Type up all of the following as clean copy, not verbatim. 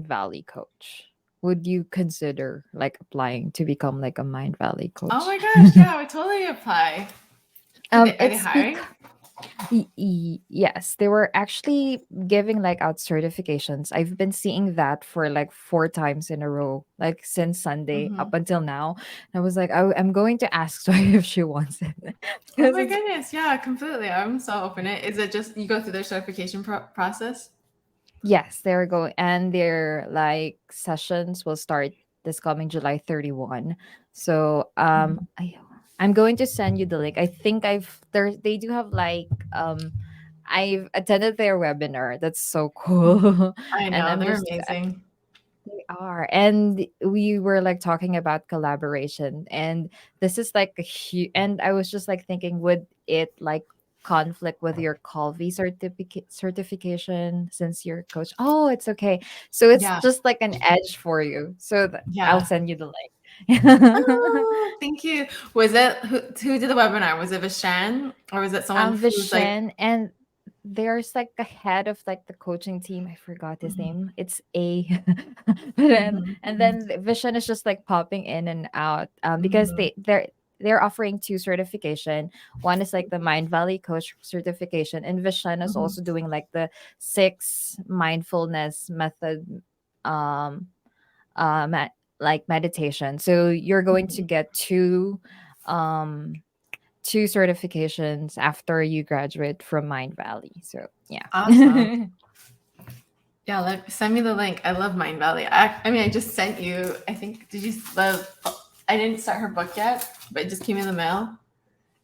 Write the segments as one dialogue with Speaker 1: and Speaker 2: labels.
Speaker 1: Valley coach? Would you consider like applying to become like a Mind Valley
Speaker 2: Oh
Speaker 1: coach?
Speaker 2: my gosh, yeah, I would totally apply. Are they
Speaker 1: It's
Speaker 2: hiring?
Speaker 1: yes, they were actually giving like out certifications. I've been seeing that for like 4 times in a row, like since Sunday
Speaker 2: Hmm.
Speaker 1: up until now. I was like, I'm going to ask Joy if she wants it
Speaker 2: Oh
Speaker 1: because
Speaker 2: my
Speaker 1: it's
Speaker 2: goodness, yeah, completely. I'm so open it. Is it just you go through their certification process?
Speaker 1: yes, they're going and their like sessions will start this coming July 31. So
Speaker 2: Mhm.
Speaker 1: I'm going to send you the link. I think they do have like I've attended their webinar. That's so cool.
Speaker 2: I
Speaker 1: And
Speaker 2: know,
Speaker 1: I'm
Speaker 2: they're
Speaker 1: just
Speaker 2: amazing.
Speaker 1: they are. And we were like talking about collaboration. And this is like a huge, and I was just like thinking, would it like conflict with your Colvi certification since you're a coach? Oh, it's okay. So it's
Speaker 2: Yeah,
Speaker 1: just like an edge for you. So I'll
Speaker 2: yeah.
Speaker 1: send you the link.
Speaker 2: Oh, thank you. Was it who did the webinar? Was it Vishan or was it someone who's like,
Speaker 1: Vishen, and there's like a head of like the coaching team. I forgot his
Speaker 2: mhm,
Speaker 1: name. It's A. But then
Speaker 2: mhm,
Speaker 1: and then Vishen is just like popping in and out because
Speaker 2: mhm,
Speaker 1: they're offering two certification. One is like the Mind Valley coach certification, and Vishen is
Speaker 2: mhm,
Speaker 1: also doing like the 6 mindfulness method um like meditation. So you're going to
Speaker 2: mhm.
Speaker 1: get um two certifications after you graduate from Mind Valley. So yeah.
Speaker 2: Awesome. Yeah, send me the link. I love Mind Valley. I mean, I just sent you. I think did you love? I didn't start her book yet, but it just came in the mail.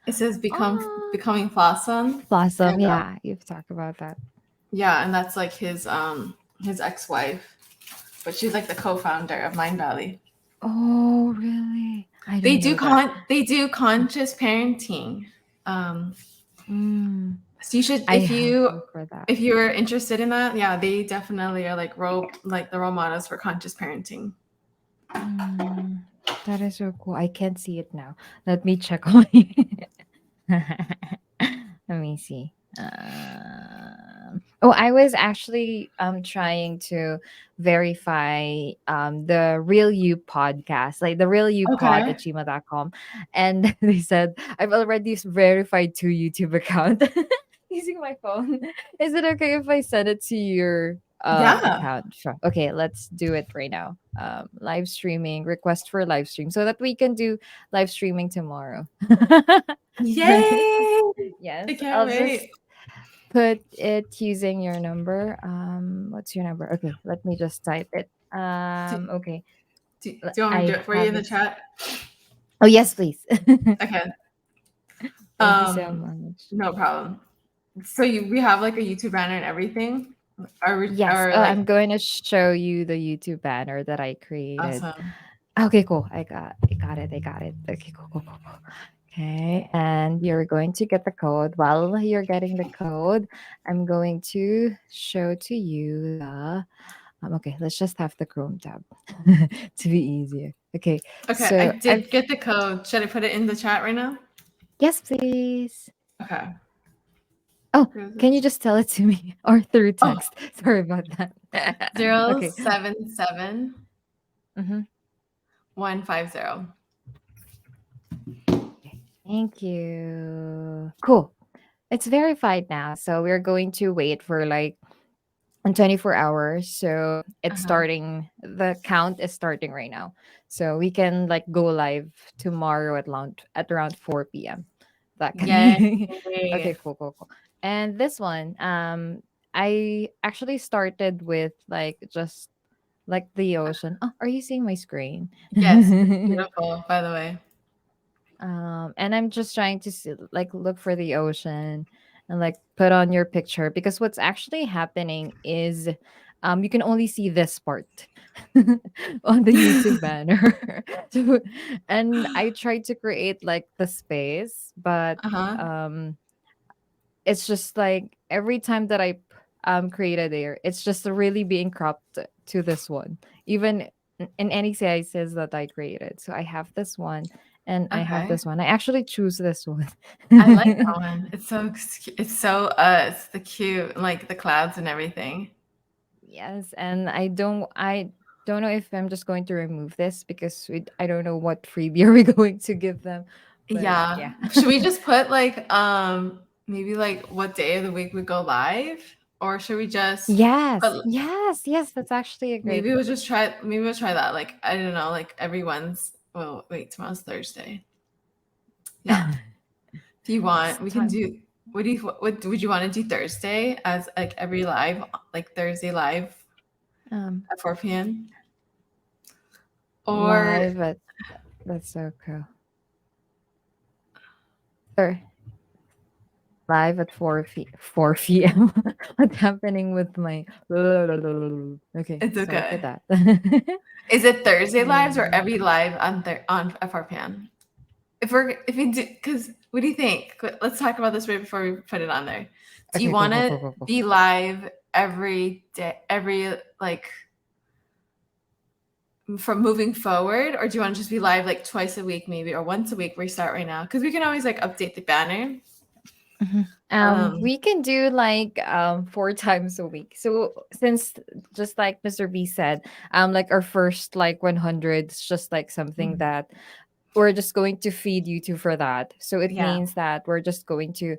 Speaker 2: It says
Speaker 1: Oh,
Speaker 2: becoming Blossom,
Speaker 1: Blossom.
Speaker 2: and
Speaker 1: Yeah, you've talked about that.
Speaker 2: yeah, and that's like his ex-wife, but she's like the co-founder of Mind Valley.
Speaker 1: Oh, really? I don't know that.
Speaker 2: They do conscious parenting. Um,
Speaker 1: Mm,
Speaker 2: so you should
Speaker 1: I have to look for that.
Speaker 2: if you're interested in that, yeah, they definitely are like the role models for conscious parenting.
Speaker 1: Mm, that is so cool. I can't see it now. Let me check on it. Let me see. Oh, I was actually trying to verify the Real You podcast, like the Real You pod
Speaker 2: Okay.
Speaker 1: at gmail.com. And they said I've already verified 2 YouTube account using my phone. Is it okay if I send it to your
Speaker 2: Yeah.
Speaker 1: account? Sure. Okay, let's do it right now. Live streaming, request for live stream so that we can do live streaming tomorrow. Right?
Speaker 2: Yay! I
Speaker 1: Yes,
Speaker 2: can't
Speaker 1: I'll
Speaker 2: wait.
Speaker 1: just put it using your number. What's your number? Okay, let me just type it.
Speaker 2: Do,
Speaker 1: Okay,
Speaker 2: do you want me to do
Speaker 1: I
Speaker 2: it for you in
Speaker 1: have
Speaker 2: the
Speaker 1: it.
Speaker 2: chat?
Speaker 1: Oh yes, please.
Speaker 2: Okay.
Speaker 1: Thank you so
Speaker 2: Um,
Speaker 1: much.
Speaker 2: no problem. So we have like a YouTube banner and everything.
Speaker 1: Yes,
Speaker 2: Or like
Speaker 1: I'm going to show you the YouTube banner that I created.
Speaker 2: awesome.
Speaker 1: Okay, cool. I got it. Okay, cool, cool, cool, cool. Okay, and you're going to get the code. While you're getting the code, I'm going to show to you the. Okay, let's just have the Chrome tab to be easier. Okay,
Speaker 2: Okay, I
Speaker 1: so I've
Speaker 2: did get the code. Should I put it in the chat right now?
Speaker 1: yes, please.
Speaker 2: Okay.
Speaker 1: Oh,
Speaker 2: Where is it?
Speaker 1: can you just tell it to me or through
Speaker 2: Oh,
Speaker 1: text? Sorry about that.
Speaker 2: zero
Speaker 1: Okay.
Speaker 2: seven seven
Speaker 1: Mm-hmm.
Speaker 2: 150.
Speaker 1: Thank you. Cool. It's verified now, so we're going to wait for like 24 hours. So it's
Speaker 2: Uh-huh.
Speaker 1: starting. The count is starting right now, so we can like go live tomorrow at around 4 p.m. That
Speaker 2: Yay.
Speaker 1: can. Okay, cool, cool, cool. And this one, I actually started with like just like the ocean. Oh, are you seeing my screen?
Speaker 2: Yes, it's beautiful, by the way.
Speaker 1: And I'm just trying to see, like look for the ocean and like put on your picture because what's actually happening is you can only see this part on the YouTube banner. So, and I tried to create like the space, but
Speaker 2: Uh-huh.
Speaker 1: um it's just like every time that I created there, it's just really being cropped to this one. Even in any sizes that I created. So I have this one and I have
Speaker 2: Okay.
Speaker 1: this one. I actually choose this one.
Speaker 2: I like that one. It's so it's the cute, like the clouds and everything.
Speaker 1: Yes, and I don't know if I'm just going to remove this because I don't know what freebie are we going to give them. But
Speaker 2: Yeah.
Speaker 1: yeah.
Speaker 2: Should we just put like maybe like what day of the week we go live? Or should we just
Speaker 1: Yes.
Speaker 2: but
Speaker 1: Yes, yes, that's actually a great
Speaker 2: maybe we'll try that. Like I don't know, like every Wednesday. Well, wait, tomorrow's Thursday. Yeah. If you
Speaker 1: it's
Speaker 2: want, we can
Speaker 1: time.
Speaker 2: do what would you want to do Thursday as like every live, like Thursday live
Speaker 1: Um
Speaker 2: at 4 p.m. Or
Speaker 1: live at that's so cool. Or live at 4 p.m. What's happening with my okay,
Speaker 2: it's
Speaker 1: sorry for
Speaker 2: okay.
Speaker 1: that.
Speaker 2: Is it Thursday lives or
Speaker 1: Mm.
Speaker 2: every live on at 4 p.m.? If we do, because what do you think? Let's talk about this right before we put it on there. Do you
Speaker 1: Okay, go,
Speaker 2: want
Speaker 1: go, go,
Speaker 2: to
Speaker 1: go, go.
Speaker 2: be live every day, every like from moving forward, or do you want to just be live like twice a week, maybe, or once a week? We start right now because we can always like update the banner.
Speaker 1: Mhm.
Speaker 2: Um,
Speaker 1: We can do like 4 times a week. So since just like Mr. B said, like our first like 100 is just like something
Speaker 2: mhm.
Speaker 1: that we're just going to feed YouTube for that. So it
Speaker 2: Yeah.
Speaker 1: means that we're just going to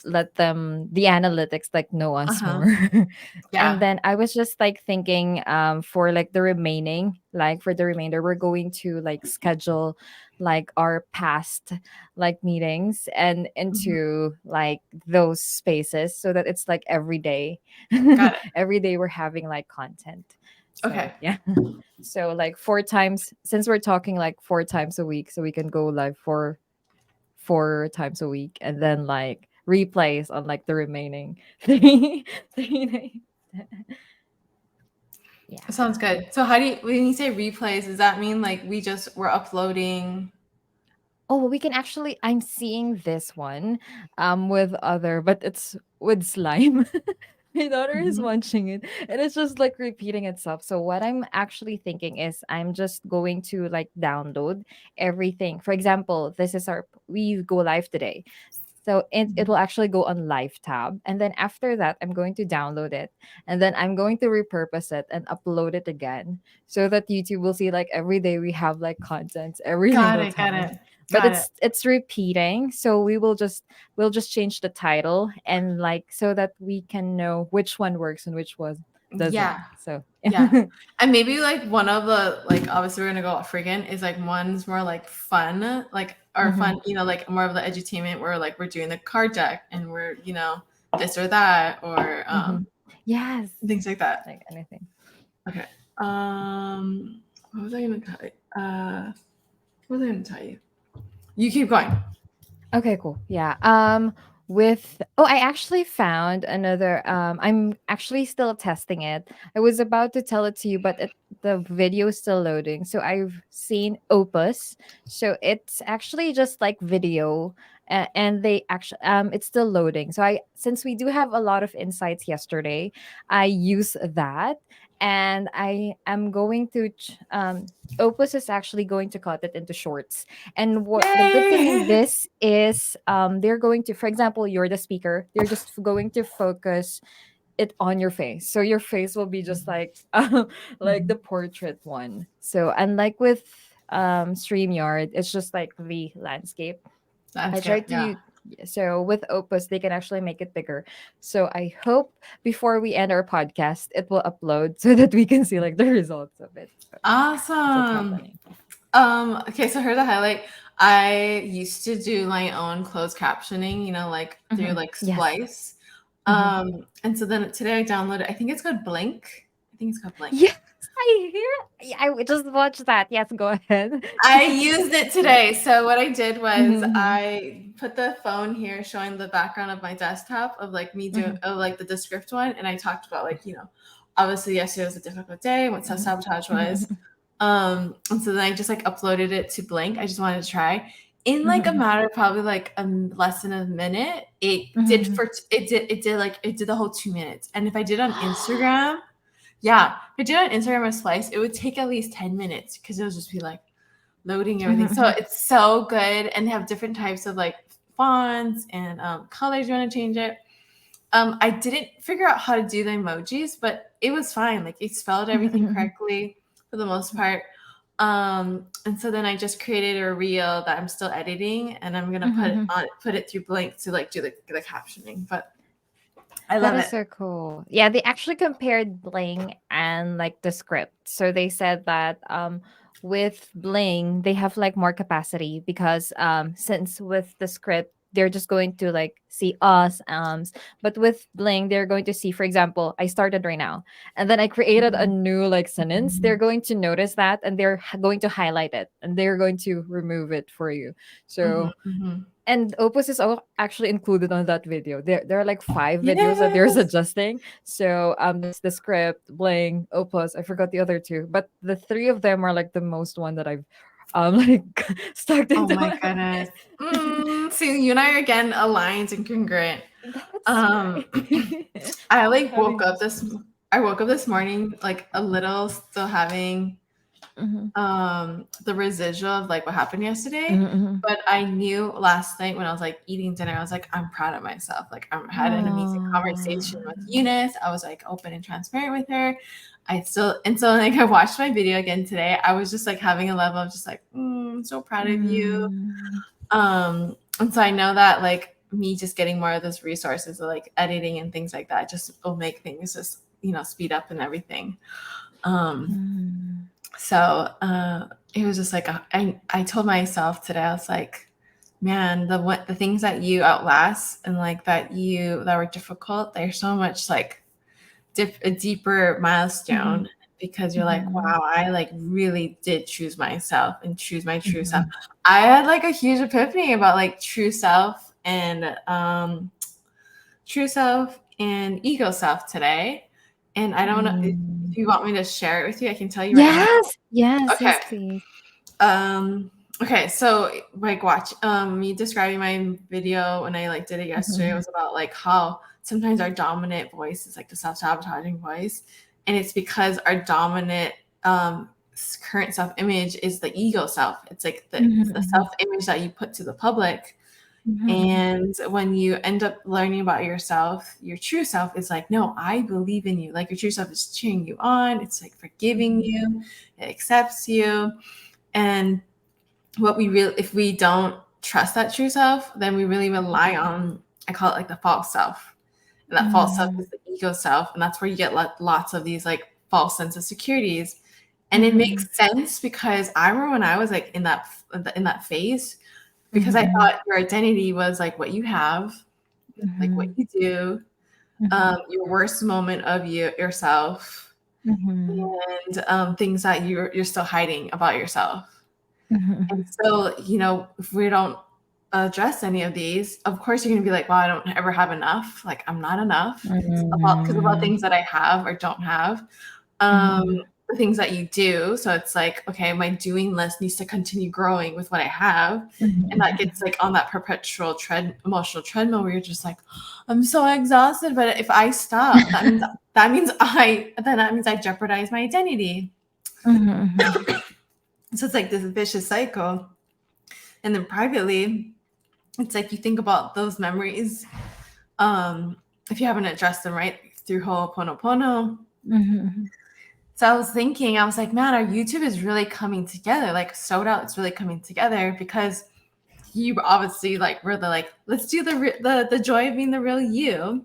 Speaker 1: let them the analytics like know
Speaker 2: Uh
Speaker 1: us
Speaker 2: huh.
Speaker 1: more. And
Speaker 2: Yeah.
Speaker 1: then I was just like thinking for like the remaining like for the remainder we're going to like schedule like our past like meetings and
Speaker 2: Mhm.
Speaker 1: into like those spaces so that it's like every day.
Speaker 2: Got it.
Speaker 1: Every day we're having like content. So
Speaker 2: Okay.
Speaker 1: yeah. So like 4 times since we're talking like 4 times a week, so we can go live for 4 times a week and then like replays on like the remaining three days. Yeah.
Speaker 2: Sounds good. So how do you when you say replays, does that mean like we're uploading?
Speaker 1: Oh, we can actually I'm seeing this one with other but it's with slime. My daughter is
Speaker 2: Mhm.
Speaker 1: watching it and it's just like repeating itself. So what I'm actually thinking is I'm just going to like download everything. For example, this is our we go live today. So it will actually go on live tab. And then after that, I'm going to download it. And then I'm going to repurpose it and upload it again so that YouTube will see like every day we have like content every
Speaker 2: Got
Speaker 1: single
Speaker 2: it. Got
Speaker 1: time.
Speaker 2: it.
Speaker 1: But
Speaker 2: Got it.
Speaker 1: it's repeating. So we'll just change the title and like so that we can know which one works and which one doesn't.
Speaker 2: Yeah.
Speaker 1: So
Speaker 2: Yeah. And maybe like one of the like obviously we're gonna go off freaking is like one's more like fun, like or
Speaker 1: Mhm,
Speaker 2: fun, like more of the edutainment where like we're doing the card deck and we're, this or that or
Speaker 1: mhm. Yes.
Speaker 2: things like that.
Speaker 1: Like anything.
Speaker 2: Okay. What was I gonna tell you? What was I gonna tell you? You keep going.
Speaker 1: Okay, cool. Yeah. With I actually found another I'm actually still testing it. I was about to tell it to you, but the video is still loading. So I've seen Opus. So it's actually just like video and they actually it's still loading. So I since we do have a lot of insights yesterday, I use that and I am going to Opus is actually going to cut it into shorts and what the good thing in
Speaker 2: Yay!
Speaker 1: this is, they're going to, for example, you're the speaker, they're just going to focus it on your face. So your face will be just like the
Speaker 2: Mhm.
Speaker 1: portrait one. So unlike with StreamYard, it's just like the landscape. I
Speaker 2: Landscape,
Speaker 1: tried to
Speaker 2: yeah.
Speaker 1: use so with Opus, they can actually make it bigger. So I hope before we end our podcast, it will upload so that we can see like the results of it. So that's what's
Speaker 2: Awesome.
Speaker 1: happening.
Speaker 2: Okay, so here's a highlight. I used to do my own closed captioning, like through
Speaker 1: Mhm.
Speaker 2: like
Speaker 1: Yes.
Speaker 2: Splice.
Speaker 1: Mhm.
Speaker 2: And so then today I downloaded, I think it's called Blink. I think it's called Blink.
Speaker 1: Yes, I hear. Yeah, I just watched that. Yes, go ahead.
Speaker 2: I used it today. So what I did was
Speaker 1: Mhm,
Speaker 2: I put the phone here showing the background of my desktop of like me doing
Speaker 1: mhm,
Speaker 2: of like the Descript one, and I talked about like, obviously yesterday was a difficult day, what self
Speaker 1: mhm,
Speaker 2: sabotage was.
Speaker 1: mhm,
Speaker 2: And so then I just like uploaded it to Blink. I just wanted to try. In like a
Speaker 1: mhm,
Speaker 2: matter of probably like less than a minute,
Speaker 1: mhm.
Speaker 2: it did the whole 2 minutes. And if I did on Instagram, yeah, if I did on Instagram or Splice, it would take at least 10 minutes because it would just be like loading
Speaker 1: Mhm,
Speaker 2: everything. So
Speaker 1: mhm.
Speaker 2: it's so good, and they have different types of like fonts and colors. You want to change it. I didn't figure out how to do the emojis, but it was fine. Like, it spelled everything
Speaker 1: Mhm,
Speaker 2: correctly for the most part. And so then I just created a reel that I'm still editing, and I'm gonna
Speaker 1: mhm.
Speaker 2: put it through Blink to like do the captioning. But I
Speaker 1: That
Speaker 2: love
Speaker 1: is
Speaker 2: it.
Speaker 1: so cool. Yeah, they actually compared Bling and like the script. So they said that with Bling, they have like more capacity because since with the script they're just going to like see us but with Bling they're going to see, for example, I started right now and then I created a
Speaker 2: Mhm.
Speaker 1: new like sentence. They're going to notice that and they're going to highlight it and they're going to remove it for you.
Speaker 2: Mhm,
Speaker 1: So
Speaker 2: mhm.
Speaker 1: and Opus is actually included on that video. There are like five videos that they're
Speaker 2: Yes.
Speaker 1: suggesting. So that's the script, Bling, Opus. I forgot the other two, but the three of them are like the most one that I've like stuck
Speaker 2: Oh
Speaker 1: into
Speaker 2: my
Speaker 1: my
Speaker 2: goodness.
Speaker 1: head.
Speaker 2: See, you and I are again aligned and congruent.
Speaker 1: That's
Speaker 2: Um,
Speaker 1: right.
Speaker 2: I like woke
Speaker 1: Having
Speaker 2: up
Speaker 1: this.
Speaker 2: this. I woke up this morning like a little still having
Speaker 1: Mhm,
Speaker 2: the residual of like what happened
Speaker 1: mhm,
Speaker 2: yesterday.
Speaker 1: mhm.
Speaker 2: But I knew last night when I was like eating dinner, I was like, I'm proud of myself. Like, I had an amazing conversation with
Speaker 1: Aw.
Speaker 2: Eunice. I was like open and transparent with her. I still, and so like I watched my video again today. I was just like having a level of just like, so proud of you.
Speaker 1: Mm.
Speaker 2: And so I know that like me just getting more of those resources of like editing and things like that just will make things just, speed up and everything. Um,
Speaker 1: Mm.
Speaker 2: so it was just like I told myself today, I was like, man, the things that you outlast and like that were difficult, they're so much like a deeper
Speaker 1: Mhm,
Speaker 2: milestone because you're like,
Speaker 1: mhm,
Speaker 2: wow, I like really did choose myself and choose my true self.
Speaker 1: mhm.
Speaker 2: I had like a huge epiphany about like true self and ego self today. And I don't know if
Speaker 1: Mm.
Speaker 2: you want me to share it with you, I can tell you right now.
Speaker 1: Yes, yes,
Speaker 2: Okay.
Speaker 1: yes, please.
Speaker 2: Um, okay, so like watch me describing my video when I like did it yesterday
Speaker 1: Mhm,
Speaker 2: was about like how sometimes our dominant voice is like the self-sabotaging voice. And it's because our dominant current self-image is the ego self. It's like
Speaker 1: mhm,
Speaker 2: the
Speaker 1: mhm,
Speaker 2: self-image that you put to the public.
Speaker 1: mhm, mhm,
Speaker 2: And when you end up learning about yourself, your true self is like, no, I believe in you. Like your true self is cheering you on. It's like forgiving
Speaker 1: mhm,
Speaker 2: you. It accepts you. And what we really, if we don't trust that true self, then we really rely on, I call it like the false self. And that false self is
Speaker 1: mhm,
Speaker 2: the ego self. And that's where you get lots of these like false sense of securities. And it
Speaker 1: mhm,
Speaker 2: makes sense because I remember when I was like in that phase, because I
Speaker 1: mhm,
Speaker 2: thought your identity was like what you have, like what
Speaker 1: mhm,
Speaker 2: you do,
Speaker 1: mhm,
Speaker 2: your worst moment of yourself,
Speaker 1: mhm,
Speaker 2: and things that you're still hiding about yourself. And
Speaker 1: mhm,
Speaker 2: so, if we don't address any of these, of course, you're going to be like, well, I don't ever have enough. Like, I'm not enough. Because about
Speaker 1: mhm,
Speaker 2: things that I have or don't have,
Speaker 1: mhm,
Speaker 2: the things that you do. So it's like, okay, my doing list needs to continue growing with what I have. And that
Speaker 1: mhm,
Speaker 2: gets like on that perpetual emotional treadmill where you're just like, I'm so exhausted. But if I stop, that means I jeopardize my identity.
Speaker 1: mhm, mhm,
Speaker 2: So it's like this vicious cycle. And then privately, it's like you think about those memories. If you haven't addressed them right through Ho'oponopono.
Speaker 1: mhm,
Speaker 2: So I was thinking, I was like, man, our YouTube is really coming together. Like Sold Out, it's really coming together because you obviously like were the like, let's do the joy of being the real you.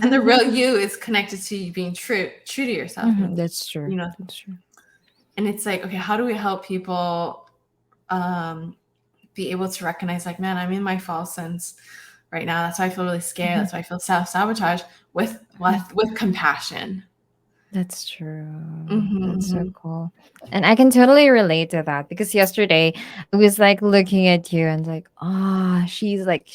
Speaker 2: And the
Speaker 1: mhm.
Speaker 2: real you is connected to you being true to yourself. And
Speaker 1: That's true.
Speaker 2: you know,
Speaker 1: That's true.
Speaker 2: and it's like, okay, how do we help people um be able to recognize like, man, I'm in my false sense right now. That's why I feel really scared.
Speaker 1: Mhm,
Speaker 2: That's why I feel self-sabotage
Speaker 1: mhm.
Speaker 2: with compassion.
Speaker 1: That's true. That's so
Speaker 2: Mm-hmm,
Speaker 1: cool. And I can totally relate to that because yesterday I was like looking at you and like, oh, she's like,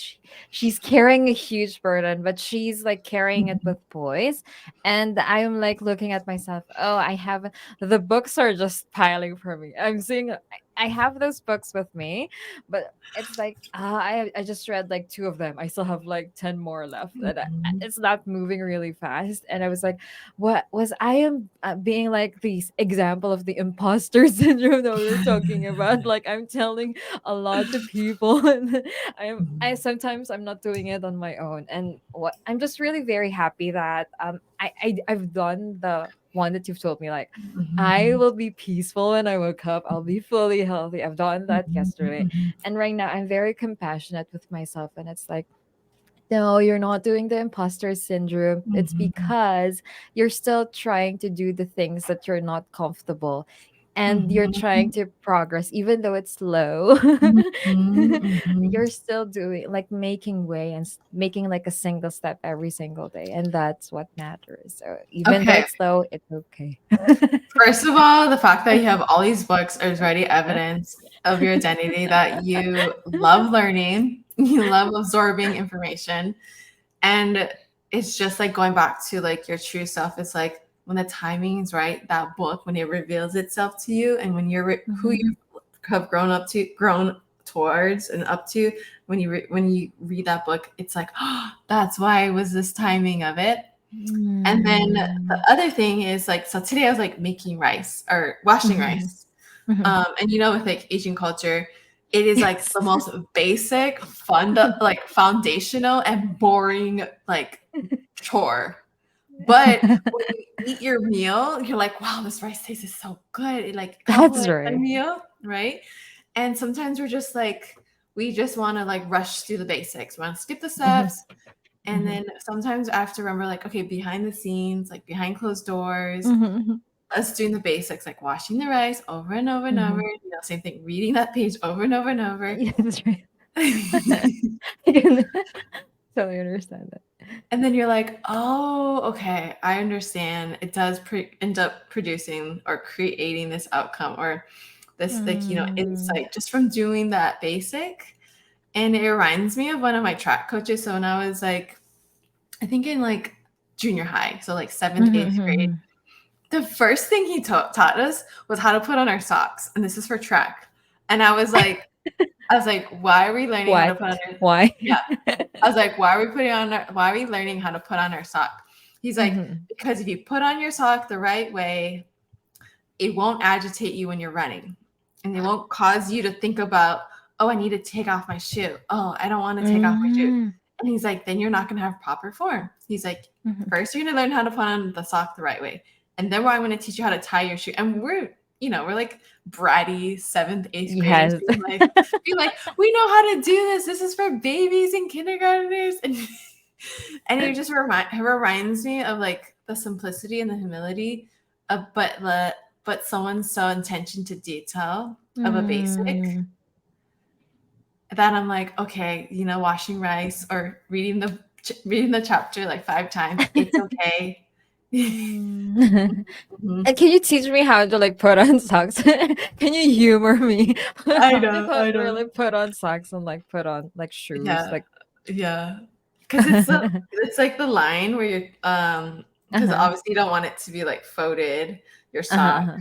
Speaker 1: she's carrying a huge burden, but she's like carrying it
Speaker 2: mm-hmm.
Speaker 1: with poise. And I'm like looking at myself, oh, I have the books are just piling for me. I'm seeing, I have those books with me, but it's like I just read like two of them. I still have like 10 more left, and
Speaker 2: Mhm.
Speaker 1: it's not moving really fast. And I was like, what was I am being like the example of the imposter syndrome that we were talking about? Like I'm telling a lot of people, and I sometimes I'm not doing it on my own. And what I'm just really very happy that I've done the one that you've told me, like I
Speaker 2: Mhm.
Speaker 1: will be peaceful when I wake up. I'll be fully healthy. I've done that
Speaker 2: Mhm.
Speaker 1: yesterday.
Speaker 2: Mhm.
Speaker 1: And right now I'm very compassionate with myself. And it's like, no, you're not doing the imposter syndrome. It's
Speaker 2: Mhm.
Speaker 1: because you're still trying to do the things that you're not comfortable. And you're trying
Speaker 2: Mhm.
Speaker 1: to progress, even though it's slow.
Speaker 2: Mhm. Mhm.
Speaker 1: You're still doing like making way and making like a single step every single day. And that's what matters. So even though
Speaker 2: Okay.
Speaker 1: it's slow, it's okay.
Speaker 2: First of all, the fact that you have all these books is already evidence of your identity that you love learning, you love absorbing information, and it's just like going back to like your true self. It's like when the timing is right, that book when it reveals itself to you, and when you're who
Speaker 1: Mhm.
Speaker 2: you have grown towards and up to, when you read that book, it's like, oh, that's why it was this timing of it. And then the
Speaker 1: Mm.
Speaker 2: other thing is like, so today I was like making rice or washing
Speaker 1: Mhm.
Speaker 2: rice.
Speaker 1: Mhm.
Speaker 2: And you know, with like Asian culture, it is like the
Speaker 1: Yes.
Speaker 2: most basic, like foundational and boring like chore. But when you eat your meal, you're like, wow, this rice tastes so good. It like
Speaker 1: That's
Speaker 2: complements my
Speaker 1: right.
Speaker 2: meal, right? And sometimes we're just like, we just want to like rush through the basics. We want to skip the
Speaker 1: Mhm.
Speaker 2: steps, and
Speaker 1: Mhm.
Speaker 2: then sometimes I have to remember, like, okay, behind the scenes, like behind closed doors,
Speaker 1: Mhm.
Speaker 2: us doing the basics, like washing the rice over and over and over,
Speaker 1: Mhm.
Speaker 2: same thing, reading that page over and over and over.
Speaker 1: Yeah, that's right. I can totally understand that.
Speaker 2: And then you're like, oh, okay, I understand. It does end up producing or creating this outcome or this, like,
Speaker 1: Mm.
Speaker 2: insight just from doing that basic. And it reminds me of one of my track coaches. So when I was like, I think in like junior high, so like seventh,
Speaker 1: Mhm,
Speaker 2: eighth grade,
Speaker 1: mhm,
Speaker 2: the first thing he taught us was how to put on our socks, and this is for track. And I was like, why are we learning how to
Speaker 1: what?
Speaker 2: put on our
Speaker 1: Why?
Speaker 2: yeah. I was like, why are we learning how to put on our sock? He's like,
Speaker 1: Mhm.
Speaker 2: because if you put on your sock the right way, it won't agitate you when you're running. And it won't cause you to think about, oh, I need to take off my shoe. Oh, I don't want to take off my shoe.
Speaker 1: Mm.
Speaker 2: And he's like, then you're not going to have proper form. He's like,
Speaker 1: Mhm.
Speaker 2: first you're going to learn how to put on the sock the right way. And then I'm going to teach you how to tie your shoe. And we're like bratty seventh, eighth graders
Speaker 1: Yes.
Speaker 2: being like, we know how to do this. This is for babies and kindergartners. And it just reminds me of like the simplicity and the humility of, but someone's so attention to detail of a basic
Speaker 1: Mm.
Speaker 2: that I'm like, okay, washing rice or reading the chapter like 5 times, it's okay.
Speaker 1: Mm.
Speaker 2: Mhm.
Speaker 1: And can you teach me how to like put on socks? Can you humor me?
Speaker 2: I
Speaker 1: How to
Speaker 2: know, I know.
Speaker 1: really put on socks and like put on like shoes?
Speaker 2: Yeah,
Speaker 1: Like
Speaker 2: yeah. Because it's like the line where you're because
Speaker 1: uh-huh.
Speaker 2: obviously you don't want it to be like folded, your
Speaker 1: Uh-huh.
Speaker 2: sock.
Speaker 1: Uh-huh.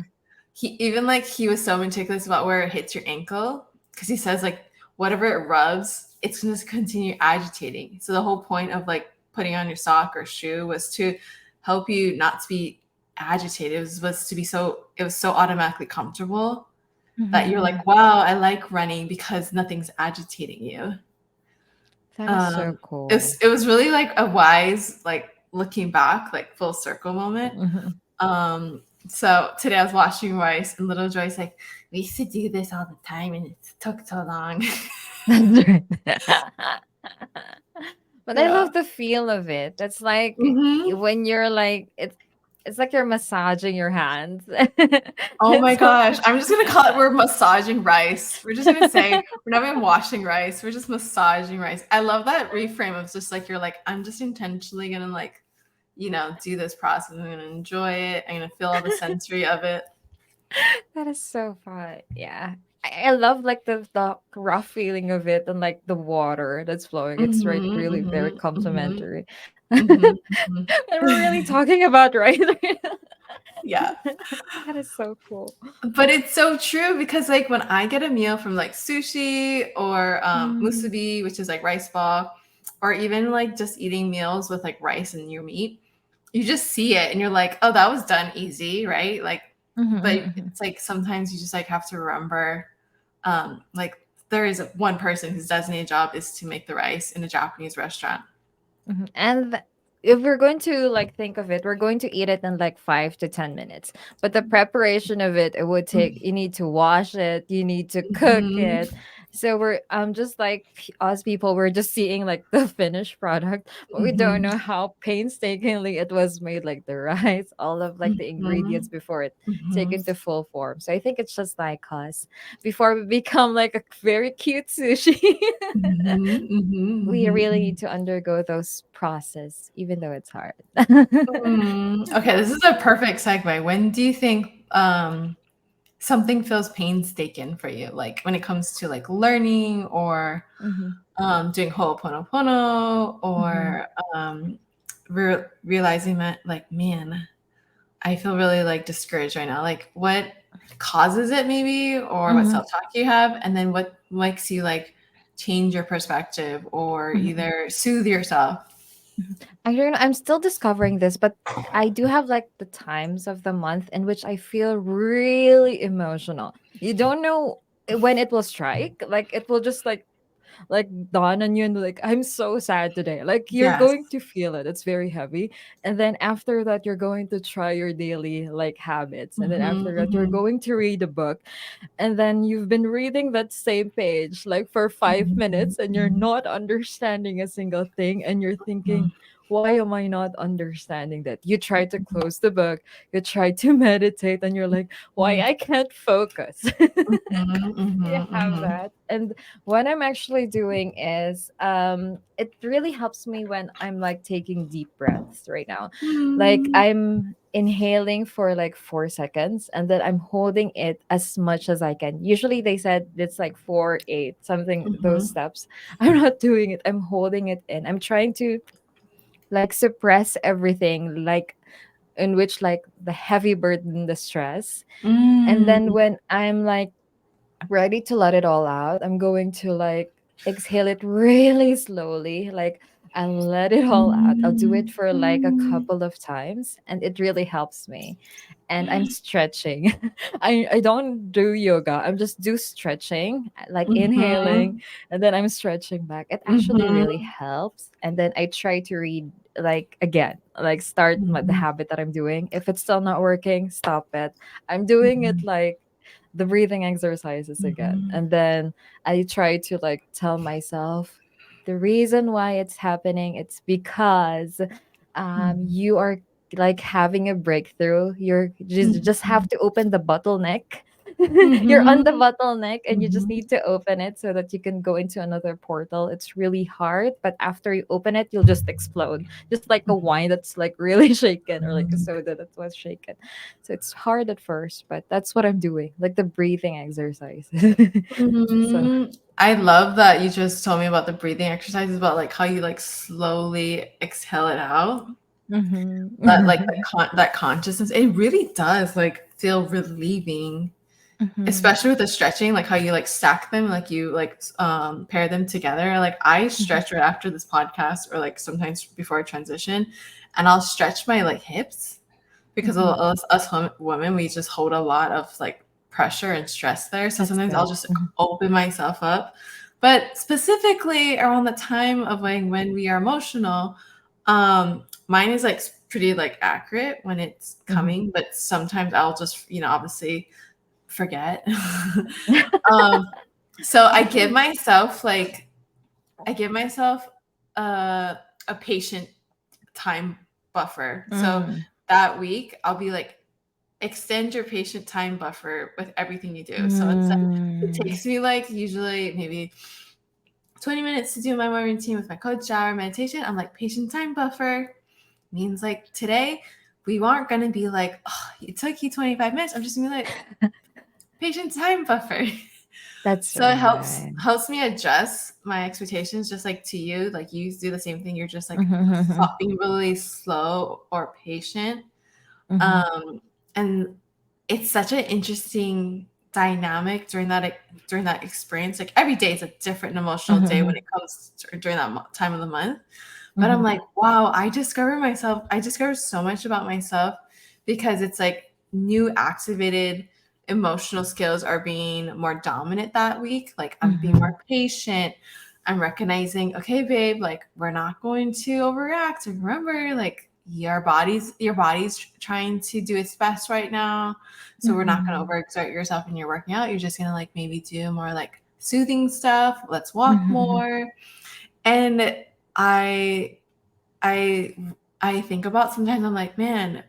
Speaker 2: He was so meticulous about where it hits your ankle because he says like whatever it rubs, it's going to continue agitating. So the whole point of like putting on your sock or shoe was to help you not to be agitated. It was so automatically comfortable that you're like,
Speaker 1: Mhm.
Speaker 2: wow, I like running because nothing's agitating you.
Speaker 1: That is so
Speaker 2: It
Speaker 1: cool.
Speaker 2: was, it was really like a wise, like looking back, like full circle moment.
Speaker 1: Mhm.
Speaker 2: So today I was watching Rice and little Joy's like, we used to do this all the time and it took so long.
Speaker 1: That's right. But I
Speaker 2: Yeah.
Speaker 1: love the feel of it. That's like
Speaker 2: Hmm.
Speaker 1: when you're like it's like you're massaging your hands.
Speaker 2: Oh my
Speaker 1: It's so
Speaker 2: gosh. I'm just gonna call it we're massaging rice. We're just gonna say we're not even washing rice. We're just massaging rice. I love that reframe of just like you're like, I'm just intentionally gonna like, do this process. I'm gonna enjoy it. I'm gonna feel all the sensory of it.
Speaker 1: that is so fun. Yeah. I love like the rough feeling of it and like the water that's flowing. It's right
Speaker 2: Mhm,
Speaker 1: really very
Speaker 2: mhm, mhm,
Speaker 1: complimentary.
Speaker 2: mhm,
Speaker 1: And we're really
Speaker 2: mhm.
Speaker 1: talking about right.
Speaker 2: Yeah.
Speaker 1: That is so cool.
Speaker 2: But it's so true because like when I get a meal from like sushi or
Speaker 1: Mm-hmm.
Speaker 2: musubi, which is like rice ball, or even like just eating meals with like rice and your meat, you just see it and you're like, oh, that was done easy, right? Like, but
Speaker 1: Mm-hmm.
Speaker 2: it's like sometimes you just like have to remember, like there is one person whose designated job is to make the rice in a Japanese restaurant.
Speaker 1: If we're going to like think of it, we're going to eat it in like 5 to 10 minutes. But the preparation of it, it would take. You need to wash it. You need to cook
Speaker 2: Mhm.
Speaker 1: it. So we're just like us people, we're just seeing like the finished product, but we don't
Speaker 2: Mhm.
Speaker 1: know how painstakingly it was made, like the rice, all of like the ingredients
Speaker 2: Mhm.
Speaker 1: before it take
Speaker 2: Mhm.
Speaker 1: into full form. So I think it's just like us before we become like a very cute sushi.
Speaker 2: Mhm.
Speaker 1: We
Speaker 2: Mhm.
Speaker 1: really need
Speaker 2: Mhm.
Speaker 1: to undergo those process, even though it's hard.
Speaker 2: Okay, this is a perfect segue. When do you think something feels painstaking for you? Like when it comes to like learning or
Speaker 1: Mhm,
Speaker 2: doing Ho'oponopono
Speaker 1: mhm,
Speaker 2: or realizing that like, man, I feel really like discouraged right now. Like what causes it maybe or what
Speaker 1: mhm,
Speaker 2: self-talk you have and then what makes you like change your perspective or
Speaker 1: mhm,
Speaker 2: either soothe yourself.
Speaker 1: mhm. I don't know. I'm still discovering this, but I do have like the times of the month in which I feel really emotional. You don't know when it will strike. Like it will just like dawn on you and like, I'm so sad today. Like you're
Speaker 2: Yes.
Speaker 1: going to feel it. It's very heavy. And then after that, you're going to try your daily like habits. And then
Speaker 2: Mhm,
Speaker 1: after that, you're
Speaker 2: mhm,
Speaker 1: going to read a book. And then you've been reading that same page like for 5 minutes and you're
Speaker 2: mhm,
Speaker 1: not understanding a single thing. And you're thinking,
Speaker 2: mhm,
Speaker 1: why am I not understanding that? You try to close the book, you try to meditate, and you're like, why
Speaker 2: mhm,
Speaker 1: I can't focus.
Speaker 2: mhm,
Speaker 1: You
Speaker 2: mhm,
Speaker 1: have
Speaker 2: mhm.
Speaker 1: that. And what I'm actually doing is it really helps me when I'm like taking deep breaths right now. Like
Speaker 2: Mm,
Speaker 1: I'm inhaling for like 4 seconds and then I'm holding it as much as I can. Usually they said it's like 4, 8, something those
Speaker 2: mhm,
Speaker 1: steps. I'm not doing it. I'm holding it in. I'm trying to like suppress everything, like in which like the heavy burden, the stress. And then
Speaker 2: mm,
Speaker 1: when I'm like ready to let it all out, I'm going to like exhale it really slowly. Like I'll let it all out. I'll do it
Speaker 2: mm,
Speaker 1: for like a
Speaker 2: mm,
Speaker 1: couple of times and it really helps me. And I'm stretching. I don't do yoga. I'm just do stretching, like inhaling
Speaker 2: mhm,
Speaker 1: and then I'm stretching back. It actually
Speaker 2: mhm,
Speaker 1: really helps. And then I try to read like again, like start the
Speaker 2: mhm,
Speaker 1: habit that I'm doing. If it's still not working, stop it. I'm doing it like the breathing exercises again.
Speaker 2: mhm,
Speaker 1: And then I try to like tell myself the reason why it's happening, it's because you are like having a breakthrough. You just have
Speaker 2: mhm,
Speaker 1: to open the bottleneck. You're on the
Speaker 2: mhm,
Speaker 1: bottleneck and you just
Speaker 2: mhm,
Speaker 1: need to open it so that you can go into another portal. It's really hard, but after you open it, you'll just explode. Just like a wine that's like really shaken or like a
Speaker 2: mhm,
Speaker 1: soda that was shaken. So it's hard at first, but that's what I'm doing, like the breathing exercise. So,
Speaker 2: mhm. I love that you just told me about the breathing exercises, about like how you like slowly exhale it out. That like
Speaker 1: mhm.
Speaker 2: that consciousness, it really does like feel relieving,
Speaker 1: Mhm.
Speaker 2: especially with the stretching, like how you like stack them, like you like pair them together. Like I
Speaker 1: Mhm.
Speaker 2: stretch right after this podcast, or like sometimes before I transition, and I'll stretch my like hips because
Speaker 1: Mhm.
Speaker 2: us women we just hold a lot of like pressure and stress there. So
Speaker 1: That's
Speaker 2: sometimes I'll
Speaker 1: good.
Speaker 2: just
Speaker 1: Mhm.
Speaker 2: open myself up. But specifically around the time of like when we are emotional, mine is like pretty like accurate when it's
Speaker 1: Mhm.
Speaker 2: coming, but sometimes I'll just, obviously forget. um, so I give myself a patient time buffer. So
Speaker 1: Mm.
Speaker 2: that week I'll be like, extend your patient time buffer with everything you do. So it
Speaker 1: Mm.
Speaker 2: takes me like usually maybe 20 minutes to do my morning routine with my cold shower meditation. I'm like, patient time buffer means like today we aren't gonna be like, oh, it took you 25 minutes. I'm just gonna be like, patient time buffer.
Speaker 1: That's
Speaker 2: So it
Speaker 1: right.
Speaker 2: helps me adjust my expectations just like to you. Like you do the same thing. You're just like
Speaker 1: Mhm.
Speaker 2: being really slow or patient.
Speaker 1: Mhm.
Speaker 2: Um, and it's such an interesting dynamic during that experience. Like every day is a different emotional day when
Speaker 1: Mhm.
Speaker 2: it comes to, during that time of the month. But I'm
Speaker 1: Mhm.
Speaker 2: like, wow, I discovered so much about myself because it's like new activated emotional skills are being more dominant that week. Like I'm being
Speaker 1: Mhm.
Speaker 2: more patient. I'm recognizing, okay, babe, like we're not going to overreact. And remember, like your body's trying to do its best right now. So we're not gonna
Speaker 1: Mhm.
Speaker 2: overexert yourself when you're working out. You're just gonna like maybe do more like soothing stuff. Let's walk
Speaker 1: Mhm.
Speaker 2: more. And I I I think about sometimes I'm like, man,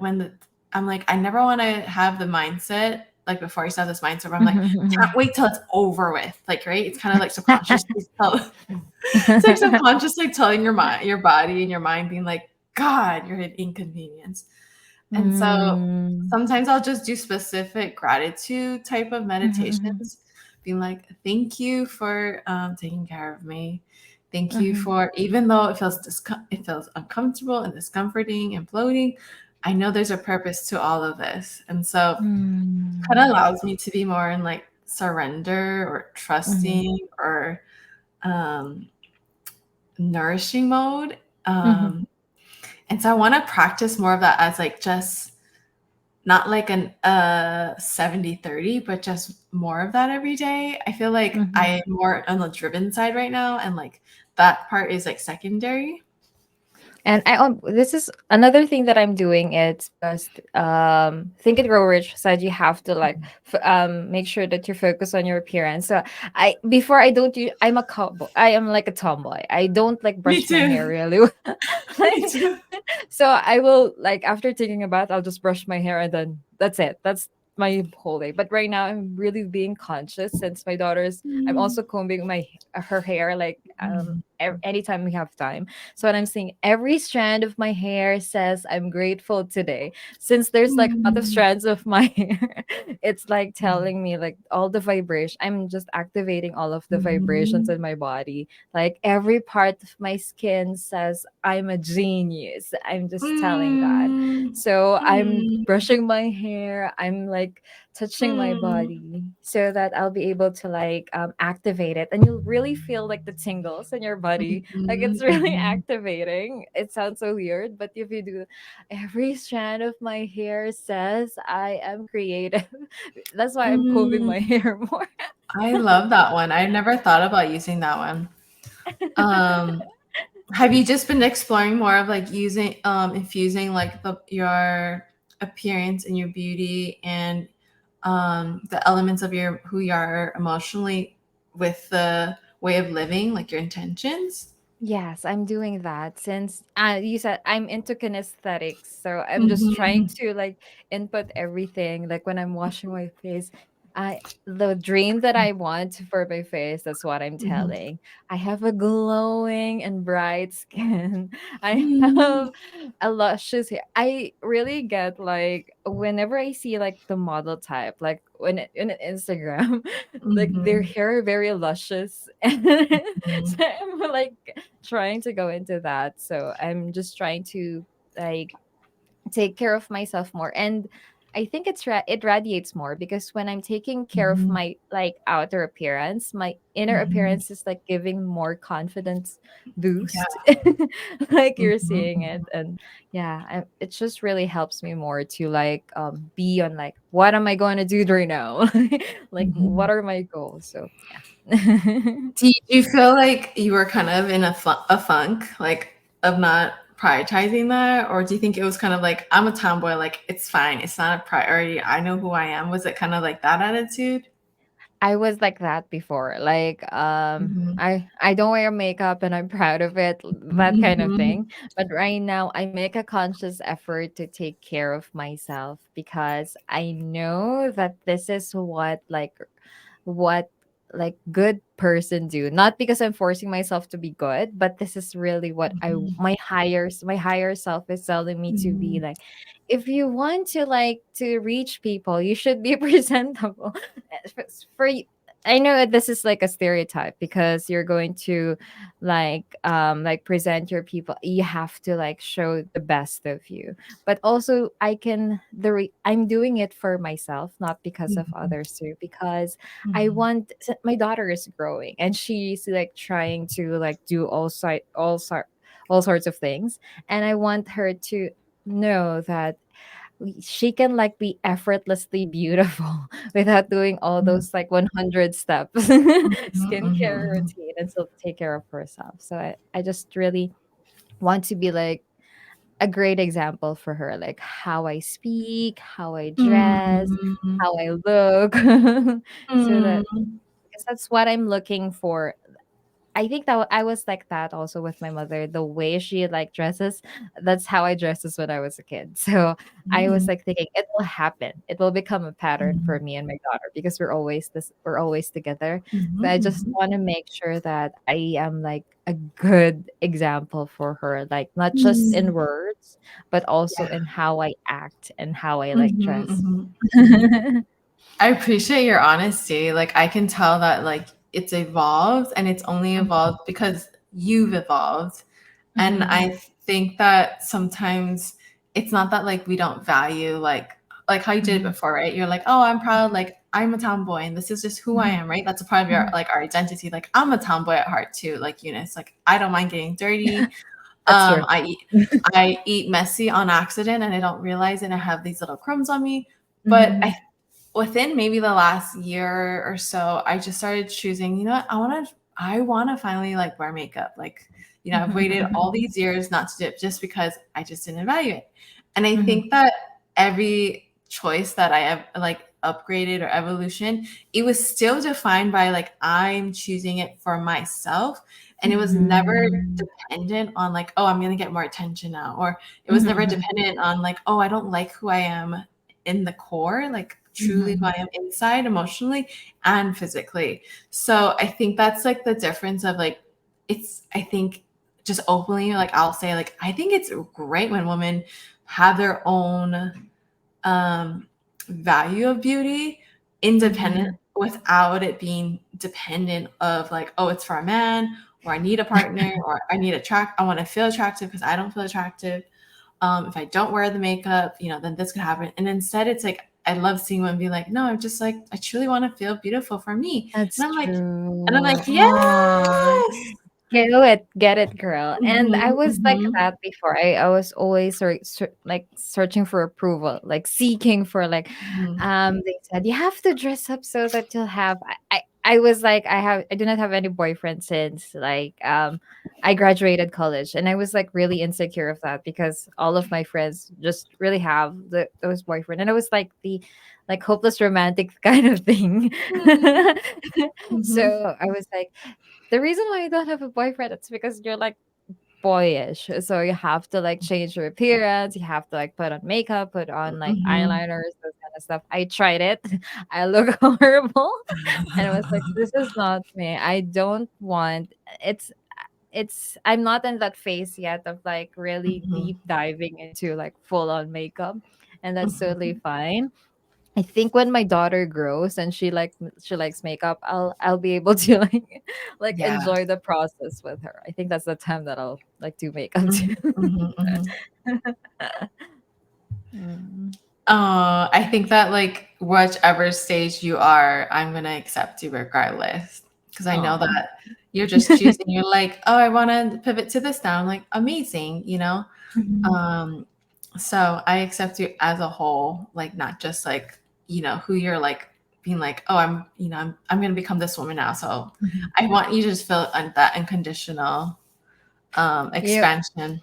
Speaker 2: I'm like, I never want to have the mindset like before I start this mindset where I'm like, can't
Speaker 1: Mhm.
Speaker 2: wait till it's over with. Like, right? It's kind of like subconsciously it's like subconsciously telling your body and your mind being like, God, you're an inconvenience. And so
Speaker 1: Mm.
Speaker 2: sometimes I'll just do specific gratitude type of
Speaker 1: Mhm.
Speaker 2: meditations, being like, thank you for taking care of me. Thank you
Speaker 1: Mhm.
Speaker 2: for, even though it feels uncomfortable and discomforting and bloating, I know there's a purpose to all of this. And so kind of
Speaker 1: Mm.
Speaker 2: allows me to be more in like surrender or
Speaker 1: Mhm.
Speaker 2: trusting or um, nourishing mode.
Speaker 1: Mhm.
Speaker 2: Um, and so I want to practice more of that as like just not like an 70-30, but just more of that every day. I feel like
Speaker 1: Mhm.
Speaker 2: I'm more on the driven side right now, and like that part is like secondary.
Speaker 1: And this is another thing that I'm doing. It's just Think and Grow Rich said you have to like make sure that you're focused on your appearance. So I don't I'm a cowboy. I am like a tomboy. I don't like
Speaker 2: Me
Speaker 1: brush my hair
Speaker 2: too.
Speaker 1: really well.
Speaker 2: Me
Speaker 1: Like,
Speaker 2: too.
Speaker 1: so I will like after taking a bath, I'll just brush my hair and then that's it. That's my whole day. But right now I'm really being conscious since my daughter's I'm
Speaker 2: Mm.
Speaker 1: also combing her hair like anytime we have time. So what I'm saying, every strand of my hair says I'm grateful today. Since there's like a lot of
Speaker 2: Mm.
Speaker 1: strands of my hair, it's like telling me like all the vibration. I'm just activating all of the vibrations
Speaker 2: Mhm.
Speaker 1: in my body. Like every part of my skin says I'm a genius. I'm just telling that.
Speaker 2: Mm.
Speaker 1: So I'm
Speaker 2: Mm.
Speaker 1: brushing my hair. I'm like touching my
Speaker 2: Mm.
Speaker 1: body so that I'll be able to like activate it, and you'll really feel like the tingles in your body. Like it's
Speaker 2: Mhm.
Speaker 1: really
Speaker 2: Mhm.
Speaker 1: activating. It sounds so weird, but if you do, every strand of my hair says I am creative. That's why I'm combing my
Speaker 2: Mm.
Speaker 1: hair more.
Speaker 2: I love that one. I never thought about using that one. Um, Have you just been exploring more of like using infusing like your appearance and your beauty and the elements of your who you are emotionally with the way of living, like your intentions?
Speaker 1: Yes, I'm doing that since you said I'm into kinesthetics. So I'm just trying
Speaker 2: Mhm.
Speaker 1: to like input everything. Like when I'm washing my face, the dream that I want for my face, that's what I'm
Speaker 2: Mhm.
Speaker 1: telling. I have a glowing and bright skin. I
Speaker 2: Mm.
Speaker 1: have a luscious hair. I really get like whenever I see like the model type, like in Instagram, like their
Speaker 2: Mhm.
Speaker 1: hair very luscious. And so
Speaker 2: Mhm.
Speaker 1: I'm like trying to go into that. So I'm just trying to like take care of myself more. And I think it radiates more because when I'm taking care of
Speaker 2: Mhm.
Speaker 1: my like outer appearance, my inner
Speaker 2: Mhm.
Speaker 1: appearance is like giving more confidence
Speaker 2: Yeah.
Speaker 1: boost. Like
Speaker 2: Mhm.
Speaker 1: you're seeing it.
Speaker 2: Mhm.
Speaker 1: And yeah, it just really helps me more to like be on like what am I going to do right now? Like what
Speaker 2: Mhm.
Speaker 1: are my goals? So yeah.
Speaker 2: Do you feel like you were kind of in a funk, like of not prioritizing that, or do you think it was kind of like I'm a tomboy, like it's fine, it's not a priority, I know who I am? Was it kind of like that attitude?
Speaker 1: I was like that before. Like
Speaker 2: Mhm.
Speaker 1: I don't wear makeup and I'm proud of it, that kind of thing.
Speaker 2: Mhm.
Speaker 1: But right now I make a conscious effort to take care of myself because I know that this is what like good person do, not because I'm forcing myself to be good, but this is really what
Speaker 2: Mhm.
Speaker 1: my higher self is telling me to be
Speaker 2: Mhm.
Speaker 1: like. If you want to like to reach people, you should be presentable. For you, I know this is like a stereotype because you're going to like present your people. You have to like show the best of you. But also I'm doing it for myself, not because of
Speaker 2: Mhm,
Speaker 1: others too, because
Speaker 2: mhm,
Speaker 1: my daughter is growing and she's like trying to like do all sorts of things, and I want her to know that she can like be effortlessly beautiful without doing all
Speaker 2: mhm,
Speaker 1: those like 100 steps
Speaker 2: mhm,
Speaker 1: skincare
Speaker 2: mhm,
Speaker 1: routine and still take care of herself. So I just really want to be like a great example for her, like how I speak, how I dress,
Speaker 2: mhm,
Speaker 1: how I look. So that
Speaker 2: mhm,
Speaker 1: because that's what I'm looking for. I think that I was like that also with my mother. The way she like dresses, that's how I dressed as when I was a kid. So I was
Speaker 2: mhm,
Speaker 1: like thinking it will happen. It will become a pattern for
Speaker 2: mhm,
Speaker 1: me and my daughter because we're always together.
Speaker 2: mhm,
Speaker 1: But I just
Speaker 2: mhm,
Speaker 1: want to make sure that I am like a good example for her, like not just
Speaker 2: mhm.
Speaker 1: in words, but also
Speaker 2: Yeah.
Speaker 1: in how I act and how I like
Speaker 2: Mhm,
Speaker 1: dress.
Speaker 2: mhm, mhm. I appreciate your honesty. Like I can tell that like it's evolved and it's only evolved because you've evolved. And
Speaker 1: Mhm.
Speaker 2: I think that sometimes it's not that like we don't value like how you did it
Speaker 1: Mhm.
Speaker 2: before, right? You're like, "Oh, I'm proud like I'm a tomboy and this is just who I
Speaker 1: Mhm.
Speaker 2: am," right? That's a part of your
Speaker 1: Mhm.
Speaker 2: like our identity. Like I'm a tomboy at heart too, like Eunice. Like I don't mind getting dirty.
Speaker 1: That's true.
Speaker 2: I eat messy on accident and I don't realize it and I have these little crumbs on me. But
Speaker 1: Mhm.
Speaker 2: within maybe the last year or so, I just started choosing, you know what, I wanna finally like wear makeup. Like, I've
Speaker 1: Mhm.
Speaker 2: waited all these years not to do it just because I just didn't value it. And I
Speaker 1: Mhm.
Speaker 2: think that every choice that I have like upgraded or evolution, it was still defined by like I'm choosing it for myself. And it was never
Speaker 1: Mhm.
Speaker 2: dependent on like, oh, I'm gonna get more attention now. Or it was
Speaker 1: Mhm,
Speaker 2: never
Speaker 1: mhm,
Speaker 2: dependent on like, oh, I don't like who I am in the core, like truly who
Speaker 1: mhm.
Speaker 2: I am inside, emotionally and physically. So I think that's like the difference of like, I think just openly, like I'll say, like, I think it's great when women have their own um, value of beauty independent
Speaker 1: Mhm.
Speaker 2: without it being dependent of like, oh, it's for a man or I need a partner or I want to feel attractive because I don't feel attractive. If I don't wear the makeup, then this could happen. And instead, it's like I love seeing women be like, no, I'm just like I truly want to feel beautiful for me. And
Speaker 1: That's
Speaker 2: I'm like,
Speaker 1: true. Aw.
Speaker 2: yes.
Speaker 1: Get it, girl. And I
Speaker 2: Mhm,
Speaker 1: was like
Speaker 2: mhm,
Speaker 1: that before. I was always like searching for approval, like seeking for like,
Speaker 2: mhm,
Speaker 1: they said you have to dress up so that you'll have. I was like I do not have any boyfriend since like I graduated college, and I was like really insecure of that because all of my friends just really have those boyfriend, and I was like the like hopeless romantic kind of thing.
Speaker 2: mhm,
Speaker 1: So I was like, the reason why you don't have a boyfriend, it's because you're like boyish. So you have to like change your appearance. You have to like put on makeup, put on like
Speaker 2: mhm.
Speaker 1: eyeliners, those kind of stuff. I tried it. I look horrible. And I was like, this is not me. I don't want it's I'm not in that phase yet of like really
Speaker 2: Mhm,
Speaker 1: deep diving into like full on makeup. And that's totally
Speaker 2: mhm.
Speaker 1: fine. I think when my daughter grows and she likes makeup, I'll be able to like
Speaker 2: Yeah.
Speaker 1: enjoy the process with her. I think that's the time that I'll like do makeup
Speaker 2: Mhm,
Speaker 1: too.
Speaker 2: mhm, mhm.
Speaker 1: Mm.
Speaker 2: I think that like whichever stage you are, I'm gonna accept you regardless. Because I know
Speaker 1: Aw.
Speaker 2: that you're just choosing, you're like, oh, I wanna pivot to this now. I'm like, amazing.
Speaker 1: Mhm.
Speaker 2: Um, so I accept you as a whole, like not just like, who you're like being like, oh, I'm gonna become this woman now. So
Speaker 1: Mhm.
Speaker 2: I want you to just feel that unconditional
Speaker 1: You know,
Speaker 2: expansion.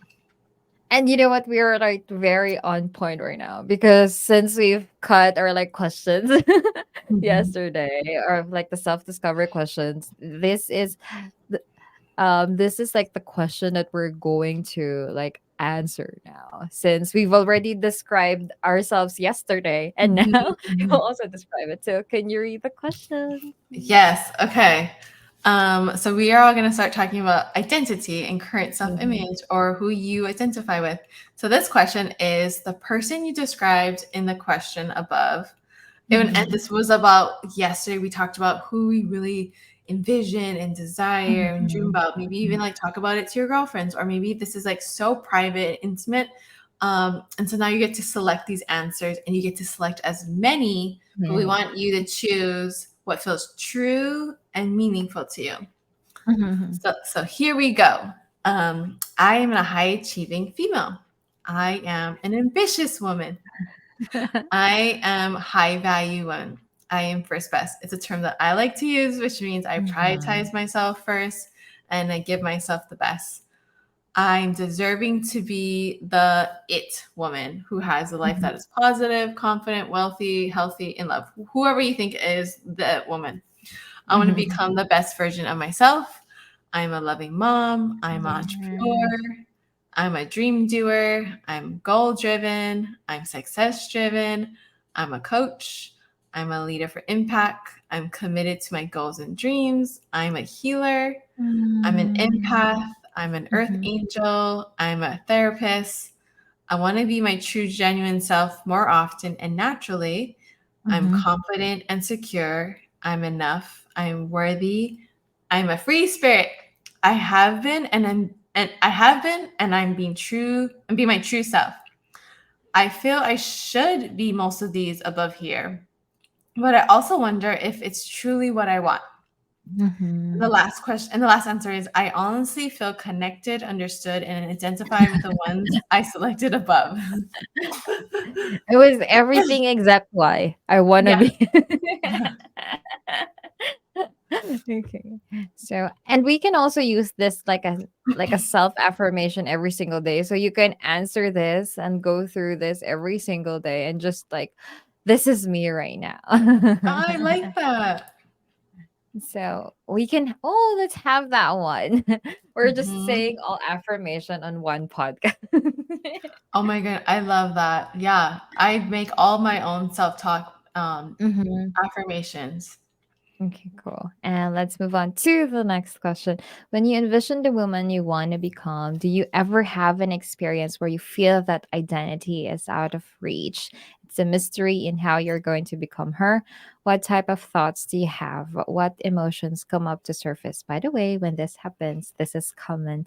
Speaker 1: and you know what? We are like very on point right now because since we've cut our like questions
Speaker 2: Mhm.
Speaker 1: yesterday or like the self-discovery questions, this is like the question that we're going to like answer now since we've already described ourselves yesterday and
Speaker 2: Mhm,
Speaker 1: now we'll
Speaker 2: mhm.
Speaker 1: also describe it. So can you read the question?
Speaker 2: Yes. Okay. So we are all going to start talking about identity and current
Speaker 1: Mhm.
Speaker 2: self-image or who you identify with. So this question is the person you described in the question above. And this was about yesterday. We talked about who we really envision and desire and dream
Speaker 1: Mhm.
Speaker 2: about. Maybe even like talk about it to your girlfriends, or maybe this is like so private and intimate. And so now you get to select these answers and you get to select as many, but we
Speaker 1: Mhm.
Speaker 2: want you to choose what feels true and meaningful to you.
Speaker 1: Mhm.
Speaker 2: So here we go. I am a high achieving female. I am an ambitious woman. I am high value one. I am first best. It's a term that I like to use, which means I
Speaker 1: Mhm.
Speaker 2: prioritize myself first and I give myself the best. I'm deserving to be the it woman who has a life
Speaker 1: Mhm.
Speaker 2: that is positive, confident, wealthy, healthy, in love. Whoever you think is the woman. I want to
Speaker 1: Mhm.
Speaker 2: become the best version of myself. I'm a loving mom. I'm an
Speaker 1: Yes.
Speaker 2: entrepreneur. I'm a dream doer. I'm goal driven. I'm success driven. I'm a coach. I'm a leader for impact. I'm committed to my goals and dreams. I'm a healer. I'm an
Speaker 1: Mm.
Speaker 2: empath. I'm an earth
Speaker 1: Mhm.
Speaker 2: angel. I'm a therapist. I want to be my true, genuine self more often and naturally. I'm
Speaker 1: Mhm.
Speaker 2: confident and secure. I'm enough. I'm worthy. I'm a free spirit. I have been and I'm being true and be my true self. I feel I should be most of these above here, but I also wonder if it's truly what I want. The
Speaker 1: Mhm.
Speaker 2: last question and the last answer is I honestly feel connected, understood, and identify with the ones I selected above.
Speaker 1: It was everything except why I wanna
Speaker 2: Yeah.
Speaker 1: be. Okay. So, and we can also use this like a self affirmation every single day. So you can answer this and go through this every single day and just like, this is me right now.
Speaker 2: I like that.
Speaker 1: So we can, oh, let's have that one. We're just saying
Speaker 2: Mhm.
Speaker 1: all affirmation on one podcast.
Speaker 2: Oh my god, I love that. Yeah, I make all my own self-talk
Speaker 1: Mhm.
Speaker 2: affirmations.
Speaker 1: Okay, cool. And let's move on to the next question. When you envision the woman you want to become, do you ever have an experience where you feel that identity is out of reach? It's a mystery in how you're going to become her. What type of thoughts do you have? What emotions come up to surface? By the way, when this happens, this is common.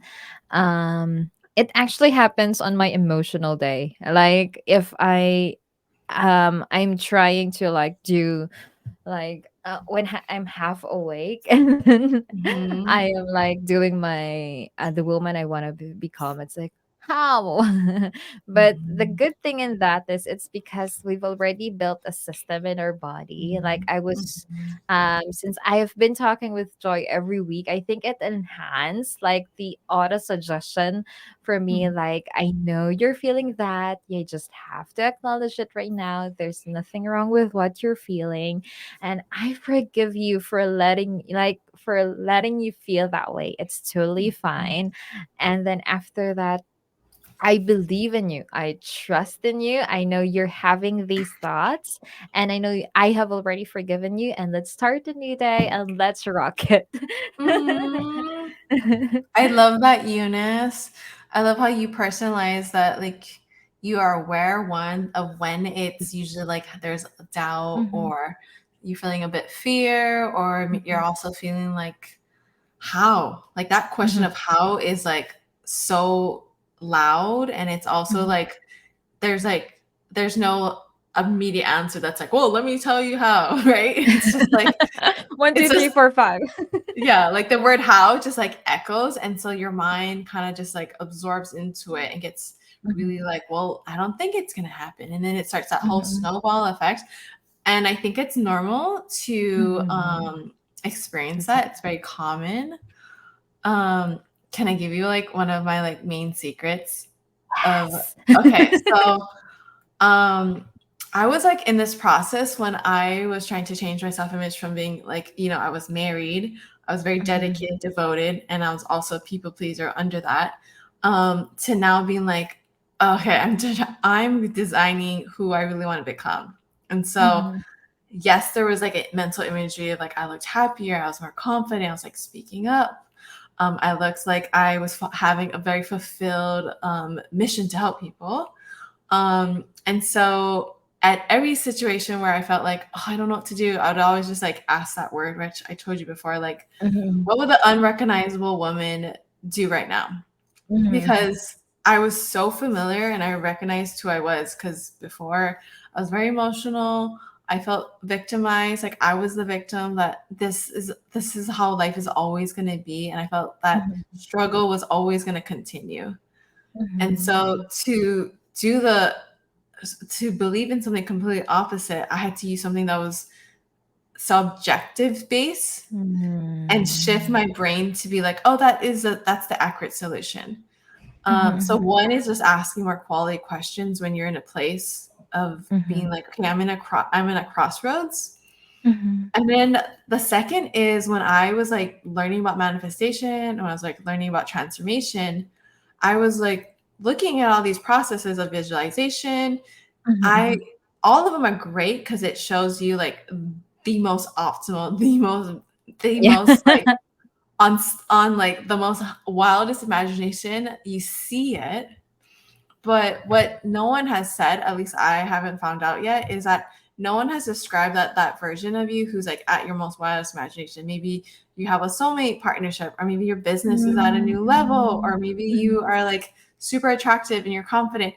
Speaker 1: It actually happens on my emotional day. Like if I'm trying to like do like when I'm half awake and then
Speaker 2: Mhm.
Speaker 1: I am like doing my the woman I want to become. It's like how, but the
Speaker 2: Mhm.
Speaker 1: good thing in that is it's because we've already built a system in our body. Like I was,
Speaker 2: Mhm.
Speaker 1: since I have been talking with Joy every week, I think it enhanced like the auto suggestion for me.
Speaker 2: Mhm.
Speaker 1: Like I know you're feeling that, you just have to acknowledge it right now. There's nothing wrong with what you're feeling, and I forgive you for letting you feel that way. It's totally
Speaker 2: Mhm.
Speaker 1: fine. And then after that, I believe in you. I trust in you. I know you're having these thoughts, and I know I have already forgiven you. And let's start a new day and let's rock it.
Speaker 2: Mhm. I love that, Eunice. I love how you personalize that, like you are aware one of when it's usually like there's doubt
Speaker 1: Mhm,
Speaker 2: or you're feeling a bit fear or you're
Speaker 1: mhm,
Speaker 2: also feeling like how? Like that question
Speaker 1: mhm,
Speaker 2: of how is like so loud and it's also
Speaker 1: mhm.
Speaker 2: like there's no immediate answer that's like, well, let me tell you how, right? It's just like
Speaker 1: One,
Speaker 2: it's
Speaker 1: two, three,
Speaker 2: just
Speaker 1: four, five.
Speaker 2: yeah, like the word how just like echoes. And so your mind kind of just like absorbs into it and gets really
Speaker 1: Mhm,
Speaker 2: like, well, I don't think it's going to happen. And then it starts that whole
Speaker 1: mhm,
Speaker 2: snowball effect. And I think it's normal to
Speaker 1: mhm.
Speaker 2: experience
Speaker 1: It's
Speaker 2: that. It's very common. Um, can I give you like one of my like main secrets of,
Speaker 1: yes.
Speaker 2: okay, so um, I was like in this process when I was trying to change my self image from being like, I was married, I was very
Speaker 1: Mhm,
Speaker 2: dedicated, devoted, and I was also a people pleaser under that, to now being like, okay, I'm designing who I really want to become. And so,
Speaker 1: mhm,
Speaker 2: yes, there was like a mental imagery of like I looked happier, I was more confident, I was like speaking up. I looked like I was having a very fulfilled mission to help people. And so at every situation where I felt like, oh, I don't know what to do, I would always just like ask that word, which I told you before, like,
Speaker 1: Mhm.
Speaker 2: what would the unrecognizable woman do right now?
Speaker 1: Mhm.
Speaker 2: Because I was so familiar and I recognized who I was. Because before I was very emotional. I felt victimized, like I was the victim, that this is how life is always going to be, and I felt that
Speaker 1: Mhm.
Speaker 2: struggle was always going to continue. And
Speaker 1: Mhm.
Speaker 2: so to believe in something completely opposite, I had to use something that was subjective base and shift
Speaker 1: Mhm.
Speaker 2: my brain to be like, oh, that's the accurate solution. So
Speaker 1: Mhm.
Speaker 2: one is just asking more quality questions when you're in a place of being
Speaker 1: Mhm.
Speaker 2: like, okay, I'm in a crossroads.
Speaker 1: Mhm.
Speaker 2: And then the second is when I was like learning about manifestation, when I was like learning about transformation, I was like looking at all these processes of visualization. I
Speaker 1: Mhm.
Speaker 2: All of them are great because it shows you like the most optimal, the most
Speaker 1: Yeah.
Speaker 2: like on like the most wildest imagination. You see it, but what no one has said, at least I haven't found out yet, is that no one has described that version of you who's like at your most wildest imagination. Maybe you have a soulmate partnership, or maybe your business is at a new level,
Speaker 1: Mhm.
Speaker 2: or maybe you
Speaker 1: Mhm.
Speaker 2: are like super attractive and you're confident.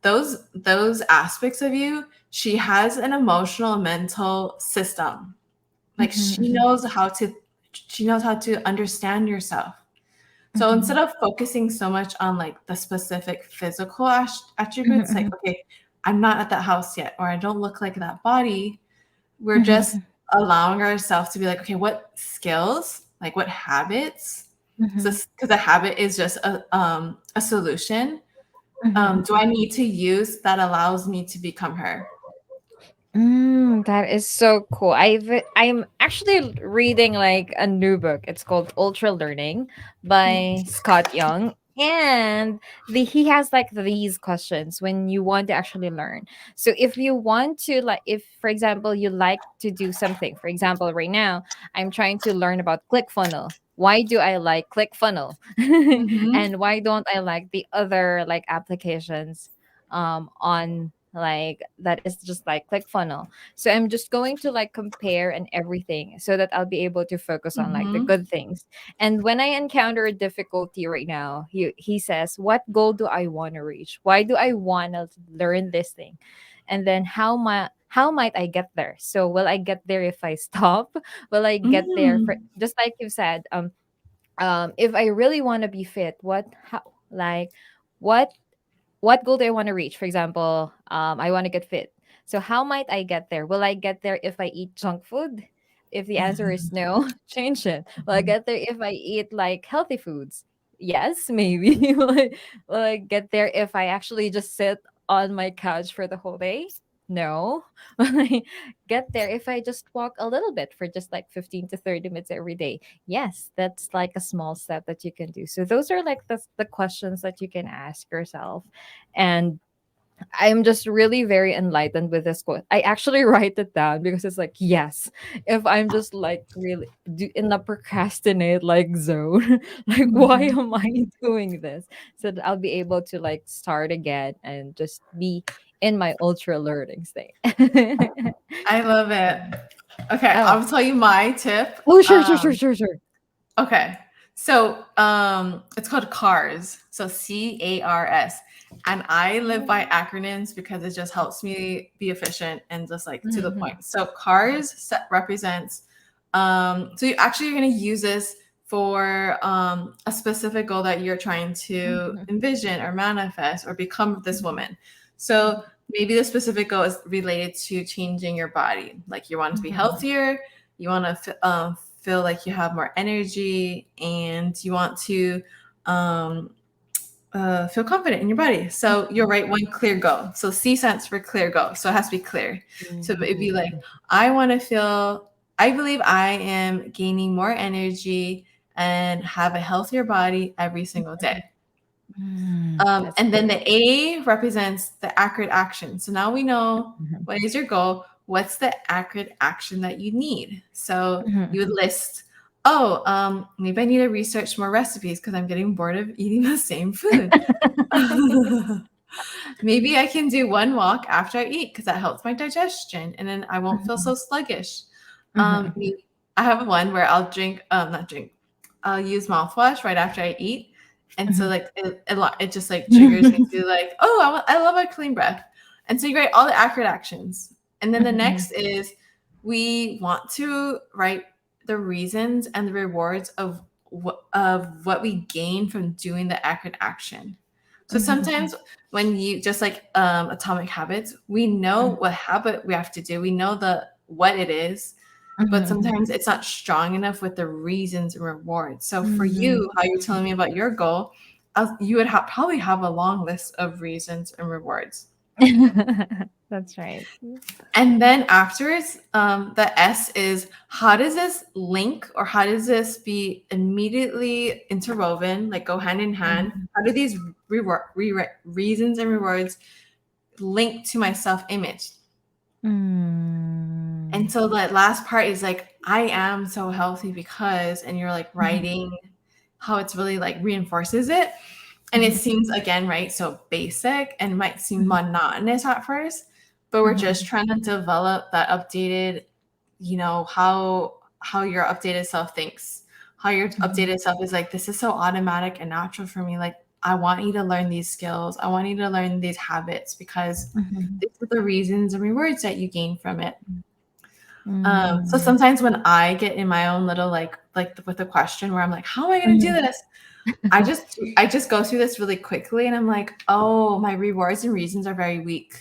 Speaker 2: Those aspects of you, she has an emotional and mental system. Like
Speaker 1: Mhm.
Speaker 2: she knows how to understand yourself. So instead
Speaker 1: Mhm.
Speaker 2: of focusing so much on like the specific physical
Speaker 1: Mhm.
Speaker 2: attributes, like,
Speaker 1: Mhm.
Speaker 2: okay, I'm not at that house yet, or I don't look like that body, we're just
Speaker 1: Mhm.
Speaker 2: allowing ourselves to be like, okay, what skills, like what habits,
Speaker 1: Mhm.
Speaker 2: because a habit is just a solution, do
Speaker 1: Mhm.
Speaker 2: I need to use that allows me to become her?
Speaker 1: That is so cool. I'm actually reading like a new book. It's called Ultra Learning by Scott Young. And he has like these questions when you want to actually learn. So if you want to like if for example you like to do something, for example, right now I'm trying to learn about ClickFunnel. Why do I like ClickFunnel?
Speaker 2: Mm-hmm.
Speaker 1: And why don't I like the other like applications on like that is just like ClickFunnel. So I'm just going to like compare and everything so that I'll be able to focus on like the
Speaker 2: Mm-hmm.
Speaker 1: good things. And when I encounter a difficulty right now, he says, what goal do I want to reach? Why do I want to learn this thing? And then how might I get there? So will I get there if I stop? Will I get there for
Speaker 2: Mm-hmm.
Speaker 1: just like you said, if I really want to be fit, like what what goal do I want to reach? For example, I want to get fit. So how might I get there? Will I get there if I eat junk food? If the answer is no, change it. Will I get there if I eat like healthy foods? Yes, maybe. Will I get there if I actually just sit on my couch for the whole day? No. Will I get there if I just walk a little bit for just like 15 to 30 minutes every day? Yes, that's like a small step that you can do. So those are like the questions that you can ask yourself. And I'm just really very enlightened with this quote. I actually write it down because it's like, yes, if I'm just like really in the procrastinate like zone, like why
Speaker 2: Mm-hmm.
Speaker 1: am I doing this? So that I'll be able to like start again and just be in my ultra learning state.
Speaker 2: I love it. Okay,
Speaker 1: Oh,
Speaker 2: I'll tell you my tip.
Speaker 1: oh, sure, sure, sure, sure, sure.
Speaker 2: Okay. So it's called CARS. So CARS. And I live by acronyms because it just helps me be efficient and just like to the
Speaker 1: Mhm,
Speaker 2: point. So CARS represents so you're gonna use this for a specific goal that you're trying to
Speaker 1: mhm,
Speaker 2: envision or manifest or become this
Speaker 1: mhm,
Speaker 2: woman. So maybe the specific goal is related to changing your body. Like you want to be
Speaker 1: mhm,
Speaker 2: healthier, you want to feel like you have more energy, and you want to um, feel confident in your body. So you'll write one clear goal. So C stands for clear goal. So it has to be clear. So it'd be like,
Speaker 1: mhm.
Speaker 2: I want to feel, I believe I am gaining more energy and have a healthier body every single day.
Speaker 1: That's
Speaker 2: And then
Speaker 1: good.
Speaker 2: the A represents the accurate action. So now we know
Speaker 1: Mhm,
Speaker 2: what is your goal. What's the accurate action that you need? So you would
Speaker 1: mhm,
Speaker 2: list, oh, maybe I need to research more recipes because I'm getting bored of eating the same food. Maybe I can do one walk after I eat because that helps my digestion, and then I won't feel so sluggish.
Speaker 1: Mhm.
Speaker 2: I have one where I'll drink, not drink, I'll use mouthwash right after I eat, and so
Speaker 1: Mhm.
Speaker 2: like it just like triggers me to like, oh, I love a clean breath, and so you write all the accurate actions, and then the
Speaker 1: Mhm.
Speaker 2: next is we want to write the reasons and the rewards of what we gain from doing the accurate action. So
Speaker 1: Mhm.
Speaker 2: sometimes when you just like atomic habits, we know
Speaker 1: Mhm.
Speaker 2: what habit we have to do. We know the what it is, but
Speaker 1: Mhm.
Speaker 2: sometimes it's not strong enough with the reasons and rewards. So for
Speaker 1: Mhm.
Speaker 2: you, how you're telling me about your goal, you would probably have a long list of reasons and rewards.
Speaker 1: That's right.
Speaker 2: And then afterwards, the S is how does this link or how does this be immediately interwoven, like go hand in hand?
Speaker 1: Mhm.
Speaker 2: How do these reasons and rewards link to my self image? And
Speaker 1: Mm.
Speaker 2: so that last part is like, I am so healthy because, and you're like
Speaker 1: Mhm.
Speaker 2: writing how it's really like reinforces it. And it
Speaker 1: Mhm.
Speaker 2: seems again, right? So basic and might seem
Speaker 1: Mhm.
Speaker 2: monotonous at first, but we're just
Speaker 1: Mhm.
Speaker 2: trying to develop that updated, how your updated self thinks, how your
Speaker 1: Mhm.
Speaker 2: updated self is like, this is so automatic and natural for me. Like, I want you to learn these skills. I want you to learn these habits because
Speaker 1: Mhm.
Speaker 2: these are the reasons and rewards that you gain from it. So
Speaker 1: Mm.
Speaker 2: sometimes when I get in my own little like with a question where I'm like, how am I going to do
Speaker 1: Mhm.
Speaker 2: this? I just go through this really quickly and I'm like, oh, my rewards and reasons are very weak.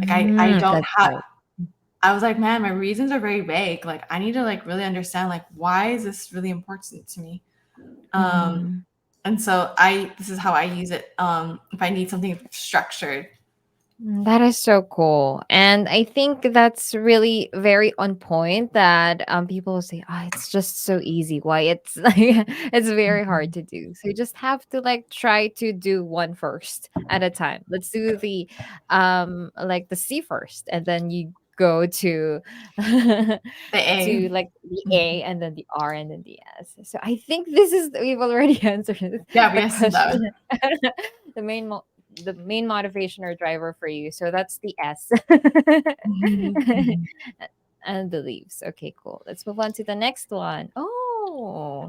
Speaker 2: Like I don't
Speaker 1: That's
Speaker 2: have
Speaker 1: right.
Speaker 2: I was like, man, my reasons are very vague. Like I need to like really understand like why is this really important to me? Um
Speaker 1: Mhm.
Speaker 2: and so I this is how I use it if I need something structured.
Speaker 1: That is so cool. And I think that's really very on point that people will say, "Ah, it's just so easy. Why it's like it's very hard
Speaker 2: Mhm.
Speaker 1: to do." So you just have to like try to do one first at a time. Let's do the like the C first and then you go to
Speaker 2: The A.
Speaker 1: to like the A
Speaker 2: Mhm.
Speaker 1: and then the R and then the S. So I think this is we've already answered
Speaker 2: Yeah, we
Speaker 1: the
Speaker 2: answered that
Speaker 1: question.
Speaker 2: one.
Speaker 1: the main the main motivation or driver for you. So that's the S.
Speaker 2: Mhm.
Speaker 1: And the leaves. Okay, cool. Let's move on to the next one. Oh.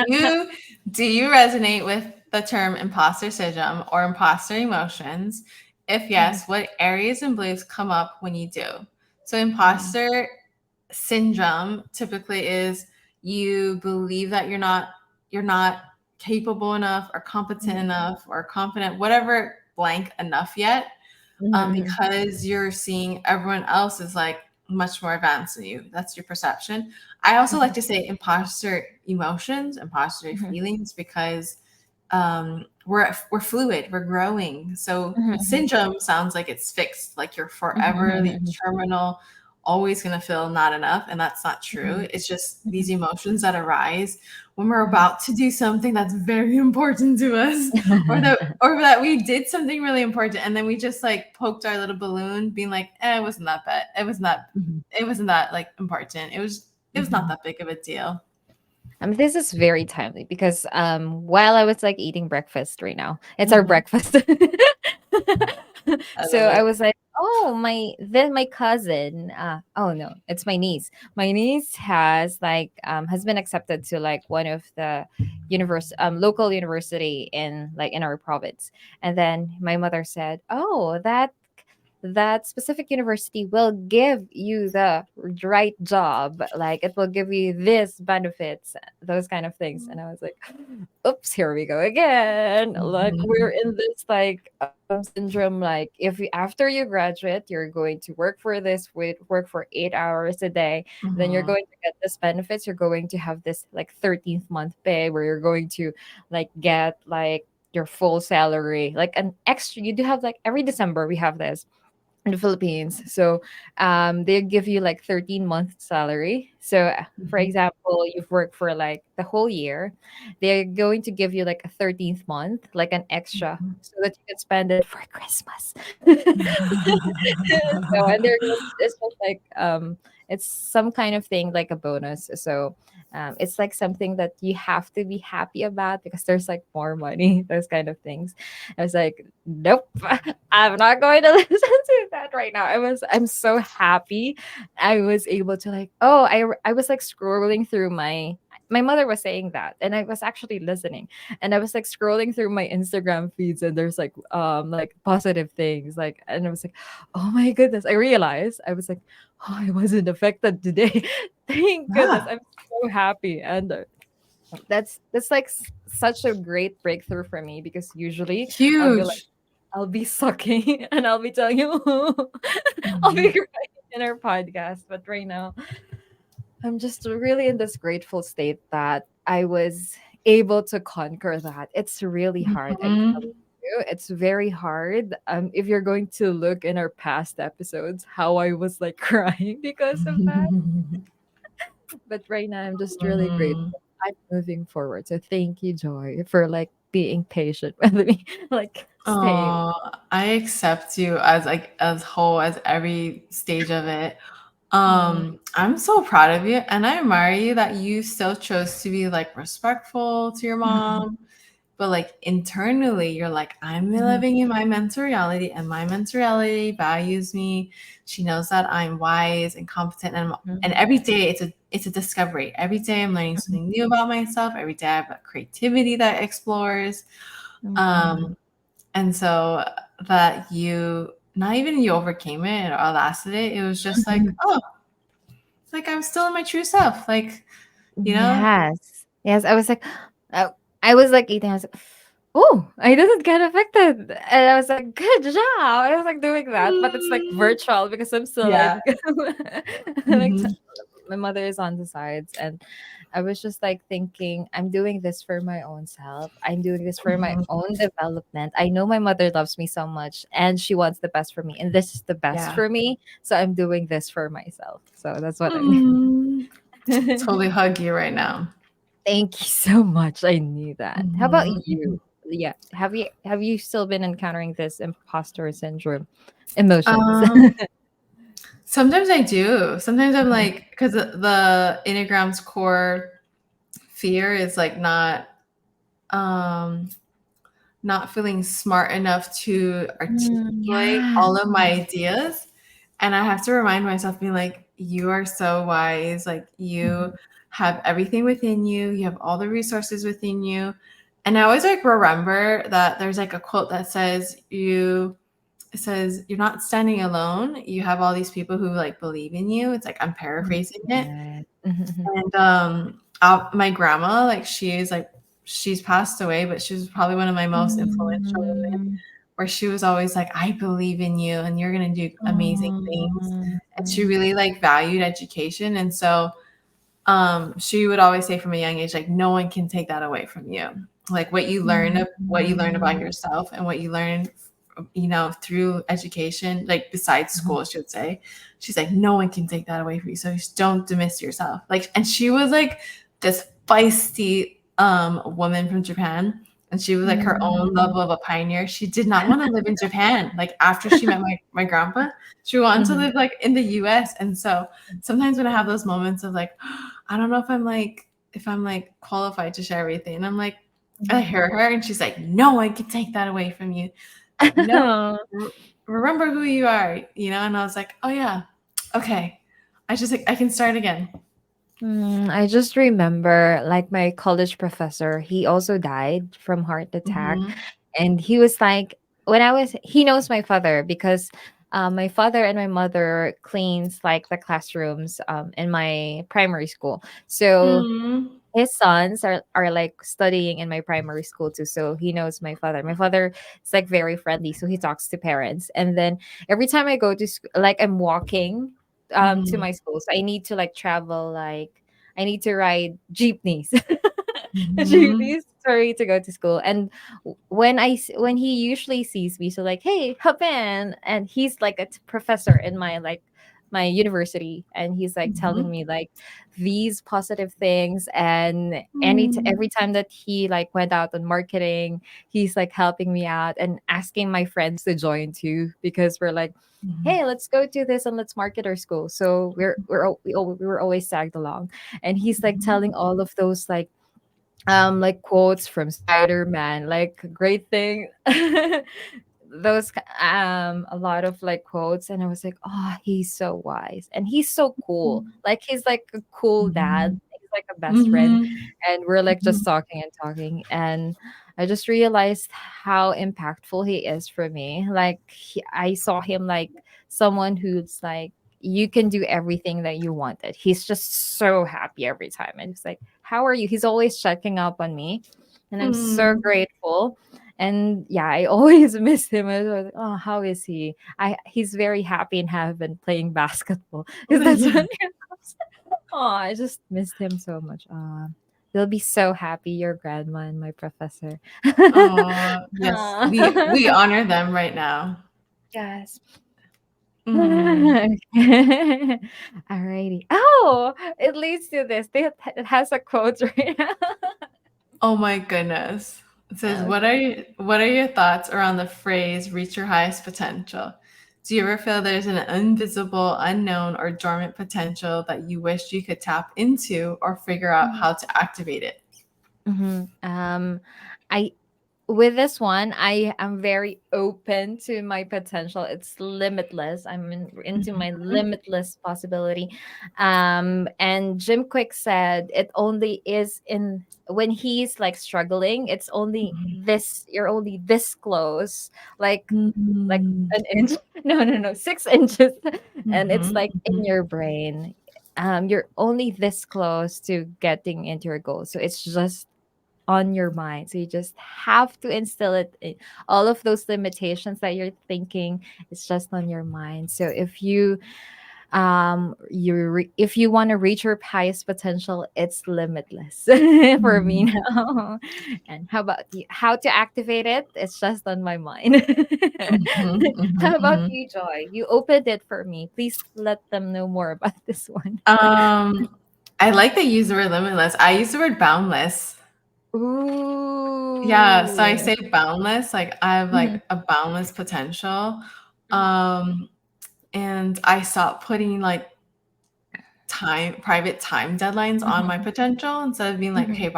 Speaker 2: you do you resonate with the term imposter syndrome or imposter emotions? If
Speaker 1: Mhm,
Speaker 2: yes, what areas and beliefs come up when you do? So
Speaker 1: mhm,
Speaker 2: imposter syndrome typically is you believe that you're not capable enough or competent
Speaker 1: mhm,
Speaker 2: enough or confident, whatever blank enough yet,
Speaker 1: mhm,
Speaker 2: because you're seeing everyone else is like much more advanced than you. That's your perception. I also like
Speaker 1: mhm,
Speaker 2: to say imposter emotions, imposter
Speaker 1: mhm,
Speaker 2: feelings, because we're fluid, we're growing. So
Speaker 1: mhm,
Speaker 2: syndrome sounds like it's fixed, like you're
Speaker 1: mhm,
Speaker 2: forever the
Speaker 1: mhm,
Speaker 2: terminal, always gonna feel not enough, and that's not true.
Speaker 1: mhm,
Speaker 2: It's just these
Speaker 1: mhm,
Speaker 2: emotions that arise when we're
Speaker 1: mhm,
Speaker 2: about to do something that's very important to us, or that we did something really important and then we just like poked our little balloon being like, it wasn't that bad,
Speaker 1: mhm,
Speaker 2: it wasn't that like important, it was not
Speaker 1: mhm.
Speaker 2: that big of a deal.
Speaker 1: I mean, this is very timely because while I was like eating breakfast right now, it's our
Speaker 2: Mhm.
Speaker 1: breakfast.
Speaker 2: I
Speaker 1: So
Speaker 2: love
Speaker 1: I
Speaker 2: it.
Speaker 1: was like, oh my cousin, oh no, it's my niece. My niece has been accepted to like one of the local university in our province. And then my mother said, oh, that specific university will give you the right job, like it will give you this benefits, those kind of things. And I was like, oops, here we go again, like we're
Speaker 2: Mhm.
Speaker 1: in this like syndrome, like if you, after you graduate you're going to work for this with work for 8 hours a day, then you're
Speaker 2: Mhm.
Speaker 1: going to get this benefits, you're going to have this like 13th month pay where you're going to like get like your full salary, like an extra, you do have like every December we have this in the Philippines. So they give you like 13-month salary. So for
Speaker 2: Mhm.
Speaker 1: example, you've worked for like the whole year, they're going to give you like a 13th month, like an extra,
Speaker 2: Mhm.
Speaker 1: so that you can spend it for Christmas. So and they're just, it's just like it's some kind of thing like a bonus. So It's like something that you have to be happy about because there's like more money, those kind of things. I was like, nope, I'm not going to listen to that right now. I'm so happy. I was able to like, oh, I was like scrolling through my mother was saying that, and I was actually listening, and I was like scrolling through my Instagram feeds, and there's like positive things, like, and I was like, oh my goodness, I realized I was like, oh, I wasn't affected today. Thank goodness,
Speaker 2: Yeah.
Speaker 1: I'm so happy, and that's like such a great breakthrough for me because usually I'll be like,
Speaker 2: Huge.
Speaker 1: I'll be sucking and I'll be telling you, I'll be
Speaker 2: Mhm.
Speaker 1: crying in our podcast, but right now I'm just really in this grateful state that I was able to conquer that. It's really hard. I'm telling
Speaker 2: Mhm.
Speaker 1: you, it's very hard. If you're going to look in our past episodes, how I was like crying because of that. But right now, I'm just really
Speaker 2: Mhm.
Speaker 1: grateful. I'm moving forward. So thank you, Joy, for like being patient with me, like staying.
Speaker 2: Oh, I accept you as like as whole as every stage of it.
Speaker 1: Mm,
Speaker 2: I'm so proud of you and I admire you that you still chose to be like respectful to your
Speaker 1: mhm,
Speaker 2: mom, but like internally you're like, I'm
Speaker 1: mhm,
Speaker 2: living in my mental reality and my mental reality values me. She knows that I'm wise and competent, and
Speaker 1: mhm,
Speaker 2: every day it's a discovery. Every day I'm learning
Speaker 1: mhm,
Speaker 2: something new about myself. Every day I have a creativity that explores.
Speaker 1: mhm,
Speaker 2: Um and so that you not even you overcame it or lasted it. It was just like,
Speaker 1: mhm.
Speaker 2: oh, like I'm still in my true self. Like, you know?
Speaker 1: Yes. Yes. I was like, uh, I was like eating. I was like, oh, I didn't get affected. And I was like, good job. I was like doing that, but it's like
Speaker 2: Mm,
Speaker 1: virtual because I'm still
Speaker 2: yeah.
Speaker 1: like, like
Speaker 2: Mhm.
Speaker 1: my mother is on the sides. And I was just like thinking, I'm doing this for my own self. I'm doing this for my
Speaker 2: Mhm.
Speaker 1: own development. I know my mother loves me so much and she wants the best for me. And this is the best
Speaker 2: Yeah.
Speaker 1: for me. So I'm doing this for myself. So that's what I'm
Speaker 2: Mm.
Speaker 1: doing.
Speaker 2: Totally hug you right now.
Speaker 1: Thank you so much. I knew that. How about
Speaker 2: Mhm, mhm.
Speaker 1: you? Yeah. Have you still been encountering this imposter syndrome emotions?
Speaker 2: Um, Sometimes I do. Sometimes I'm like, because the Enneagram's core fear is like um not feeling smart enough to articulate
Speaker 1: Yeah.
Speaker 2: all of my ideas. And I have to remind myself, being like, you are so wise. Like, you
Speaker 1: Mhm,
Speaker 2: have everything within you, you have all the resources within you. And I always like remember that there's like a quote that says, it says, you're not standing alone. You have all these people who like believe in you. It's like, I'm
Speaker 1: mhm.
Speaker 2: paraphrasing it.
Speaker 1: Yes. Mhm,
Speaker 2: And my grandma, like she's passed away, but she was probably one of my most influential women.
Speaker 1: mhm.
Speaker 2: Where she was always like, "I believe in you, and you're gonna do amazing things." And she
Speaker 1: Mm.
Speaker 2: really like valued education, and so she would always say from a young age, like, "No one can take that away from you. Like what you learn about
Speaker 1: Mhm.
Speaker 2: yourself, and what you learn." Through education, like besides
Speaker 1: Mhm.
Speaker 2: school, she would say, she's like, no one can take that away from you. So just don't dismiss yourself. Like, and she was like this feisty woman from Japan. And she was like her own
Speaker 1: Mhm.
Speaker 2: level of a pioneer. She did not want to live in Japan. Like after she met my grandpa, she wanted to
Speaker 1: Mhm.
Speaker 2: live like in the US. And so sometimes when I have those moments of like, I don't know if I'm like qualified to share everything. And I'm like, I
Speaker 1: Mhm.
Speaker 2: hear her and she's like, no one can take that away from you. Like, no, remember who you are, And I was like, oh yeah, okay. I just like I can start again.
Speaker 1: I just remember like my college professor, he also died from heart attack.
Speaker 2: Mhm.
Speaker 1: And he was like, he knows my father because my father and my mother cleans like the classrooms in my primary school. So
Speaker 2: Mhm.
Speaker 1: his sons are like studying in my primary school too. So he knows my father. My father is like very friendly. So he talks to parents. And then every time I go to like I'm walking to
Speaker 2: Mhm.
Speaker 1: my school. So I need to like travel like I need to ride jeepneys.
Speaker 2: Mhm.
Speaker 1: Jeepneys for me to go to school. And when he usually sees me, so like, hey, hop in, and he's like a professor in my like my university, and he's like telling
Speaker 2: Mhm.
Speaker 1: me like these positive things. And
Speaker 2: Mm.
Speaker 1: every time that he like went out on marketing, he's like helping me out and asking my friends to join too, because we're like,
Speaker 2: Mhm.
Speaker 1: hey, let's go do this and let's market our school. So we were always tagged along. And he's like
Speaker 2: Mhm.
Speaker 1: telling all of those like quotes from Spider-Man, like great thing. A lot of like quotes, and I was like, oh, he's so wise and he's so cool. Like he's like a cool dad.
Speaker 2: Mhm.
Speaker 1: He's like a best friend,
Speaker 2: Mhm.
Speaker 1: and we're like just
Speaker 2: Mhm.
Speaker 1: talking and talking. And I just realized how impactful he is for me. Like I saw him like someone who's like, you can do everything that you wanted. He's just so happy every time. And he's like, how are you? He's always checking up on me. And I'm so
Speaker 2: Mm.
Speaker 1: grateful. And yeah, I always miss him. I was like, oh, how is he? He's very happy in heaven playing basketball. Because that's when he comes. Oh, I just missed him so much. They'll be so happy, your grandma and my professor.
Speaker 2: Oh, yes. We
Speaker 1: Aw.
Speaker 2: honor them right now.
Speaker 1: Yes.
Speaker 2: Mhm.
Speaker 1: Alrighty. Oh, it leads to this. It has a quote right now.
Speaker 2: Oh my goodness. It says,
Speaker 1: Okay.
Speaker 2: what are your thoughts around the phrase reach your highest potential? Do you ever feel there's an invisible, unknown, or dormant potential that you wish you could tap into or figure out how to activate it?
Speaker 1: Mhm. I With this one, I am very open to my potential. It's limitless. Into my
Speaker 2: Mhm.
Speaker 1: limitless possibility. And Jim Quick said it only is in when he's like struggling. It's only this. You're only this close, like
Speaker 2: Mhm.
Speaker 1: an inch. No, no, no, 6 inches, and it's
Speaker 2: Mhm.
Speaker 1: like in
Speaker 2: Mhm.
Speaker 1: your brain. You're only this close to getting into your goal. So it's just on your mind. So you just have to instill it. All of those limitations that you're thinking, it's just on your mind. So if you want to reach your highest potential, it's limitless for me
Speaker 2: Mhm.
Speaker 1: now. And how about you? How to activate it? It's just on my mind.
Speaker 2: Mhm. Mhm.
Speaker 1: How about
Speaker 2: Mhm.
Speaker 1: you, Joy? You opened it for me. Please let them know more about this one.
Speaker 2: I like that you use the word limitless. I use the word boundless. Yeah, so I
Speaker 1: Ooh.
Speaker 2: say boundless, like I have
Speaker 1: Mhm,
Speaker 2: like a boundless potential.
Speaker 1: mhm,
Speaker 2: Um, and I stopped putting like private time deadlines on my
Speaker 1: mhm,
Speaker 2: potential instead of being like,
Speaker 1: mhm,
Speaker 2: okay,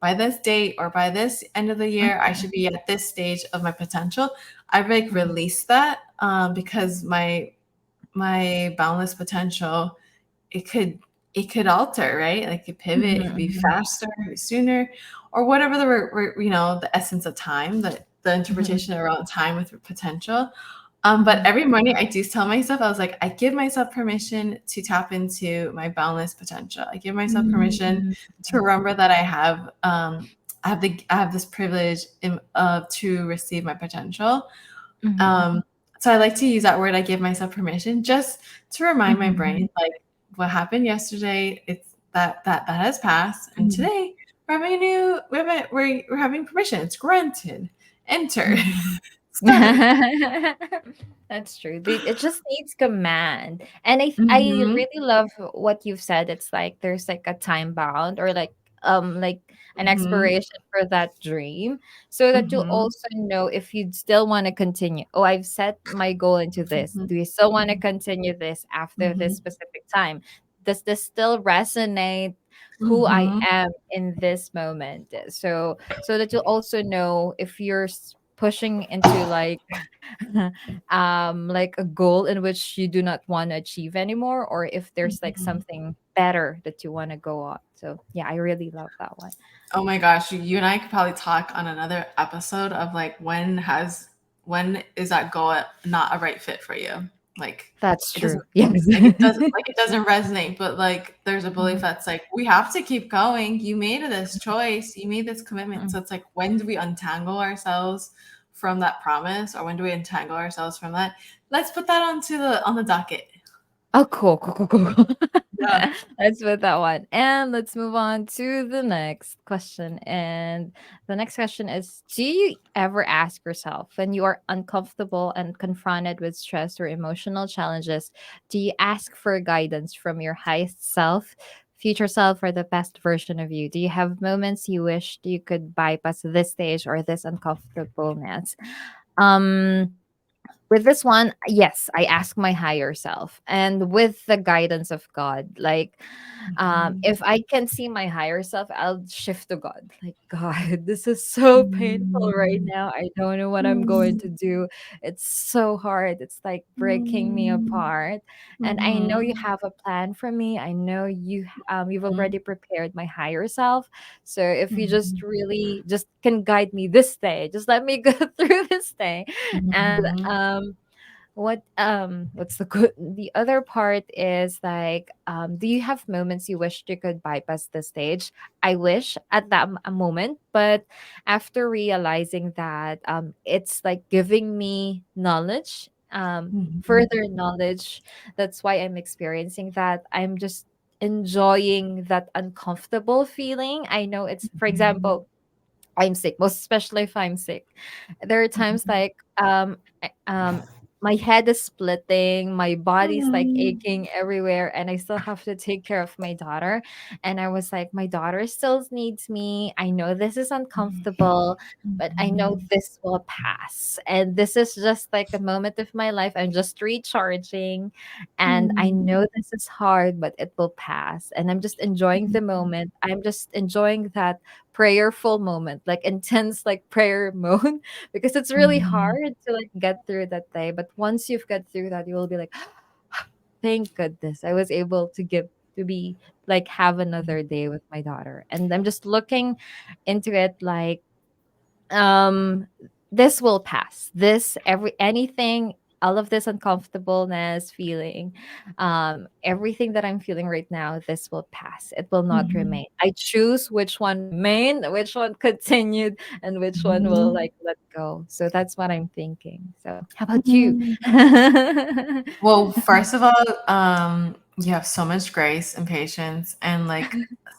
Speaker 2: by this date or by this end of the year, I
Speaker 1: mhm,
Speaker 2: should be at this stage of my potential. I've like
Speaker 1: mhm,
Speaker 2: released that because my boundless potential it could it could alter, right? Like it could pivot, it could be
Speaker 1: mhm,
Speaker 2: faster, sooner, or whatever the essence of time, the
Speaker 1: mhm,
Speaker 2: interpretation around time with potential. But
Speaker 1: mhm,
Speaker 2: every morning I do tell myself, I was like, I give myself permission to tap into my boundless potential. I give myself permission
Speaker 1: mhm,
Speaker 2: to remember that I have this privilege to receive my potential.
Speaker 1: mhm,
Speaker 2: Um, so I like to use that word. I give myself permission just to remind my
Speaker 1: mhm,
Speaker 2: brain, like what happened yesterday. It's that has passed, and
Speaker 1: mhm,
Speaker 2: today we're having a new. We're having permission. It's granted. Enter.
Speaker 1: mhm.
Speaker 2: Start.
Speaker 1: That's true. It just needs command. And I
Speaker 2: Mhm.
Speaker 1: really love what you've said. It's like there's like a time bound, or like an
Speaker 2: Mhm.
Speaker 1: expiration for that dream, so that you'll
Speaker 2: Mhm.
Speaker 1: also know if you'd still want to continue. Oh, I've set my goal into this.
Speaker 2: Mhm.
Speaker 1: Do you still want to continue this after this
Speaker 2: Mhm.
Speaker 1: specific time? Does this still resonate who I
Speaker 2: Mhm.
Speaker 1: am in this moment? So that you'll also know if you're pushing into like a goal in which you do not want to achieve anymore, or if there's like
Speaker 2: Mhm.
Speaker 1: something better that you want to go on. So yeah, I really love that one.
Speaker 2: Oh my gosh, you and I could probably talk on another episode of like when is that goal not a right fit for you? Like
Speaker 1: That's
Speaker 2: it
Speaker 1: true.
Speaker 2: doesn't
Speaker 1: Yes.
Speaker 2: like it doesn't resonate, but like there's a belief
Speaker 1: Mhm,
Speaker 2: that's like we have to keep going. You made this choice, you made this commitment.
Speaker 1: mhm.
Speaker 2: So it's like when do we untangle ourselves from that promise or when do we untangle ourselves from that? Let's put that on the docket.
Speaker 1: Oh, cool, cool, cool, cool, cool.
Speaker 2: Yeah.
Speaker 1: Let's put that one. And let's move on to the next question. And the next question is, do you ever ask yourself when you are uncomfortable and confronted with stress or emotional challenges, do you ask for guidance from your highest self, future self, or the best version of you? Do you have moments you wish you could bypass this stage or this uncomfortableness? Um, with this one, yes, I ask my higher self and with the guidance of God. Like,
Speaker 2: Mhm.
Speaker 1: if I can see my higher self, I'll shift to God. Like, God, this is so painful right
Speaker 2: Mm.
Speaker 1: now. I don't know what I'm going
Speaker 2: Mm.
Speaker 1: to do. It's so hard. It's like breaking me
Speaker 2: Mm.
Speaker 1: apart. And I know you
Speaker 2: Mhm.
Speaker 1: have a plan for me. I know you've
Speaker 2: Mhm.
Speaker 1: already prepared my higher self. So if you just
Speaker 2: Mhm.
Speaker 1: really just can guide me this day, just let me go through this day. And
Speaker 2: Mhm.
Speaker 1: what's the good the other part is like, do you have moments you wished you could bypass the stage? I wish at that moment, but after realizing that it's like giving me knowledge,
Speaker 2: Mhm.
Speaker 1: further knowledge, that's why I'm experiencing that. I'm just enjoying that uncomfortable feeling. I know it's, for
Speaker 2: Mhm.
Speaker 1: example, I'm sick, most especially if I'm sick. There are times
Speaker 2: Mhm.
Speaker 1: like my head is splitting, my body's like
Speaker 2: Mhm.
Speaker 1: aching everywhere, and I still have to take care of my daughter. And I was like, my daughter still needs me. I know this is uncomfortable, but I know
Speaker 2: Mhm.
Speaker 1: this will pass. And this is just like a moment of my life. I'm just recharging, and I
Speaker 2: Mhm.
Speaker 1: know this is hard, but it will pass. And I'm just enjoying the
Speaker 2: Mhm.
Speaker 1: moment. I'm just enjoying that prayerful moment, like intense like prayer mode, because it's really
Speaker 2: Mhm.
Speaker 1: hard to like get through that day. But once you've got through that, you will be like, thank goodness I was able to give to be like have another day with my daughter. And I'm just looking into it like, um this will pass, this every anything, all of this uncomfortableness feeling, everything that I'm feeling right now, this will pass, it will not
Speaker 2: Mhm.
Speaker 1: remain. I choose which one remain, which one continued, and which one will
Speaker 2: Mhm.
Speaker 1: like let go. So that's what I'm thinking. So how about you?
Speaker 2: Mhm. Well, first of all, you have so much grace and patience and like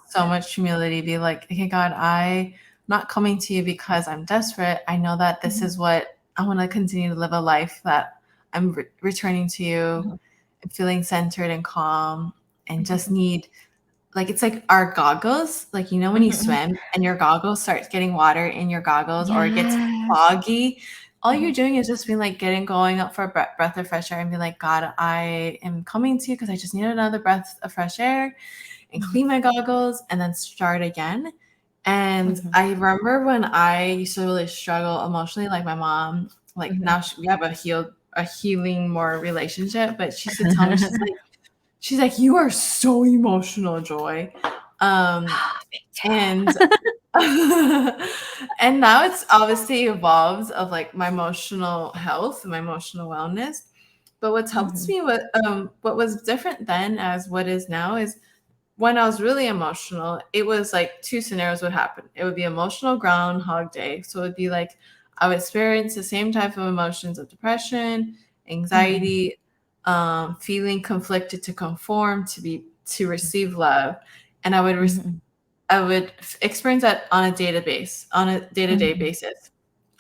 Speaker 2: so much humility. Be like, okay, God, I'm not coming to you because I'm desperate. I know that this
Speaker 1: Mhm,
Speaker 2: is what I want to continue to live a life that I'm returning to you
Speaker 1: mhm,
Speaker 2: and feeling centered and calm and just
Speaker 1: mhm,
Speaker 2: need like it's like our goggles, like you know when you
Speaker 1: mhm.
Speaker 2: swim and your goggles starts getting water in your goggles or it gets
Speaker 1: Yes.
Speaker 2: foggy, all you're
Speaker 1: Mhm,
Speaker 2: doing is just being like getting going up for a breath of fresh air and be like, God, I am coming to you because I just need another breath of fresh air and
Speaker 1: mhm,
Speaker 2: clean my goggles and then start again. And
Speaker 1: mhm,
Speaker 2: I remember when I used to really struggle emotionally, like my mom, like
Speaker 1: mhm.
Speaker 2: now we have a healing more relationship, but she used to tell me, she's like, you are so emotional, Joy. Um,
Speaker 1: Me
Speaker 2: and
Speaker 1: too.
Speaker 2: and now it's obviously evolved of like my emotional health and my emotional wellness. But what's helped
Speaker 1: Mhm,
Speaker 2: me with what was different then as what is now is when I was really emotional, it was like two scenarios would happen. It would be emotional groundhog day. So it would be like I would experience the same type of emotions of depression,
Speaker 1: mhm,
Speaker 2: anxiety, feeling conflicted to conform, to receive love, and
Speaker 1: mhm,
Speaker 2: I would experience that on a day to day
Speaker 1: mhm,
Speaker 2: basis.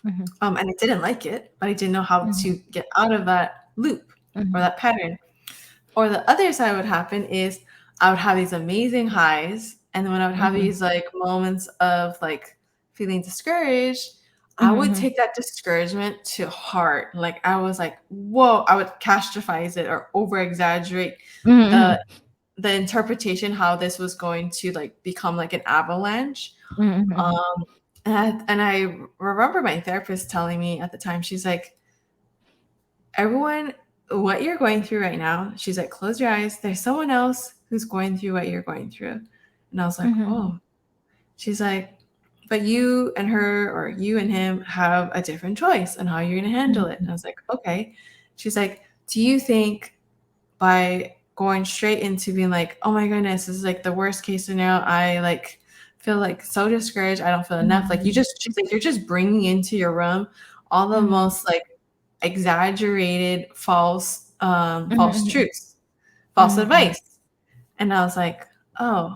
Speaker 1: mhm,
Speaker 2: And I didn't like it, but I didn't know how
Speaker 1: mhm,
Speaker 2: to get out of that loop or
Speaker 1: mhm,
Speaker 2: that pattern. Or the other side would happen is I would have these amazing highs, and then when I would have
Speaker 1: mhm,
Speaker 2: these like moments of like feeling discouraged, I would
Speaker 1: mhm,
Speaker 2: take that discouragement to heart. Like I was like, whoa, I would catastrophize it or over exaggerate
Speaker 1: mhm,
Speaker 2: the the interpretation how this was going to like become like an avalanche.
Speaker 1: mhm, mhm,
Speaker 2: Um, and I remember my therapist telling me at the time, she's like, everyone, what you're going through right now, she's like, close your eyes. There's someone else who's going through what you're going through. And I was like,
Speaker 1: mhm,
Speaker 2: oh. She's like, but you and her or you and him have a different choice on how you're going to handle it. And I
Speaker 1: mhm,
Speaker 2: was like, okay. She's like, do you think by going straight into being like, oh my goodness, this is like the worst case scenario, I like feel like so discouraged, I don't feel enough, like you
Speaker 1: mhm,
Speaker 2: just, she's like, you're just bringing into your room all the
Speaker 1: mhm,
Speaker 2: most like exaggerated false
Speaker 1: mhm,
Speaker 2: false
Speaker 1: mhm,
Speaker 2: truths. false
Speaker 1: Mhm.
Speaker 2: advice. And I was like, oh.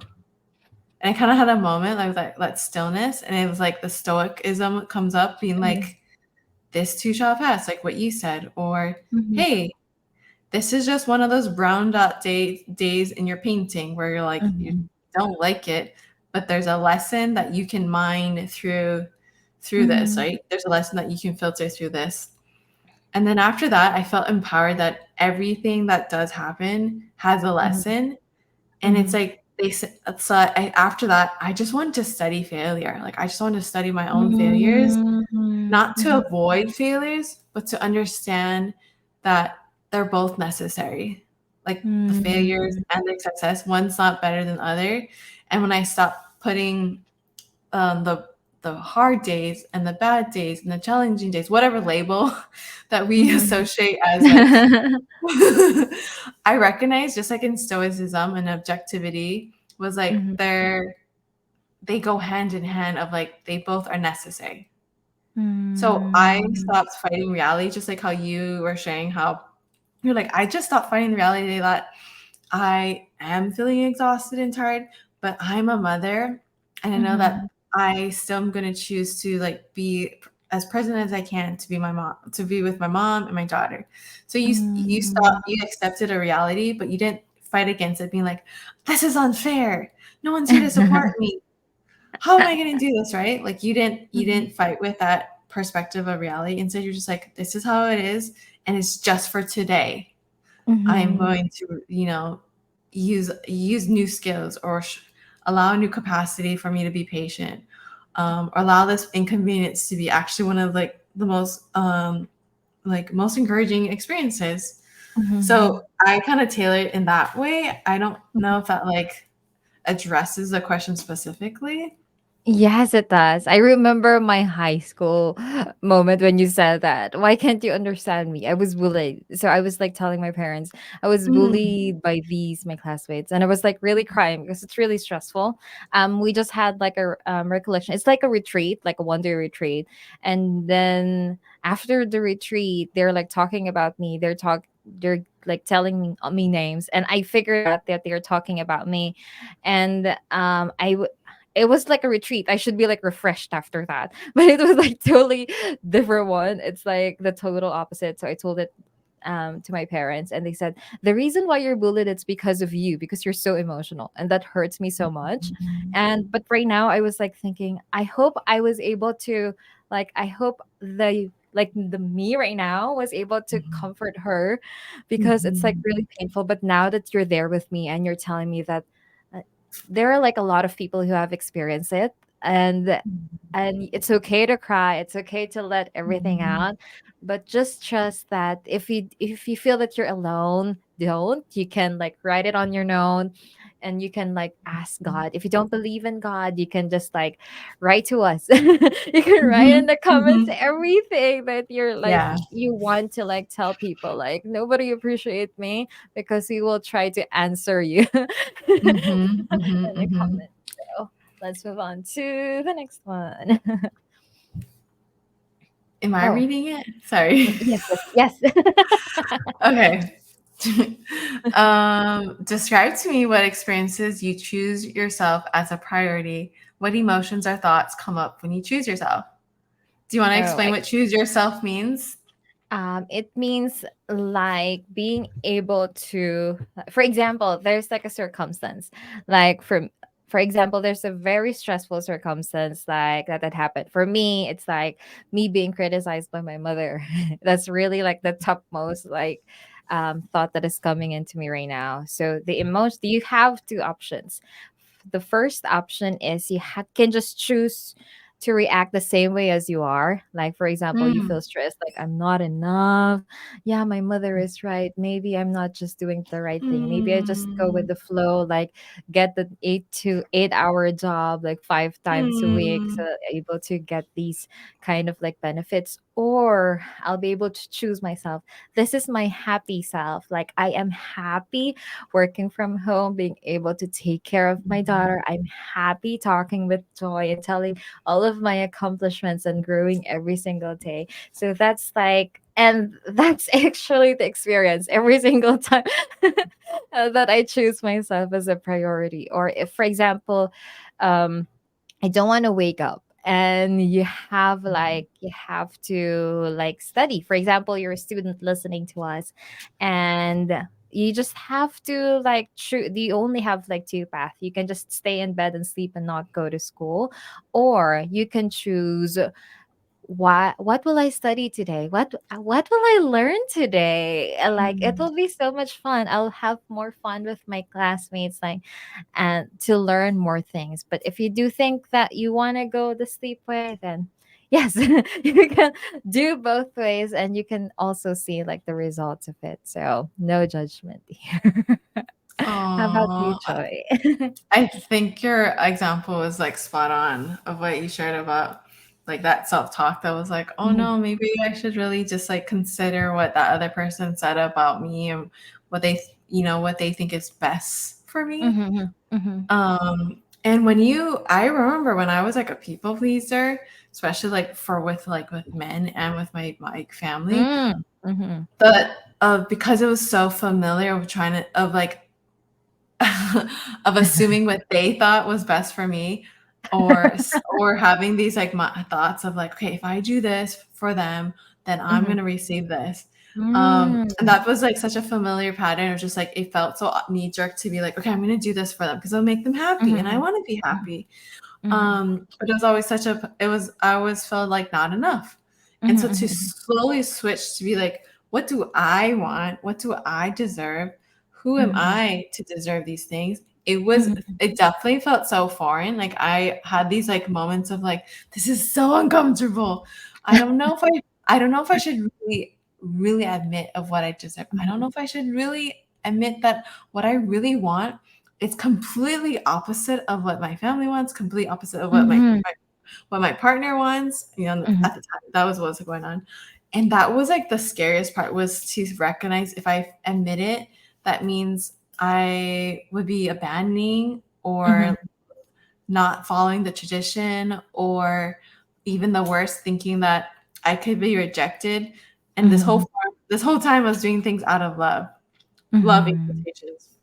Speaker 2: And I kind of had a moment like that stillness, and it was like the stoicism comes up, being
Speaker 1: Mhm.
Speaker 2: like, "This too shall pass," like what you said, or
Speaker 1: Mhm.
Speaker 2: "Hey, this is just one of those brown dot days in your painting where you're like you
Speaker 1: Mhm.
Speaker 2: don't like it, but there's a lesson that you can mine through this,
Speaker 1: Mhm.
Speaker 2: right? There's a lesson that you can filter through this." And then after that, I felt empowered that everything that does happen has a
Speaker 1: Mhm.
Speaker 2: lesson. And it's
Speaker 1: Mhm.
Speaker 2: like so after that, I just wanted to study failure. Like I just wanted to study my own failures,
Speaker 1: Mhm.
Speaker 2: not to avoid failures, but to understand that they're both necessary. Like the failures
Speaker 1: Mhm.
Speaker 2: and the success, one's not better than the other. And when I stopped putting the hard days and the bad days and the challenging days, whatever label that we
Speaker 1: Mhm.
Speaker 2: associate as like I recognize, just like in stoicism and objectivity, was like
Speaker 1: Mhm.
Speaker 2: they go hand in hand, of like they both are necessary. So I
Speaker 1: Mhm.
Speaker 2: stopped fighting reality, just like how you were sharing how you're like, I just stopped fighting the reality that I am feeling exhausted and tired, but I'm a mother, and I know that
Speaker 1: Mhm.
Speaker 2: I still am gonna choose to like be as present as I can to be my mom, to be with my mom and my daughter. So
Speaker 1: Mhm.
Speaker 2: you accepted a reality, but you didn't fight against it, being like, this is unfair. No one's here to support me. How am I gonna do this, right? Like you
Speaker 1: Mhm.
Speaker 2: didn't fight with that perspective of reality. Instead, you're just like, this is how it is, and it's just for today. I am
Speaker 1: Mhm.
Speaker 2: going to, use new skills, or allow a new capacity for me to be patient, or allow this inconvenience to be actually one of like the most encouraging experiences. So
Speaker 1: Mhm.
Speaker 2: I kind of tailor it in that way. I don't
Speaker 1: Mhm.
Speaker 2: know if that like addresses the question specifically.
Speaker 1: Yes, it does. I remember my high school moment when you said that. Why can't you understand me? I was bullied. So I was like telling my parents I was
Speaker 2: Mm.
Speaker 1: bullied by these my classmates, and I was like really crying because it's really stressful. We just had like a recollection. It's like a retreat, like a 1 day retreat, and then after the retreat, they're like talking about me. They're like telling me names, and I figured out that they're talking about me, and it was like a retreat. I should be like refreshed after that. But it was like totally different one. It's like the total opposite. So I told it to my parents, and they said the reason why you're bullied it's because of you, because you're so emotional, and that hurts me so much. And but right now I was like thinking, I hope I was able to, like, I hope the me right now was able to comfort her, because it's like
Speaker 2: Mhm.
Speaker 1: really painful. But now that you're there with me and you're telling me that uh, there are like a lot of people who have experienced it, and it's okay to cry, it's okay to let everything
Speaker 2: Mhm.
Speaker 1: out, but just trust that if you feel that you're alone, don't you can like write it on your note, and you can like ask God. If you don't believe in God, you can just like write to us. You can write in
Speaker 2: Mhm.
Speaker 1: the comments
Speaker 2: Mhm.
Speaker 1: everything that you're like
Speaker 2: Yeah.
Speaker 1: you want to like tell people, like nobody appreciate me, because we will try to answer you
Speaker 2: Mhm. Mhm.
Speaker 1: in the
Speaker 2: Mhm.
Speaker 1: comments. So let's move on to the next one.
Speaker 2: Am I
Speaker 1: Oh,
Speaker 2: reading it? Sorry.
Speaker 1: yes, yes, yes.
Speaker 2: Okay. Describe to me what experiences you choose yourself as a priority. What emotions or thoughts come up when you choose yourself? Do you want to
Speaker 1: Oh,
Speaker 2: explain what choose yourself means?
Speaker 1: it means like being able to, for example, there's like a circumstance, like for example, there's a very stressful circumstance like that happened. For me, it's like me being criticized by my mother. That's really like the topmost like thought that is coming into me right now. So the emotion, you have two options. The first option is you can just choose to react the same way as you are. Like, for example, you
Speaker 2: Mm.
Speaker 1: feel stressed, like, I'm not enough. Yeah, my mother is right. Maybe I'm not just doing the right thing. Maybe I just go with
Speaker 2: Mm.
Speaker 1: the flow, like, get the 8 to 8 hour job, like 5 times a week, so
Speaker 2: Mm.
Speaker 1: that I'm able to get these kind of like benefits. Or I'll be able to choose myself. This is my happy self. Like, I am happy working from home, being able to take care of my daughter. I'm happy talking with Joy and telling all of my accomplishments and growing every single day. So that's like, And that's actually the experience every single time that I choose myself as a priority. Or if, for example, um, I don't want to wake up and you have to like study. For example, you're a student listening to us and you just have to like you only have like two paths. You can just stay in bed and sleep and not go to school, or you can choose what will I study today? What will I learn today? Like it
Speaker 2: Mm.
Speaker 1: will be so much fun. I'll have more fun with my classmates, like, and to learn more things. But if you do think that you want to go the sleep way, then yes, you can do both ways, and you can also see like the results of it. So no judgment here. How about you,
Speaker 2: Oh,
Speaker 1: Joy?
Speaker 2: I think your example was like spot on of what you shared about like that self-talk that was like, oh
Speaker 1: Mhm,
Speaker 2: no, maybe I should really just like consider what that other person said about me and what they, what they think is best for me.
Speaker 1: mhm, mhm,
Speaker 2: And I remember when I was like a people pleaser, especially like with men and with my family,
Speaker 1: mhm, mhm,
Speaker 2: but because it was so familiar of trying to of like of assuming what they thought was best for me, or having these like my thoughts of like, okay, if I do this for them, then I'm
Speaker 1: mhm,
Speaker 2: gonna receive this. And
Speaker 1: mm,
Speaker 2: that was like such a familiar pattern of just like it felt so knee jerk to be like, okay, I'm gonna do this for them because it'll make them happy, and I
Speaker 1: mhm,
Speaker 2: want to be
Speaker 1: mhm,
Speaker 2: happy.
Speaker 1: mhm,
Speaker 2: But it was always I always felt like not enough. And
Speaker 1: mhm,
Speaker 2: so to
Speaker 1: mhm,
Speaker 2: slowly switch to be like, what do I want? What do I deserve? Who am
Speaker 1: mhm,
Speaker 2: I to deserve these things?
Speaker 1: mhm,
Speaker 2: It definitely felt so foreign. Like I had these like moments of like, this is so uncomfortable. I don't know if I should really admit of what I deserve. I don't know if I should really admit that what I really want, it's completely opposite of what my family wants, complete opposite of
Speaker 1: mhm,
Speaker 2: what my partner wants.
Speaker 1: mhm,
Speaker 2: At the time, that was what was going on, and that was like the scariest part was to recognize if I admit it, that means I would be abandoning
Speaker 1: mhm,
Speaker 2: or not following the tradition, or even the worst, thinking that I could be rejected. And
Speaker 1: mhm,
Speaker 2: this whole time I was doing things out of loving
Speaker 1: mhm.
Speaker 2: quotations.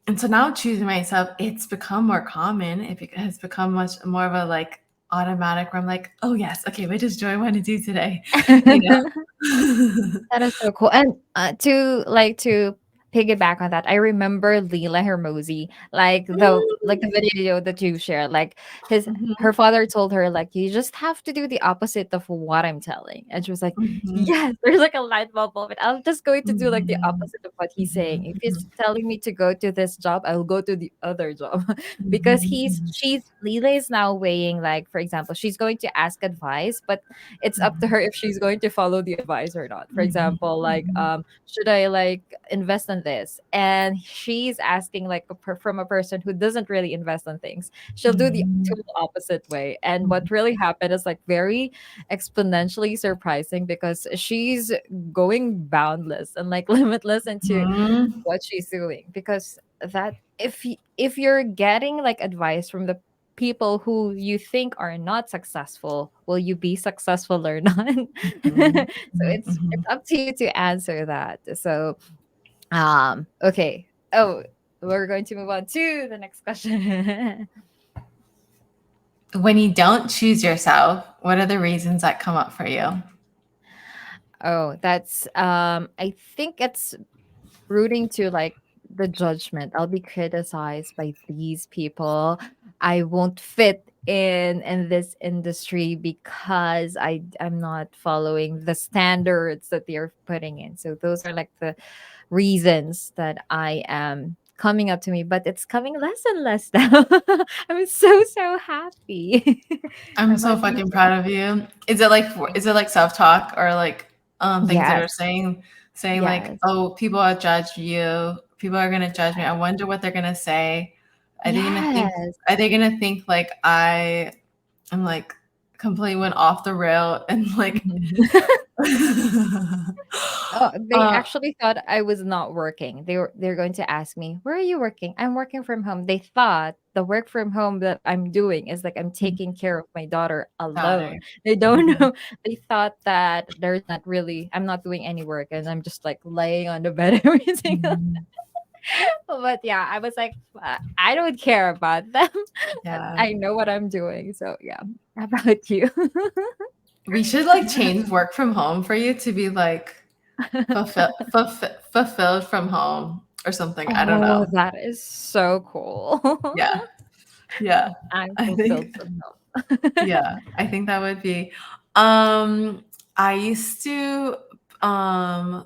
Speaker 2: And so now choosing myself, it's become more common. Has become much more of a like automatic where I'm like, oh yes, okay, what does Joy want to do today? You know?
Speaker 1: That is so cool. And to piggyback on that, I remember Leela Hermosi, like the video that you shared. Like his
Speaker 2: Mhm,
Speaker 1: her father told her like you just have to do the opposite of what I'm telling, and she was like,
Speaker 2: mhm,
Speaker 1: yes. There's like a light bulb moment. I'm just going to do like the
Speaker 2: mhm,
Speaker 1: opposite of what he's saying.
Speaker 2: mhm,
Speaker 1: If he's
Speaker 2: mhm,
Speaker 1: telling me to go to this job, I'll go to the other job because
Speaker 2: mhm, mhm,
Speaker 1: she's Leela is now weighing, like, for example, she's going to ask advice, but it's up to her if she's going to follow the advice or not. For
Speaker 2: mhm,
Speaker 1: example, like,
Speaker 2: mhm,
Speaker 1: should I like invest in this? And she's asking like from a person who doesn't really invest in things. She'll do the
Speaker 2: mhm,
Speaker 1: total opposite way. And
Speaker 2: mhm,
Speaker 1: what really happened is like very exponentially surprising because she's going boundless and like limitless into
Speaker 2: mhm,
Speaker 1: what she's doing. Because that if you're getting like advice from the people who you think are not successful, will you be successful or not?
Speaker 2: mhm,
Speaker 1: So it's
Speaker 2: mhm.
Speaker 1: up to you to answer that. So okay. Oh, we're going to move on to the next question.
Speaker 2: When you don't choose yourself, what are the reasons that come up for you?
Speaker 1: Oh, that's I think it's rooting to like the judgment. I'll be criticized by these people. I won't fit in this industry because I'm not following the standards that they're putting in. So those are like the reasons that I am coming up to me, but it's coming less and less now. I'm so happy. How
Speaker 2: I'm so
Speaker 1: about you?
Speaker 2: fucking proud of you. Is it like self-talk or like things that are
Speaker 1: Yes.
Speaker 2: saying like,
Speaker 1: Yes.
Speaker 2: oh, people are judge you. People are gonna judge me. I wonder what they're gonna say. Are they gonna think
Speaker 1: Yes.
Speaker 2: are they gonna think like I am like completely went off the rail and like
Speaker 1: Oh, they
Speaker 2: uh
Speaker 1: actually thought I was not working. They're going to ask me, "Where are you working?" "I'm working from home." They thought the work from home that I'm doing is like I'm taking care of my daughter
Speaker 2: daughter.
Speaker 1: alone. They don't
Speaker 2: Mhm.
Speaker 1: know. They thought that there's not really I'm not doing any work and I'm just like laying on the bed every single.
Speaker 2: Mhm.
Speaker 1: But yeah, I was like, I don't care about them.
Speaker 2: Yeah.
Speaker 1: I know what I'm doing. So yeah. How about you?
Speaker 2: We should like change work from home for you to be like fulfilled from home or something. I don't
Speaker 1: Oh,
Speaker 2: know.
Speaker 1: that is so cool.
Speaker 2: Yeah. Yeah.
Speaker 1: I'm
Speaker 2: I
Speaker 1: fulfilled
Speaker 2: think
Speaker 1: somehow.
Speaker 2: yeah, I think that would be um I used to um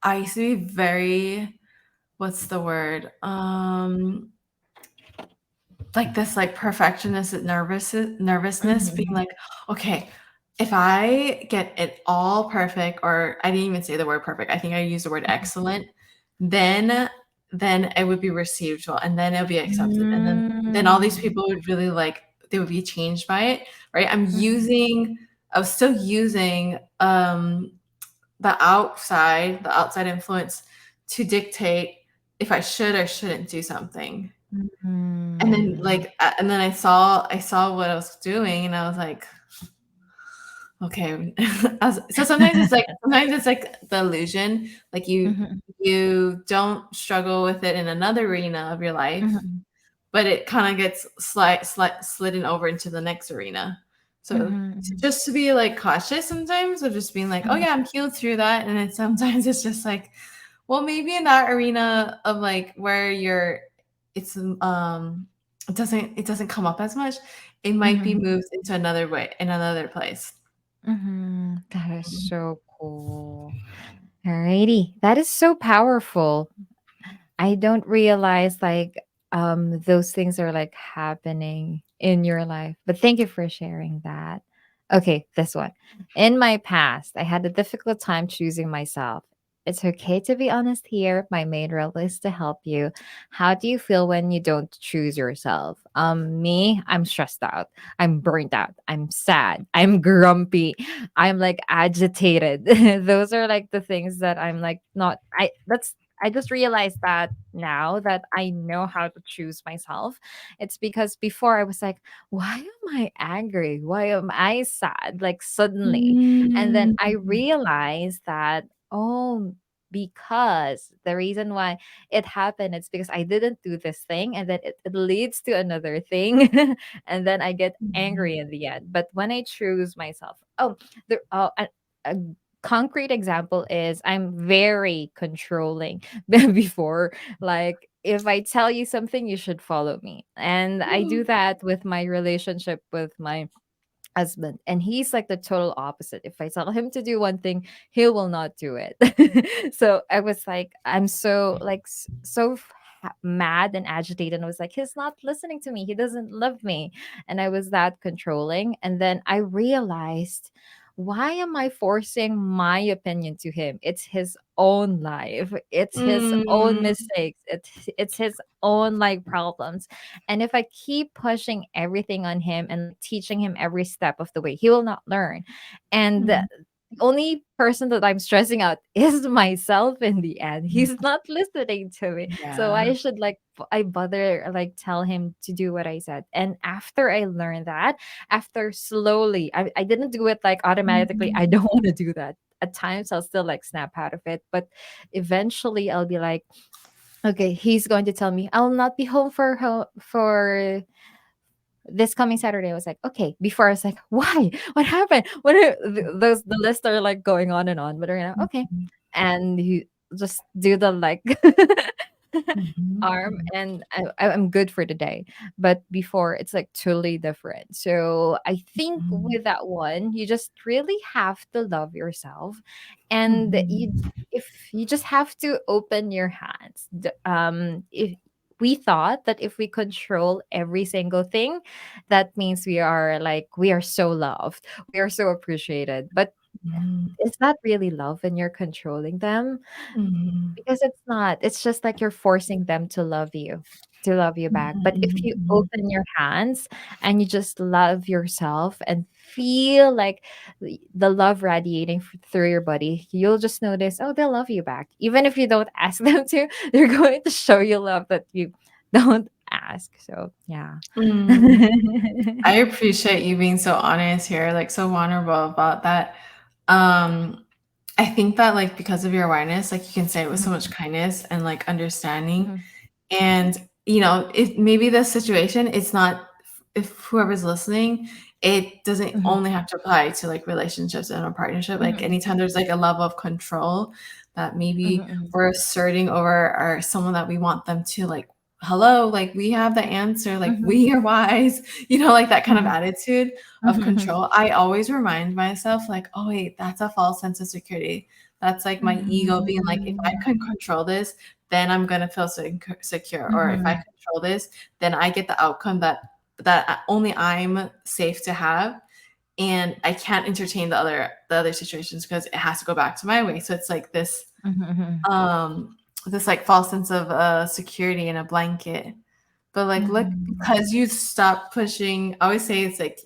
Speaker 2: I used to be very what's the word? Like this like perfectionist nervousness being
Speaker 1: Mhm,
Speaker 2: like, okay, if I get it all perfect, or I didn't even say the word perfect, I think I used the word excellent, then it would be received well, and then it'll be accepted, and then all these
Speaker 1: mm,
Speaker 2: people would really like they would be changed by it, right?
Speaker 1: mhm,
Speaker 2: I was still using the outside influence to dictate if I should or shouldn't do something. And then
Speaker 1: mhm,
Speaker 2: like and then I saw what I was doing and I was like, okay. So sometimes it's like the illusion, like
Speaker 1: mhm,
Speaker 2: you don't struggle with it in another arena of your life,
Speaker 1: mhm,
Speaker 2: but it kind of gets slidden over into the next arena. So
Speaker 1: mhm,
Speaker 2: just to be like cautious sometimes of just being like, oh
Speaker 1: mhm,
Speaker 2: yeah, I'm healed through that, and then sometimes it's just like, well, maybe in that arena of like where you're, it's it doesn't come up as much. It might be
Speaker 1: mhm,
Speaker 2: moved into another way in another place.
Speaker 1: mhm. That is so cool. Alrighty. That is so powerful. I don't realize like those things are like happening in your life. But thank you for sharing that. Okay, this one. In my past, I had a difficult time choosing myself. It's okay to be honest here. My main role is to help you. How do you feel when you don't choose yourself? Me, I'm stressed out. I'm burnt out. I'm sad. I'm grumpy. I'm like agitated. Those are like the things that I'm like not I just realized that now that I know how to choose myself. It's because before I was like, why am I angry? Why am I sad? Like suddenly. And then
Speaker 2: Mm.
Speaker 1: I realized that, oh, because the reason why it happened is because I didn't do this thing and then it leads to another thing and then I get
Speaker 2: Mhm.
Speaker 1: angry in the end. But when I choose myself, oh, there a concrete example is I'm very controlling before. Like, if I tell you something, you should follow me. And I do that with my relationship with my husband. And he's like the total opposite. If I tell him to do one thing, he will not do it. So I was like, I'm so like mad and agitated. And I was like, he's not listening to me. He doesn't love me. And I was that controlling. And then I realized, why am I forcing my opinion to him? It's his own life. It's his own
Speaker 2: Mm.
Speaker 1: mistakes. It's his own like problems. And if I keep pushing everything on him and like teaching him every step of the way, he will not learn. And the
Speaker 2: Mhm.
Speaker 1: only person that I'm stressing out is myself in the end. He's not listening to me. So
Speaker 2: Yeah.
Speaker 1: I should like I bother like tell him to do what I said. And after I learned that, after slowly, I didn't do it like automatically. I
Speaker 2: Mhm.
Speaker 1: don't want to do that. At times I'll still like snap out of it. But eventually I'll be like, okay, he's going to tell me I'll not be home for this coming Saturday. I was like, okay. Before I was like, why? What happened? What are those the list are like going on and on, but right now, okay.
Speaker 2: Mhm.
Speaker 1: And you just do the like arm
Speaker 2: Mhm.
Speaker 1: and I'm good for the day. But before it's like totally different. So I think
Speaker 2: Mhm.
Speaker 1: with that one, you just really have to love yourself and you
Speaker 2: Mhm.
Speaker 1: if you just have to open your hands. If we thought that if we control every single thing, that means we are so loved, we are so appreciated. But
Speaker 2: Mhm.
Speaker 1: is that really love when you're controlling them?
Speaker 2: Mhm.
Speaker 1: Because it's not. It's just like you're forcing them to love you back. But if you
Speaker 2: Mhm.
Speaker 1: open your hands and you just love yourself and feel like the love radiating through your body, you'll just notice, oh, they'll love you back. Even if you don't ask them to, they're going to show you love that you don't ask. So, yeah.
Speaker 2: Mm. I appreciate you being so honest here, like so vulnerable about that. Um, I think that like because of your awareness, like you can say it with so much kindness and like understanding.
Speaker 1: Mhm,
Speaker 2: And if maybe the situation, it's not if whoever's listening, it doesn't
Speaker 1: mhm,
Speaker 2: only have to apply to like relationships and a partnership.
Speaker 1: mhm,
Speaker 2: Like
Speaker 1: mhm,
Speaker 2: anytime there's like a level of control that
Speaker 1: mhm,
Speaker 2: maybe
Speaker 1: mhm,
Speaker 2: we're asserting over our someone that we want them to like, hello, like we have the answer, like
Speaker 1: mhm,
Speaker 2: we are wise, like that kind of
Speaker 1: mhm,
Speaker 2: attitude of
Speaker 1: mhm,
Speaker 2: control. I always remind myself, like, oh wait, that's a false sense of security. That's like my ego being like, if I
Speaker 1: mhm,
Speaker 2: can control this, then I'm gonna feel secure. Or if I
Speaker 1: mhm,
Speaker 2: control this, then I get the outcome that only I'm safe to have, and I can't entertain the other situations because it has to go back to my way. So it's like
Speaker 1: mhm, mhm,
Speaker 2: um this like false sense of security in a blanket. But like look,
Speaker 1: mhm.
Speaker 2: because you stop pushing. I always say it's like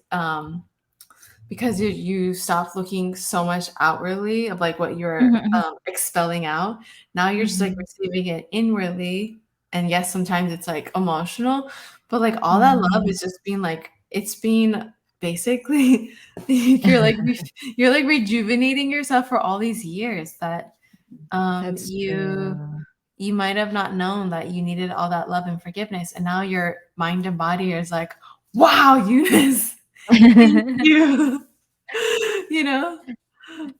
Speaker 2: because you stop looking so much outwardly of like what you're
Speaker 1: Mhm, mhm,
Speaker 2: expelling out. Now you're just like
Speaker 1: mhm,
Speaker 2: receiving it inwardly, and yes, sometimes it's like emotional, but like all that love
Speaker 1: mhm.
Speaker 2: is just being like it's being basically you're like you're like rejuvenating yourself for all these years that
Speaker 1: That's true.
Speaker 2: you might have not known that you needed all that love and forgiveness, and now your mind and body is like, wow, Eunice, thank you. You know?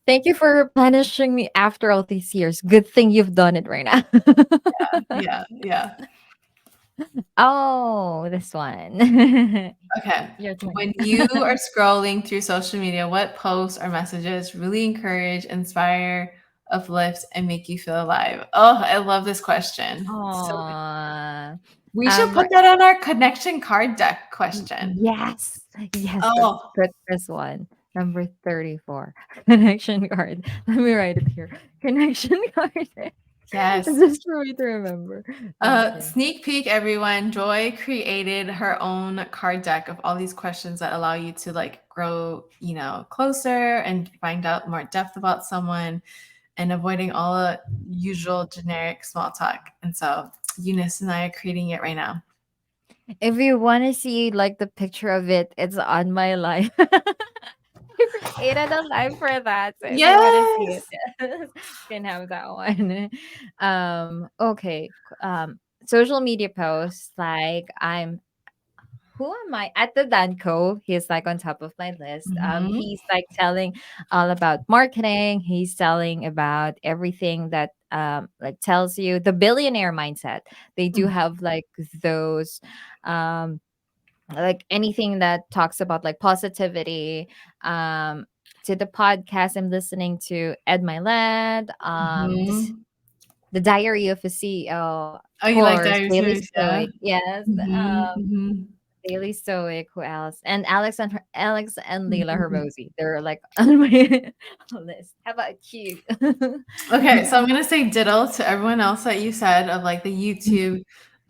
Speaker 1: Thank you for replenishing me after all these years. Good thing you've done it right now.
Speaker 2: Yeah, yeah.
Speaker 1: Oh, this one.
Speaker 2: Okay.
Speaker 1: Your turn.
Speaker 2: When you are scrolling through social media, what posts or messages really encourage, inspire, uplift, and make you feel alive? Oh, I love this question. So
Speaker 1: Aw.
Speaker 2: we should put
Speaker 1: Right.
Speaker 2: that on our connection card deck question.
Speaker 1: Yes. Yes, let's
Speaker 2: Oh,
Speaker 1: put this one. Number 34. Connection card. Let me write it here. Connection card.
Speaker 2: yes.
Speaker 1: Just for me to remember. Okay.
Speaker 2: Sneak peek, everyone. Joy created her own card deck of all these questions that allow you to like grow, closer and find out more depth about someone and avoiding all the usual generic small talk. And so Eunice and I are creating it right now.
Speaker 1: If you want to see like the picture of it, it's on my life. I created a live for that. So if you want to see it,
Speaker 2: Yes.
Speaker 1: you can have that one. Okay. Social media posts like I'm who am I? At the Danco, he's like on top of my list.
Speaker 2: Mhm.
Speaker 1: He's like telling all about marketing. He's telling about everything that like tells you the billionaire mindset. They do
Speaker 2: Mm.
Speaker 1: have like those um like anything that talks about like positivity. To the podcast I'm listening to Ed Milet,
Speaker 2: Mhm.
Speaker 1: the Diary of a CEO, of
Speaker 2: Oh, you like
Speaker 1: course,
Speaker 2: Diary
Speaker 1: Daily
Speaker 2: Series, yeah?
Speaker 1: Stoic, yes,
Speaker 2: Mhm, mhm,
Speaker 1: Daily Stoic, who else? And Alex and Leila
Speaker 2: mhm.
Speaker 1: Hermosi. They're like on my list. How about you?
Speaker 2: Okay, so I'm gonna say diddle to everyone else that you said of like the YouTube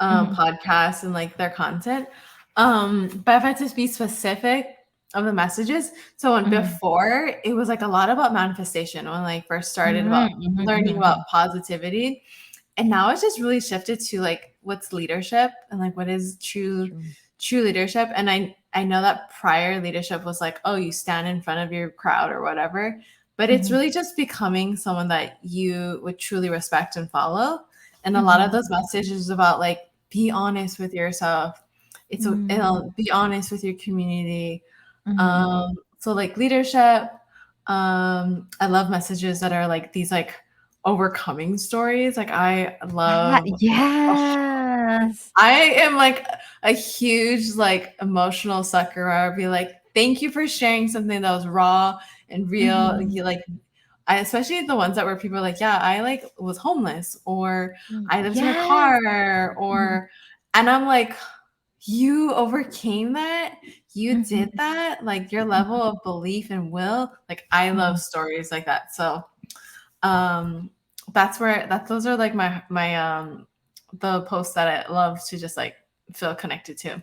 Speaker 1: Mhm,
Speaker 2: podcast and like their content. But if I had to be specific of the messages, so when
Speaker 1: mhm,
Speaker 2: before it was like a lot about manifestation when I first started
Speaker 1: mhm,
Speaker 2: about
Speaker 1: mhm,
Speaker 2: learning about
Speaker 1: mhm,
Speaker 2: positivity. And now it's just really shifted to like what's leadership and like what is
Speaker 1: true.
Speaker 2: true leadership. And I know that prior leadership was like, oh, you stand in front of your crowd or whatever, but it's
Speaker 1: Mhm,
Speaker 2: really just becoming someone that you would truly respect and follow. And a lot of
Speaker 1: mhm,
Speaker 2: those messages about like be honest with yourself.
Speaker 1: mhm,
Speaker 2: Be honest with your community.
Speaker 1: mhm.
Speaker 2: So like leadership, I love messages that are like these like overcoming stories. Like I
Speaker 1: Yeah,
Speaker 2: love
Speaker 1: yes.
Speaker 2: I am like a huge like emotional sucker where I'll be like, thank you for sharing something that was raw and real.
Speaker 1: Mhm,
Speaker 2: You like I especially the ones that were people like, yeah, I like was homeless or I lived in a
Speaker 1: yes.
Speaker 2: car
Speaker 1: Mhm,
Speaker 2: or and I'm like, you overcame that. You did
Speaker 1: Mhm,
Speaker 2: that. Like your
Speaker 1: mhm,
Speaker 2: level of belief and will. Like I love
Speaker 1: mhm.
Speaker 2: stories like that. So um that's where that those are like my the posts that I love to just like feel connected to.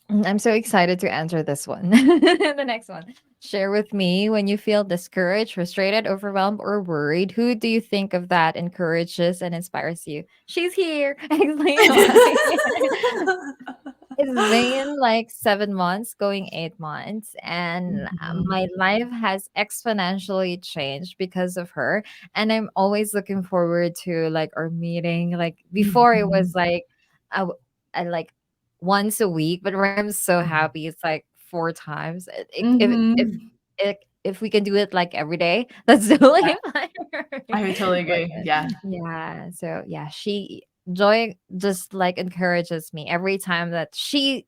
Speaker 1: I'm so excited to answer this one. The next one. Share with me when you feel discouraged, frustrated, overwhelmed, or worried. Who do you think of that encourages and inspires you? She's here. Explain why. It's been like 7 months, going 8 months, and
Speaker 2: Mhm.
Speaker 1: my life has exponentially changed because of her. And I'm always looking forward to like our meeting. Like before, it was
Speaker 2: Mhm.
Speaker 1: like I like once a week, but right now I'm so happy. It's like 4 times.
Speaker 2: Mhm.
Speaker 1: If we can do it like every day, that's totally
Speaker 2: Yeah,
Speaker 1: fine.
Speaker 2: I would totally
Speaker 1: But
Speaker 2: agree. Yeah.
Speaker 1: yeah, so yeah, she Joy just like encourages me every time that she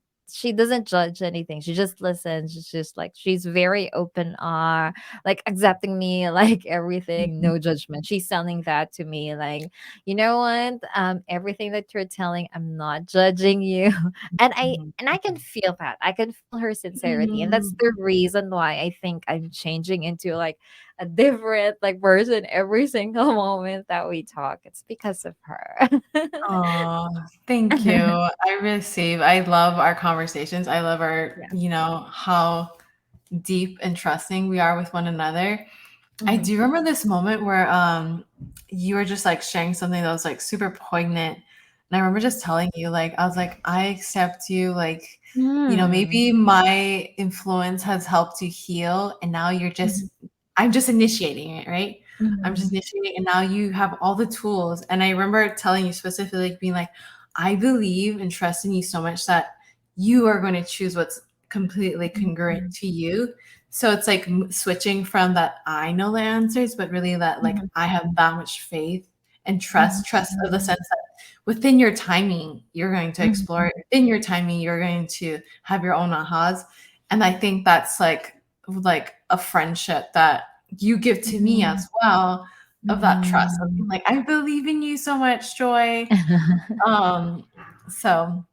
Speaker 1: doesn't judge anything. She just listens. She's just like she's very open, like accepting me, like everything,
Speaker 2: Mhm.
Speaker 1: no judgment. She's telling that to me, like, you know what? Everything that you're telling, I'm not judging you. And I can feel that. I can feel her sincerity. And that's
Speaker 2: Mhm.
Speaker 1: the reason why I think I'm changing into like a different like person every single moment that we talk. It's because of her.
Speaker 2: Oh, thank you. I receive. I love our conversations. I love our,
Speaker 1: Yeah.
Speaker 2: how deep and trusting we are with one another. I
Speaker 1: Mhm.
Speaker 2: do remember this moment where you were just like sharing something that was like super poignant. And I remember just telling you, like, I was like, I accept you, like,
Speaker 1: Mm.
Speaker 2: maybe my influence has helped you heal, and now
Speaker 1: Mhm.
Speaker 2: I'm just initiating it, right? I'm just
Speaker 1: Mhm.
Speaker 2: initiating, and now you have all the tools. And I remember telling you specifically, like, being like, I believe and trust in you so much that you are going to choose what's completely congruent
Speaker 1: Mhm.
Speaker 2: to you. So it's like switching from that I know the answers, but really that like
Speaker 1: Mhm.
Speaker 2: I have that much faith and trust of the
Speaker 1: Mhm.
Speaker 2: sense that within your timing, you're going to explore
Speaker 1: Mhm.
Speaker 2: it. Within your timing, you're going to have your own ahas. And I think that's like a friendship that you give to me
Speaker 1: Mhm.
Speaker 2: as well, of that trust of being
Speaker 1: Mhm.
Speaker 2: like, I believe in you so much, Joy. Um, so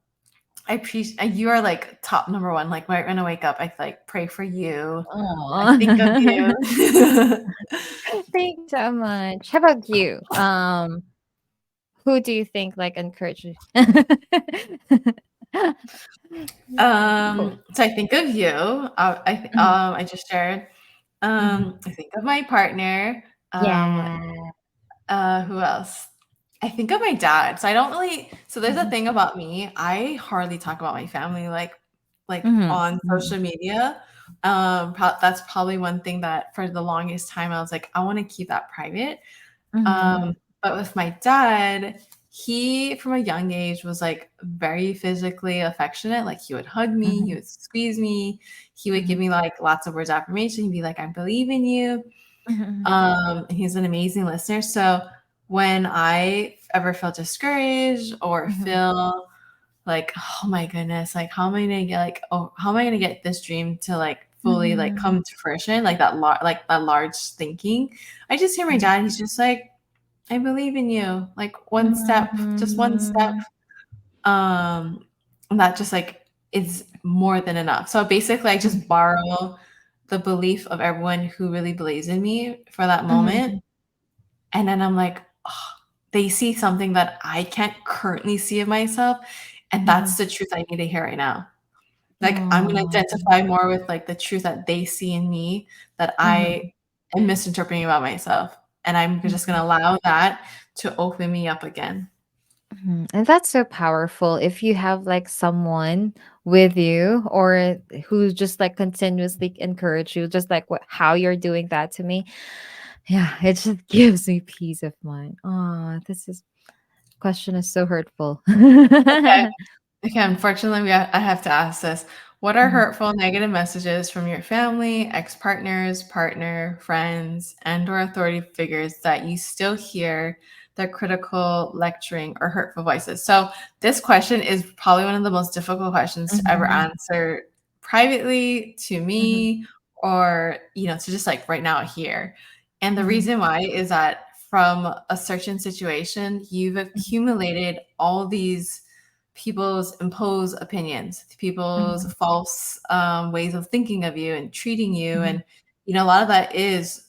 Speaker 2: I appreciate you are like top number one. Like right when I wake up, I like pray for you. I think of
Speaker 1: Aw.
Speaker 2: you.
Speaker 1: Thank you so much. How about you? Who do you think like encourages? Cool.
Speaker 2: So I think of you.
Speaker 1: Mhm.
Speaker 2: I just shared.
Speaker 1: Mhm.
Speaker 2: I think of my partner. Um,
Speaker 1: Yeah.
Speaker 2: who else? I think of my dad. So I don't really. So there's a
Speaker 1: Mhm.
Speaker 2: thing about me. I hardly talk about my family, like
Speaker 1: Mhm.
Speaker 2: on
Speaker 1: Mhm.
Speaker 2: social media. That's probably one thing that for the longest time I was like, I want to keep that private.
Speaker 1: Mhm.
Speaker 2: But with my dad, he from a young age was like very physically affectionate. Like he would hug me, he
Speaker 1: Mhm.
Speaker 2: would squeeze me, he would give
Speaker 1: Mhm.
Speaker 2: me like lots of words of affirmation. He'd be like, I believe in you.
Speaker 1: Mhm.
Speaker 2: And he's an amazing listener. So when I ever feel discouraged or
Speaker 1: Mhm.
Speaker 2: feel like, oh my goodness, like how am I gonna get like, oh, how am I gonna get this dream to like fully like
Speaker 1: Mhm.
Speaker 2: come to fruition? Like that large thinking. I just hear my
Speaker 1: Mhm.
Speaker 2: dad, he's just like, I believe in you. Like one step, just one step.
Speaker 1: Mhm.
Speaker 2: Um, and that just like is more than enough. So basically I just
Speaker 1: Mhm.
Speaker 2: borrow the belief of everyone who really believes in me for that moment.
Speaker 1: Mhm.
Speaker 2: And then I'm like, "Oh," they see something that I can't currently see of myself. And that's
Speaker 1: Mhm.
Speaker 2: the truth I need to hear right now. Like I'm gonna
Speaker 1: Aw.
Speaker 2: identify more with like the truth that they see in me that I
Speaker 1: Mhm.
Speaker 2: am misinterpreting about myself. And I'm just
Speaker 1: Mhm.
Speaker 2: gonna allow that to open me up again.
Speaker 1: Mhm. And that's so powerful if you have like someone with you or who just like continuously encourage you, just like what how you're doing that to me. Yeah, it just gives me peace of mind. Oh, this is question is so hurtful.
Speaker 2: Okay. Okay, unfortunately, I have to ask this. What are
Speaker 1: Mhm.
Speaker 2: hurtful negative messages from your family, ex-partners, partner, friends, and/or authority figures that you still hear their critical, lecturing, or hurtful voices? So this question is probably one of the most difficult questions to ever
Speaker 1: Mhm.
Speaker 2: answer privately to
Speaker 1: Mhm.
Speaker 2: me or, to just like right now here. And the
Speaker 1: Mhm.
Speaker 2: reason why is that from a certain situation, you've
Speaker 1: Mhm.
Speaker 2: accumulated all these people's imposed opinions, people's
Speaker 1: Mhm.
Speaker 2: false ways of thinking of you and treating you.
Speaker 1: Mhm.
Speaker 2: And, a lot of that is,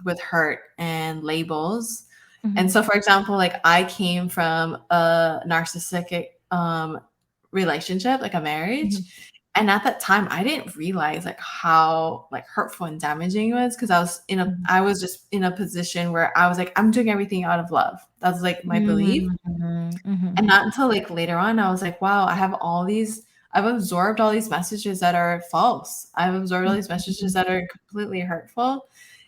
Speaker 2: with hurt and labels. And
Speaker 1: Mhm.
Speaker 2: so, for example, like I came from a narcissistic relationship, like a marriage.
Speaker 1: Mhm.
Speaker 2: And at that time, I didn't realize like how like hurtful and damaging it was because
Speaker 1: Mhm.
Speaker 2: I was just in a position where I was like, I'm doing everything out of love. That's like my belief.
Speaker 1: Mhm. Mhm.
Speaker 2: And
Speaker 1: Mhm.
Speaker 2: not until like later on, I was like, wow, I've absorbed all these messages that are false. I've absorbed all these messages
Speaker 1: Mhm.
Speaker 2: that are completely hurtful.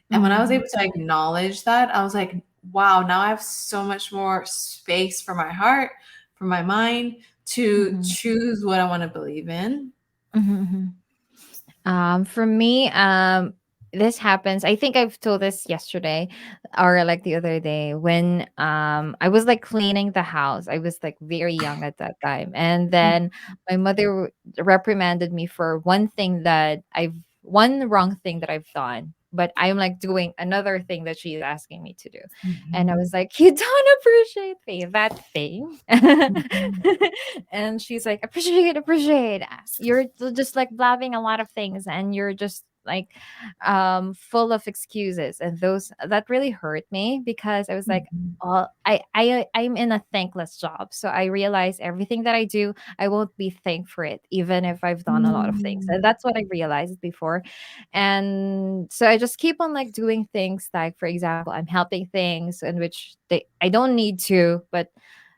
Speaker 2: And when I was
Speaker 1: Mhm.
Speaker 2: able to acknowledge that, I was like, wow, now I have so much more space for my heart, for my mind to
Speaker 1: Mhm.
Speaker 2: choose what I want to believe in.
Speaker 1: Mhm. For me, this happens. I think I've told this yesterday or like the other day when I was like cleaning the house. I was like very young at that time. And then my mother reprimanded me for one wrong thing that I've done. But I'm like doing another thing that she's asking me to do. And I was
Speaker 2: Mhm.
Speaker 1: like, you don't appreciate me, that thing.
Speaker 2: Mhm.
Speaker 1: And she's like, appreciate, appreciate. You're just like blabbing a lot of things and you're just like full of excuses. And those that really hurt me because I was like,
Speaker 2: Mhm.
Speaker 1: oh, I'm in a thankless job. So I realize everything that I do, I won't be thanked for it, even if I've done a lot of things.
Speaker 2: Mm.
Speaker 1: And that's what I realized before. And so I just keep on like doing things like, for example, I'm helping things in which I don't need to, but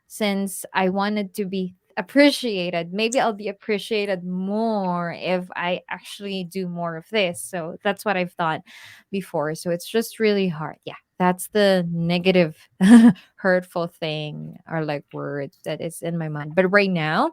Speaker 1: since I wanted to be appreciated, maybe I'll be appreciated more if I actually do more of this. So that's what I've thought before. So it's just really hard. Yeah. That's the negative, hurtful thing or like word that is in my mind. But right now,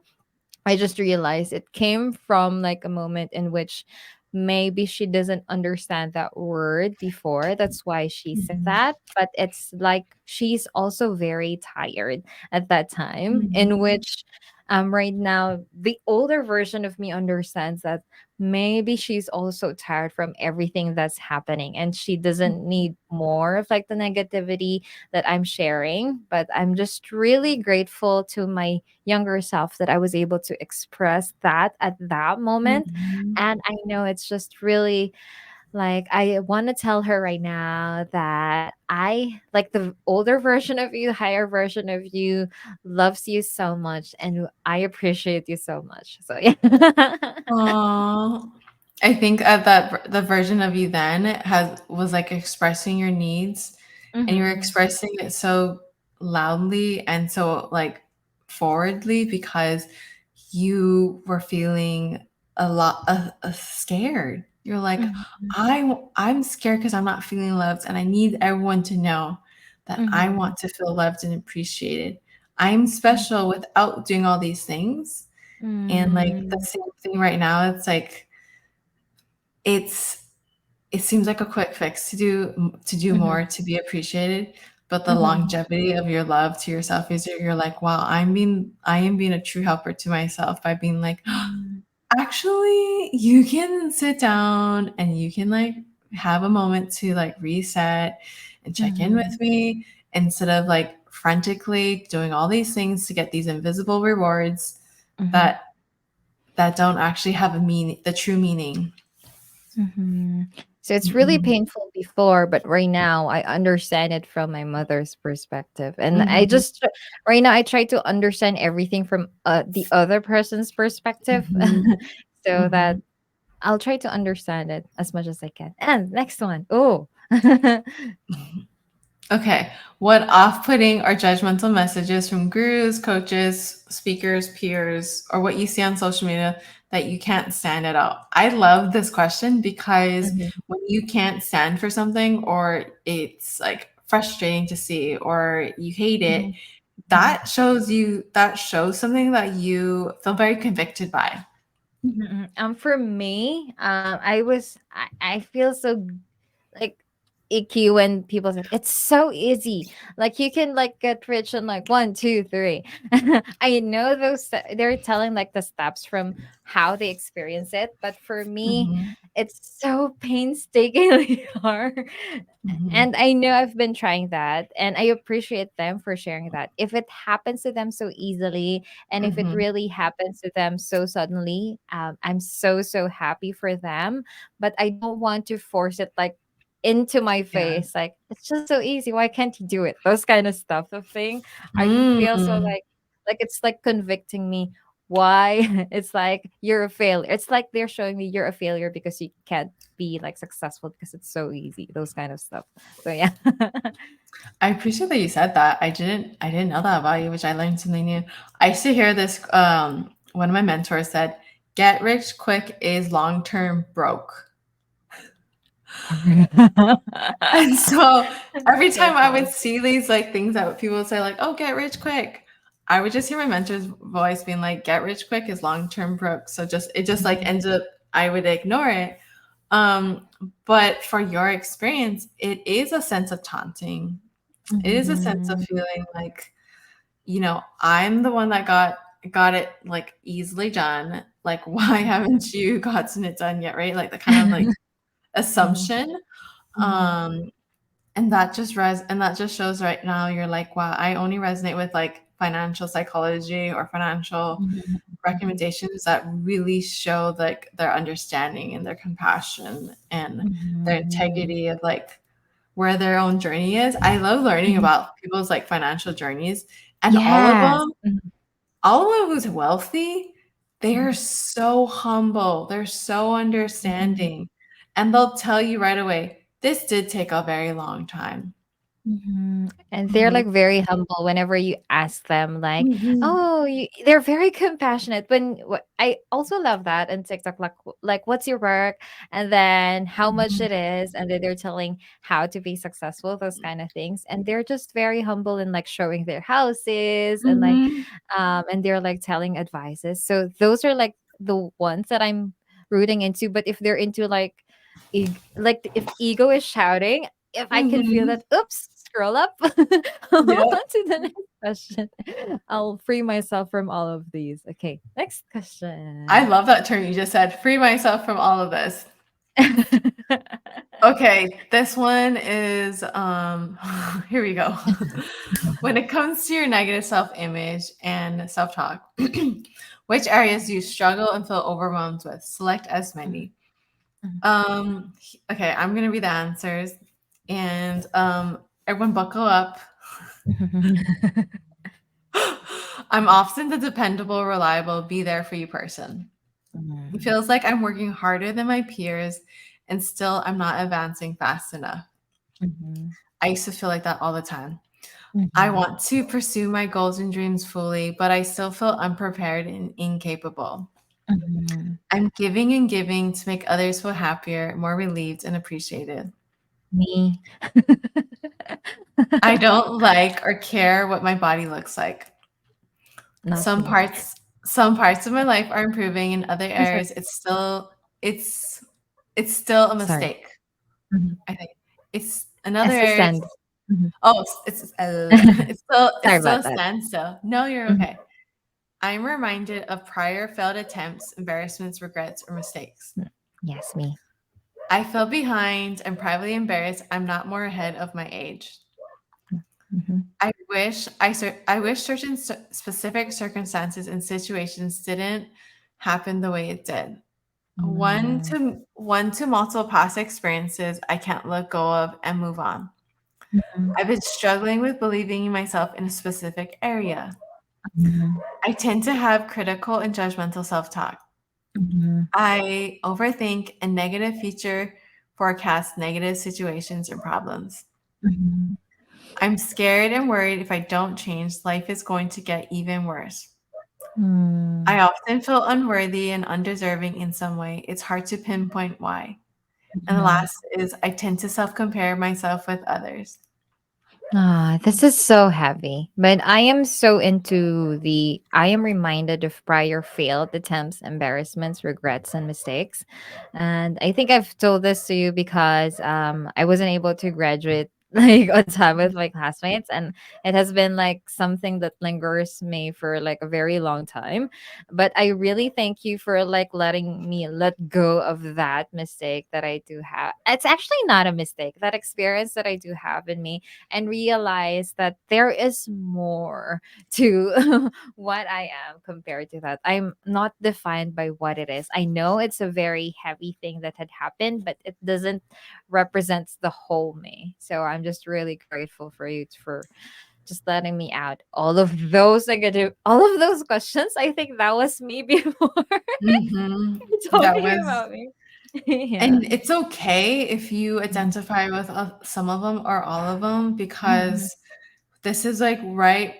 Speaker 1: I just realized it came from like a moment in which maybe she doesn't understand that word before. That's why she said
Speaker 2: Mhm.
Speaker 1: that. But it's like she's also very tired at that time, in
Speaker 2: Mhm.
Speaker 1: which right now the older version of me understands that maybe she's also tired from everything that's happening and she doesn't need more of like the negativity that I'm sharing. But I'm just really grateful to my younger self that I was able to express that at that moment.
Speaker 2: Mhm.
Speaker 1: And I know it's just really like I want to tell her right now that I like the older version of you, higher version of you loves you so much and I appreciate you so much. So yeah.
Speaker 2: Aw. I think at the version of you then has was like expressing your needs, and you're
Speaker 1: Mhm.
Speaker 2: expressing it so loudly and so like forwardly because you were feeling a lot scared. You're like,
Speaker 1: Mhm.
Speaker 2: I'm scared because I'm not feeling loved, and I need everyone to know that I
Speaker 1: Mhm.
Speaker 2: want to feel loved and appreciated. I'm special without doing all these things. And like the
Speaker 1: Mhm.
Speaker 2: same thing right now, it's like it's it seems like a quick fix to do more,
Speaker 1: Mhm.
Speaker 2: to be appreciated, but the
Speaker 1: Mhm.
Speaker 2: longevity of your love to yourself is you're like, wow, I am being a true helper to myself by being like,
Speaker 1: Mhm.
Speaker 2: actually, you can sit down and you can like have a moment to like reset and check in with
Speaker 1: Mhm.
Speaker 2: me instead of like frantically doing all these things to get these invisible rewards
Speaker 1: Mhm.
Speaker 2: that don't actually have a meaning, the true meaning.
Speaker 1: Mhm. So it's really
Speaker 2: Mhm.
Speaker 1: painful before, but right now I understand it from my mother's perspective. And I
Speaker 2: Mhm.
Speaker 1: just right now I try to understand everything from the other person's perspective
Speaker 2: Mhm.
Speaker 1: so that
Speaker 2: Mhm.
Speaker 1: I'll try to understand it as much as I can. And next one. Oh.
Speaker 2: Okay. What off-putting or judgmental messages from gurus, coaches, speakers, peers, or what you see on social media that you can't stand at all? I love this question because
Speaker 1: Mhm.
Speaker 2: when you can't stand for something or it's like frustrating to see or you hate it,
Speaker 1: Mhm. Mhm.
Speaker 2: that shows something that you feel very convicted by.
Speaker 1: Mhm. For me, I feel so like icky when people say it's so easy. Like you can like get rich in like 1, 2, 3. I know they're telling like the steps from how they experience it, but for me,
Speaker 2: Mhm.
Speaker 1: it's so painstakingly hard.
Speaker 2: Mhm.
Speaker 1: And I know I've been trying that, and I appreciate them for sharing that. If it happens to them so easily, and if it
Speaker 2: Mhm.
Speaker 1: really happens to them so suddenly, I'm so happy for them. But I don't want to force it like into my
Speaker 2: Yeah.
Speaker 1: face. Like it's just so easy. Why can't you do it? Those kind of stuff. The thing I feel so
Speaker 2: Mm.
Speaker 1: like it's like convicting me. Why? It's like you're a failure. It's like they're showing me you're a failure because you can't be like successful because it's so easy. Those kind of stuff. So yeah.
Speaker 2: I appreciate that you said that. I didn't know that about you, which I learned something new. I used to hear this one of my mentors said, get rich quick is long term broke. And so every
Speaker 1: So
Speaker 2: time I would
Speaker 1: funny.
Speaker 2: see these like things that people would say, like, oh, get rich quick, I would just hear my mentor's voice being like, get rich quick is long term broke. So just it just like ends up I would ignore it. Um, but for your experience, it is a sense of taunting. It is a sense of
Speaker 1: Mhm.
Speaker 2: feeling like, I'm the one that got it like easily done. Like, why haven't you gotten it done yet? Right? Like the kind of like
Speaker 1: Mhm.
Speaker 2: assumption.
Speaker 1: Mhm.
Speaker 2: Um, and that just shows right now you're like, wow, I only resonate with like financial psychology or financial
Speaker 1: Mhm.
Speaker 2: recommendations that really show like their understanding and their compassion and their
Speaker 1: Mhm.
Speaker 2: integrity of like where their own journey is. I love learning
Speaker 1: Mhm.
Speaker 2: about people's like financial journeys, and
Speaker 1: Yes. Mhm.
Speaker 2: all of them who's wealthy, they are
Speaker 1: Mhm.
Speaker 2: so humble. They're so
Speaker 1: Mhm.
Speaker 2: understanding, and they'll tell you right away, this did take a very long time.
Speaker 1: Mhm. And they're
Speaker 2: Mhm.
Speaker 1: like very humble whenever you ask them, like,
Speaker 2: Mhm.
Speaker 1: "Oh, they're very compassionate." I also love that in TikTok, like, "What's your work?" And then how much
Speaker 2: Mhm.
Speaker 1: it is, and then they're telling how to be successful, those kind of things. And they're just very humble and like showing their houses
Speaker 2: Mhm.
Speaker 1: and they're like telling advices. So those are like the ones that I'm rooting into. But if they're into like if ego is shouting, if I can feel
Speaker 2: Mhm.
Speaker 1: that, oops, scroll up. I'll move
Speaker 2: Yep.
Speaker 1: on to the next question. I'll free myself from all of these. Okay, next
Speaker 2: I
Speaker 1: question.
Speaker 2: love that term you just said, "Free myself from all of this." Okay, this one is, here we go. When it comes to your negative self-image and self-talk, which areas do you struggle and feel overwhelmed with? Select as many. Okay, I'm gonna read the answers, and everyone buckle up. I'm often the dependable, reliable, be there for you person. It feels like I'm working harder than my peers, and still I'm not advancing fast enough. I used to feel like that all the time. I want to pursue my goals and dreams fully, but I still feel unprepared and incapable. I'm giving and giving to make others feel happier, more relieved, and appreciated.
Speaker 1: Me.
Speaker 2: I don't like or care what my body looks like.
Speaker 1: Not
Speaker 2: Some
Speaker 1: me.
Speaker 2: parts some parts of my life are improving, in other
Speaker 1: I'm sorry.
Speaker 2: areas it's it's still a
Speaker 1: Sorry.
Speaker 2: mistake.
Speaker 1: Mhm.
Speaker 2: I think it's another
Speaker 1: As a
Speaker 2: area.
Speaker 1: send. Mhm.
Speaker 2: Oh, it's
Speaker 1: Sorry
Speaker 2: still
Speaker 1: about
Speaker 2: a
Speaker 1: that.
Speaker 2: standstill. No, you're
Speaker 1: Mhm.
Speaker 2: okay. I'm reminded of prior failed attempts, embarrassments, regrets, or mistakes.
Speaker 1: Yes, me.
Speaker 2: I feel behind. I'm privately embarrassed. I'm not more ahead of my age.
Speaker 1: Mhm.
Speaker 2: I wish certain specific circumstances and situations didn't happen the way it did.
Speaker 1: Mhm.
Speaker 2: One to multiple past experiences I can't let go of and move on.
Speaker 1: Mhm.
Speaker 2: I've been struggling with believing in myself in a specific area.
Speaker 1: Mhm.
Speaker 2: I tend to have critical and judgmental self-talk.
Speaker 1: Mhm.
Speaker 2: I overthink and negative feature forecast negative situations and problems.
Speaker 1: Mhm.
Speaker 2: I'm scared and worried if I don't change, life is going to get even worse. I
Speaker 1: Mm.
Speaker 2: often feel unworthy and undeserving in some way. It's hard to pinpoint why. And the
Speaker 1: Mhm.
Speaker 2: last is I tend to self compare myself with others.
Speaker 1: Ah, this is so heavy. But I am so into I am reminded of prior failed attempts, embarrassments, regrets, and mistakes. And I think I've told this to you because I wasn't able to graduate like on time with my classmates. And it has been like something that lingers me for like a very long time. But I really thank you for like letting me let go of that mistake that I do have. It's actually not a mistake, that experience that I do have in me, and realize that there is more to what I am compared to that. I'm not defined by what it is. I know it's a very heavy thing that had happened, but it doesn't represents the whole me. So I'm just really grateful for you for just letting me out all of those negative, all of those questions. I think that was me before
Speaker 2: Hmm. That
Speaker 1: talking
Speaker 2: was,
Speaker 1: about me. Yeah.
Speaker 2: and it's okay if you
Speaker 1: Mhm.
Speaker 2: identify with some of them or all of them,
Speaker 1: Mhm.
Speaker 2: because this is like right,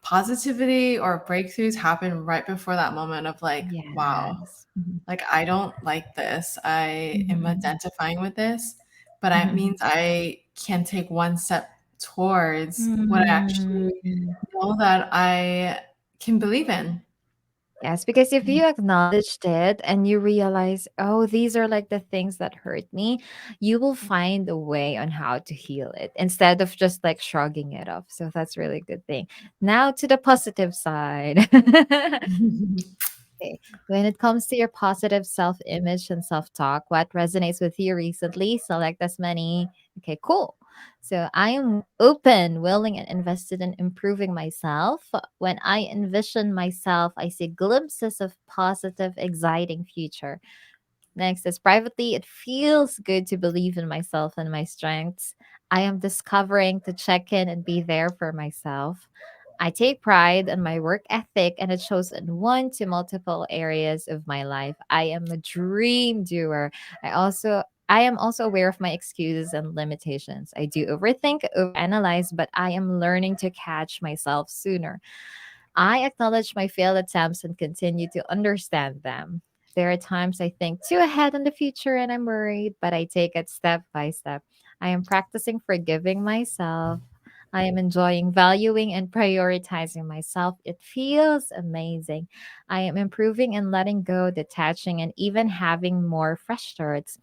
Speaker 2: positivity or breakthroughs happen right before that moment of like, wow,
Speaker 1: Yes. Mhm.
Speaker 2: like I don't like this. I am
Speaker 1: Mhm.
Speaker 2: identifying with this, but that
Speaker 1: Mhm.
Speaker 2: means I can take one step towards what I actually
Speaker 1: Mm.
Speaker 2: know that I can believe in.
Speaker 1: Yes, because if you acknowledged it and you realize, oh, these are like the things that hurt me, you will find a way on how to heal it instead of just like shrugging it off. So that's really a good thing. Now to the positive side. Okay. When it comes to your positive self image and self talk, what resonates with you recently? Select as many. Okay, cool. So I am open, willing, and invested in improving myself. When I envision myself, I see glimpses of positive, exciting future. Next is privately, it feels good to believe in myself and my strengths. I am discovering to check in and be there for myself. I take pride in my work ethic and it shows in one to multiple areas of my life. I am a dream doer. I am also aware of my excuses and limitations. I do overthink, overanalyze, but I am learning to catch myself sooner. I acknowledge my failed attempts and continue to understand them. There are times I think too ahead in the future and I'm worried, but I take it step by step. I am practicing forgiving myself. I am enjoying valuing and prioritizing myself. It feels amazing. I am improving and letting go, detaching, and even having more fresh starts.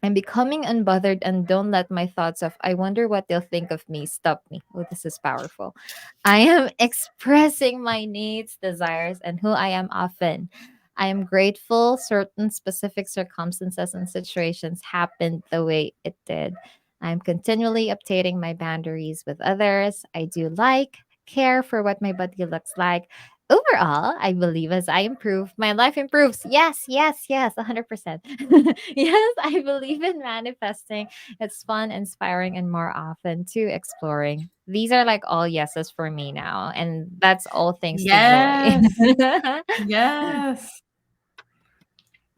Speaker 1: I'm becoming unbothered and don't let my thoughts of I wonder what they'll think of me stop me. Oh, this is powerful. I am expressing my needs, desires, and who I am often. I am grateful certain specific circumstances and situations happened the way it did. I'm continually updating my boundaries with others. I do like, care for what my body looks like. Overall, I believe as I improve, my life improves. Yes, yes, yes, 100%. Yes, I believe in manifesting. It's fun, inspiring, and more often to exploring. These are like all yeses for me now. And that's all thanks to Joy.
Speaker 2: Yes. Yes.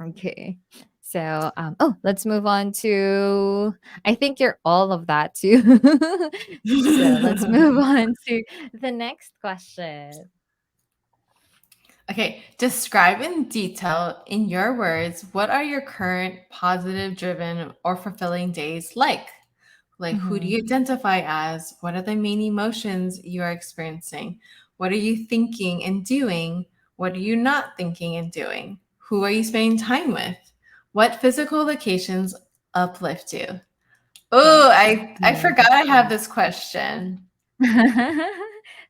Speaker 1: Okay. So, oh, let's move on to, I think you're all of that too. So let's move on to the next question.
Speaker 2: Okay, describe in detail, in your words, what are your current positive, driven, or fulfilling days like? Like, who do
Speaker 1: Mhm.
Speaker 2: you identify as? What are the main emotions you are experiencing? What are you thinking and doing? What are you not thinking and doing? Who are you spending time with? What physical locations uplift you? Oh,
Speaker 1: Okay.
Speaker 2: I forgot I have this question.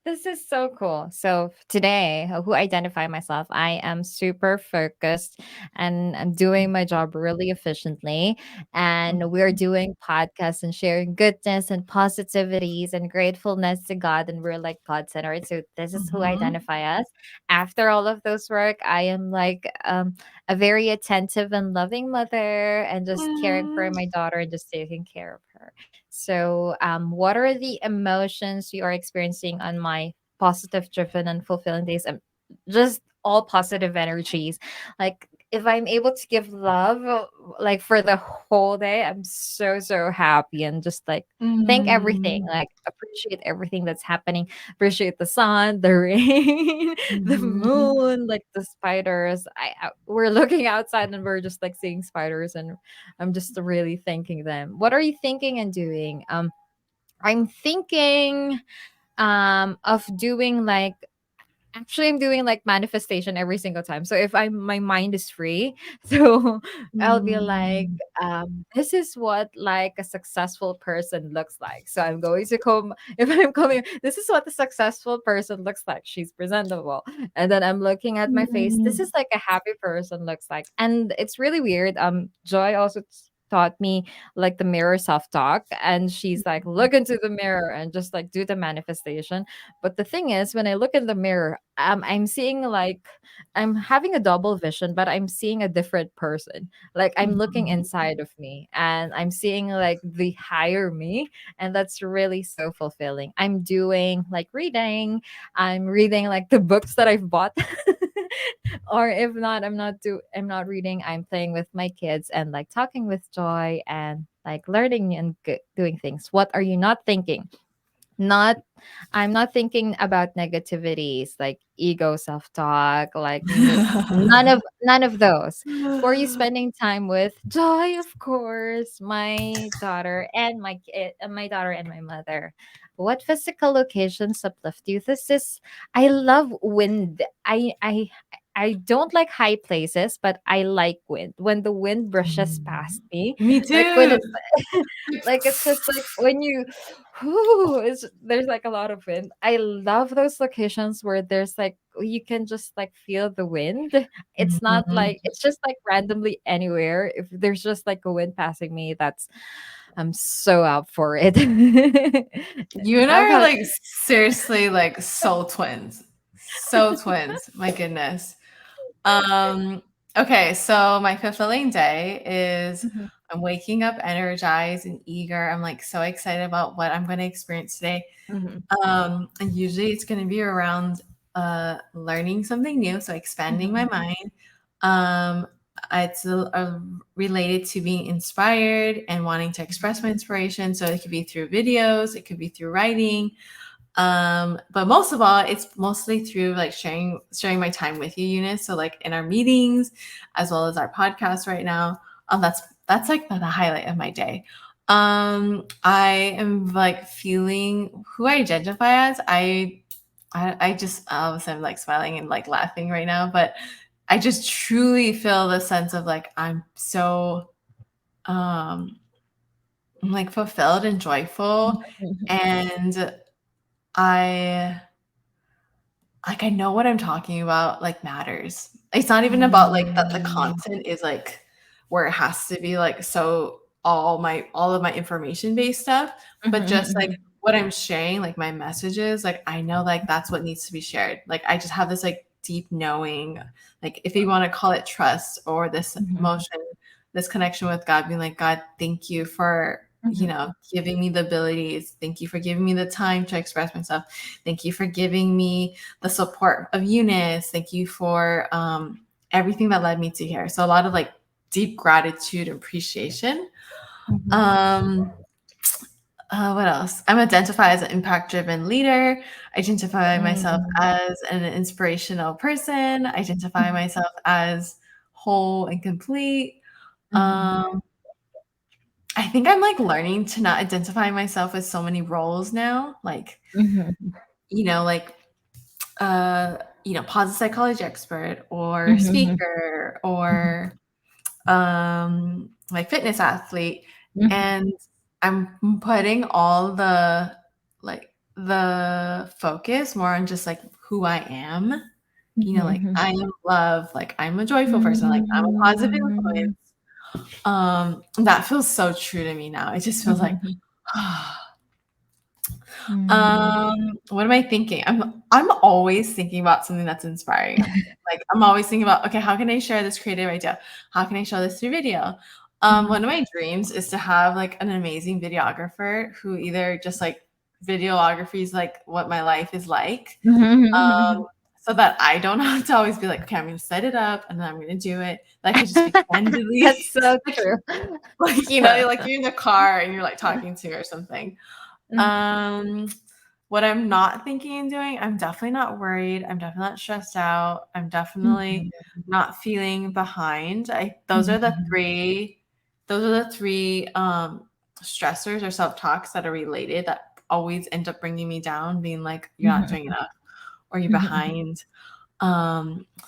Speaker 1: This is so cool. So today, who identify myself, I am super focused and I'm doing my job really efficiently. And we're doing podcasts and sharing goodness and positivities and gratefulness to God. And we're like God centered. So this is who
Speaker 2: Mhm.
Speaker 1: identify us. After all of those work, I am like a very attentive and loving mother and just caring for
Speaker 2: Mm.
Speaker 1: my daughter and just taking care of her. So, what are the emotions you are experiencing on my positive, driven, and fulfilling days? Just all positive energies. Like, if I'm able to give love, like for the whole day, I'm so, so happy and just like thank everything,
Speaker 2: Mm.
Speaker 1: like appreciate everything that's happening. Appreciate the sun, the rain, the
Speaker 2: Mhm.
Speaker 1: moon, like the spiders. We're looking outside and we're just like seeing spiders and I'm just really thanking them. What are you thinking and doing? I'm thinking of doing like, actually, I'm doing like manifestation every single time. So if I'm my mind is free, so I'll be like,
Speaker 2: Mm.
Speaker 1: this is what like a successful person looks like. So I'm going to come if I'm coming, this is what a successful person looks like. She's presentable. And then I'm looking at my face. This
Speaker 2: Mm.
Speaker 1: is like a happy person looks like. And it's really weird. Joy also taught me like the mirror self-talk. And she's like, look into the mirror and just like do the manifestation. But the thing is, when I look in the mirror, I'm seeing like I'm having a double vision, but I'm seeing a different person. Like I'm looking
Speaker 2: Mhm.
Speaker 1: inside of me and I'm seeing like the higher me. And that's really so fulfilling. I'm doing like reading. I'm reading like the books that I've bought. Or if not, I'm not reading. I'm playing with my kids and like talking with Joy and like learning and doing things. What are you not thinking? Not I'm not thinking about negativities like ego self-talk, like none of those. Who are you spending time with? Joy, of course, my daughter and my daughter and my mother. What physical locations uplift you? This is I love wind. I don't like high places, but I like wind. When the wind brushes past me,
Speaker 2: Me
Speaker 1: like when
Speaker 2: too.
Speaker 1: it's like it's just like when you whoo, there's like a lot of wind. I love those locations where there's like you can just like feel the wind. It's not
Speaker 2: Mhm.
Speaker 1: like it's just like randomly anywhere. If there's just like a wind passing me, that's I'm so out for it.
Speaker 2: You and
Speaker 1: How
Speaker 2: I are
Speaker 1: about
Speaker 2: like seriously like soul twins. So twins. My goodness. Um, okay, so my fulfilling day is
Speaker 1: Mhm,
Speaker 2: I'm waking up energized and eager. I'm like so excited about what I'm going to experience today.
Speaker 1: mhm,
Speaker 2: And usually it's going to be around learning something new, so expanding my
Speaker 1: mhm,
Speaker 2: mind. Um, it's related to being inspired and wanting to express my inspiration. So it could be through videos, it could be through writing, but most of all, it's mostly through like sharing my time with you, Eunice. So like in our meetings, as well as our podcast right now. That's like the highlight of my day. I am like feeling who I identify as. I just all of a sudden like smiling and like laughing right now, but I just truly feel the sense of like I'm so um I'm like fulfilled and joyful,
Speaker 1: mhm,
Speaker 2: and I I know what I'm talking about, like, matters. It's not even about, like, that the content is, like, where it has to be, like, so all of my information-based stuff,
Speaker 1: mhm,
Speaker 2: but just, like,
Speaker 1: mhm,
Speaker 2: what I'm sharing, like, my messages, like, I know, like, that's what needs to be shared. Like, I just have this, like, deep knowing, like, if you wanna call it trust or this
Speaker 1: mhm,
Speaker 2: emotion, this connection with God, being like, "God, thank you for,
Speaker 1: mhm,
Speaker 2: giving me the abilities. Thank you for giving me the time to express myself. Thank you for giving me the support of Eunice. Thank you for everything that led me to here." So a lot of like deep gratitude and appreciation.
Speaker 1: mhm,
Speaker 2: Um, what else? I'm identified as an impact driven leader. I identify myself
Speaker 1: mhm,
Speaker 2: as an inspirational person. I identify
Speaker 1: mhm,
Speaker 2: myself as whole and complete.
Speaker 1: mhm,
Speaker 2: Um, I think I'm like learning to not identify myself as so many roles now. Like,
Speaker 1: mhm,
Speaker 2: like uh, positive psychology expert or
Speaker 1: mhm,
Speaker 2: speaker
Speaker 1: mhm,
Speaker 2: or like fitness athlete,
Speaker 1: mhm,
Speaker 2: and I'm putting all the focus more on just like who I am. Like
Speaker 1: mhm,
Speaker 2: I am love, like I'm a joyful person, like I'm a positive influence.
Speaker 1: mhm.
Speaker 2: That feels so true to me now. It just feels like
Speaker 1: Mhm. Mm.
Speaker 2: What am I thinking? I'm always thinking about something that's inspiring. Like I'm always thinking about, okay, how can I share this creative idea? How can I show this through video?
Speaker 1: Mhm.
Speaker 2: One of my dreams is to have like an amazing videographer who either just like videography is like what my life is like, um,
Speaker 1: Mhm.
Speaker 2: so that I don't have to always be like, okay, I'm gonna set it up and then I'm gonna do it. That could just be candidly,
Speaker 1: That's so
Speaker 2: like,
Speaker 1: true.
Speaker 2: like you're in the car and you're like talking to her or something.
Speaker 1: Mhm.
Speaker 2: Um, what I'm not thinking and doing, I'm definitely not worried. I'm definitely not stressed out. I'm definitely
Speaker 1: Mhm.
Speaker 2: not feeling behind. I
Speaker 1: Mhm.
Speaker 2: those are the three stressors or self-talks that are related that always end up bringing me down, being like, you're not
Speaker 1: Mhm,
Speaker 2: doing enough or you're
Speaker 1: mhm,
Speaker 2: behind.